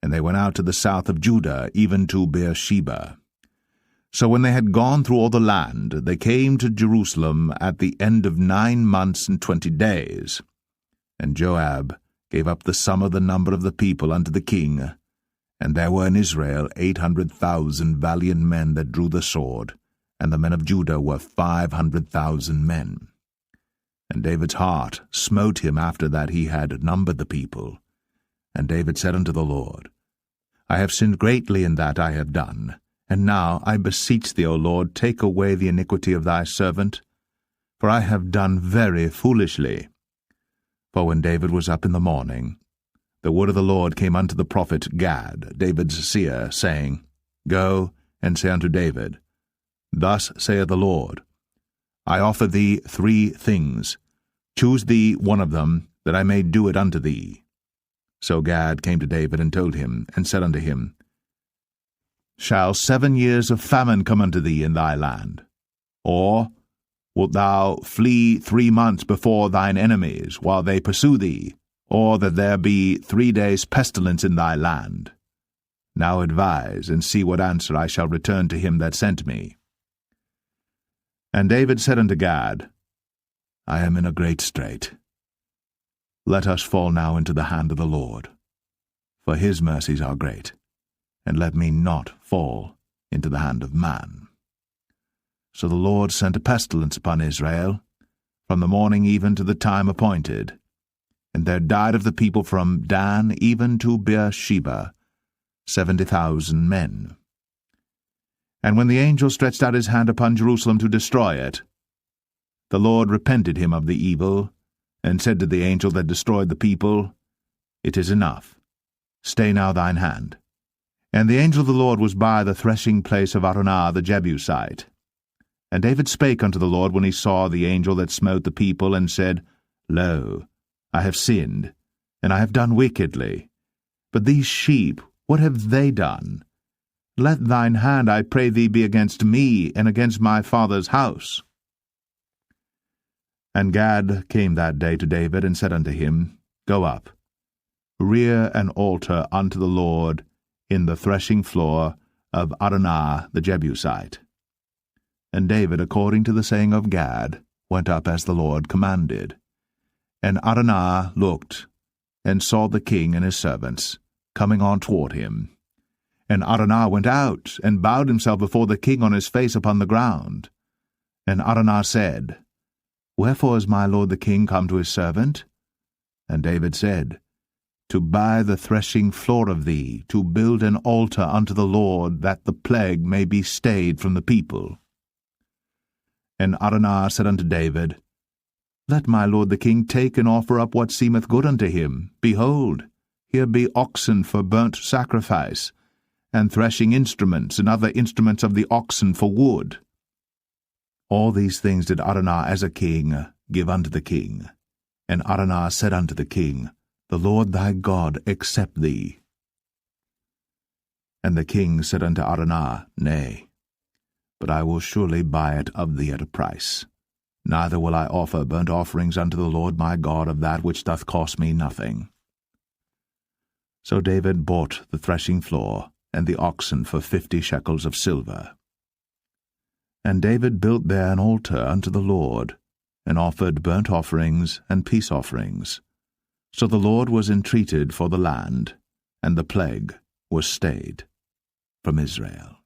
and they went out to the south of Judah, even to Beersheba. So when they had gone through all the land, they came to Jerusalem at the end of 9 months and 20 days. And Joab gave up the sum of the number of the people unto the king, and there were in Israel 800,000 valiant men that drew the sword, and the men of Judah were 500,000 men. And David's heart smote him after that he had numbered the people. And David said unto the Lord, I have sinned greatly in that I have done. And now, I beseech thee, O Lord, take away the iniquity of thy servant, for I have done very foolishly. For when David was up in the morning, the word of the Lord came unto the prophet Gad, David's seer, saying, Go and say unto David, Thus saith the Lord, I offer thee 3 things. Choose thee one of them, that I may do it unto thee. So Gad came to David and told him, and said unto him, Shall 7 years of famine come unto thee in thy land? Or wilt thou flee 3 months before thine enemies, while they pursue thee? Or that there be 3 days' pestilence in thy land? Now advise, and see what answer I shall return to him that sent me. And David said unto Gad, I am in a great strait. Let us fall now into the hand of the Lord, for his mercies are great, and let me not fall into the hand of man. So the Lord sent a pestilence upon Israel, from the morning even to the time appointed, and there died of the people from Dan even to Beersheba 70,000 men. And when the angel stretched out his hand upon Jerusalem to destroy it, the Lord repented him of the evil, and said to the angel that destroyed the people, It is enough. Stay now thine hand. And the angel of the Lord was by the threshing place of Araunah the Jebusite. And David spake unto the Lord when he saw the angel that smote the people, and said, Lo, I have sinned, and I have done wickedly. But these sheep, what have they done? Let thine hand, I pray thee, be against me, and against my father's house. And Gad came that day to David, and said unto him, Go up, rear an altar unto the Lord in the threshing floor of Araunah the Jebusite. And David, according to the saying of Gad, went up as the Lord commanded. And Araunah looked, and saw the king and his servants coming on toward him. And Araunah went out, and bowed himself before the king on his face upon the ground. And Araunah said, Wherefore is my lord the king come to his servant? And David said, To buy the threshing floor of thee, to build an altar unto the Lord, that the plague may be stayed from the people. And Araunah said unto David, Let my lord the king take and offer up what seemeth good unto him. Behold, here be oxen for burnt sacrifice, and threshing instruments, and other instruments of the oxen for wood. All these things did Araunah as a king give unto the king. And Araunah said unto the king, The Lord thy God accept thee. And the king said unto Araunah, Nay, but I will surely buy it of thee at a price. Neither will I offer burnt offerings unto the Lord my God of that which doth cost me nothing. So David bought the threshing floor and the oxen for 50 shekels of silver. And David built there an altar unto the Lord, and offered burnt offerings and peace offerings. So the Lord was entreated for the land, and the plague was stayed from Israel.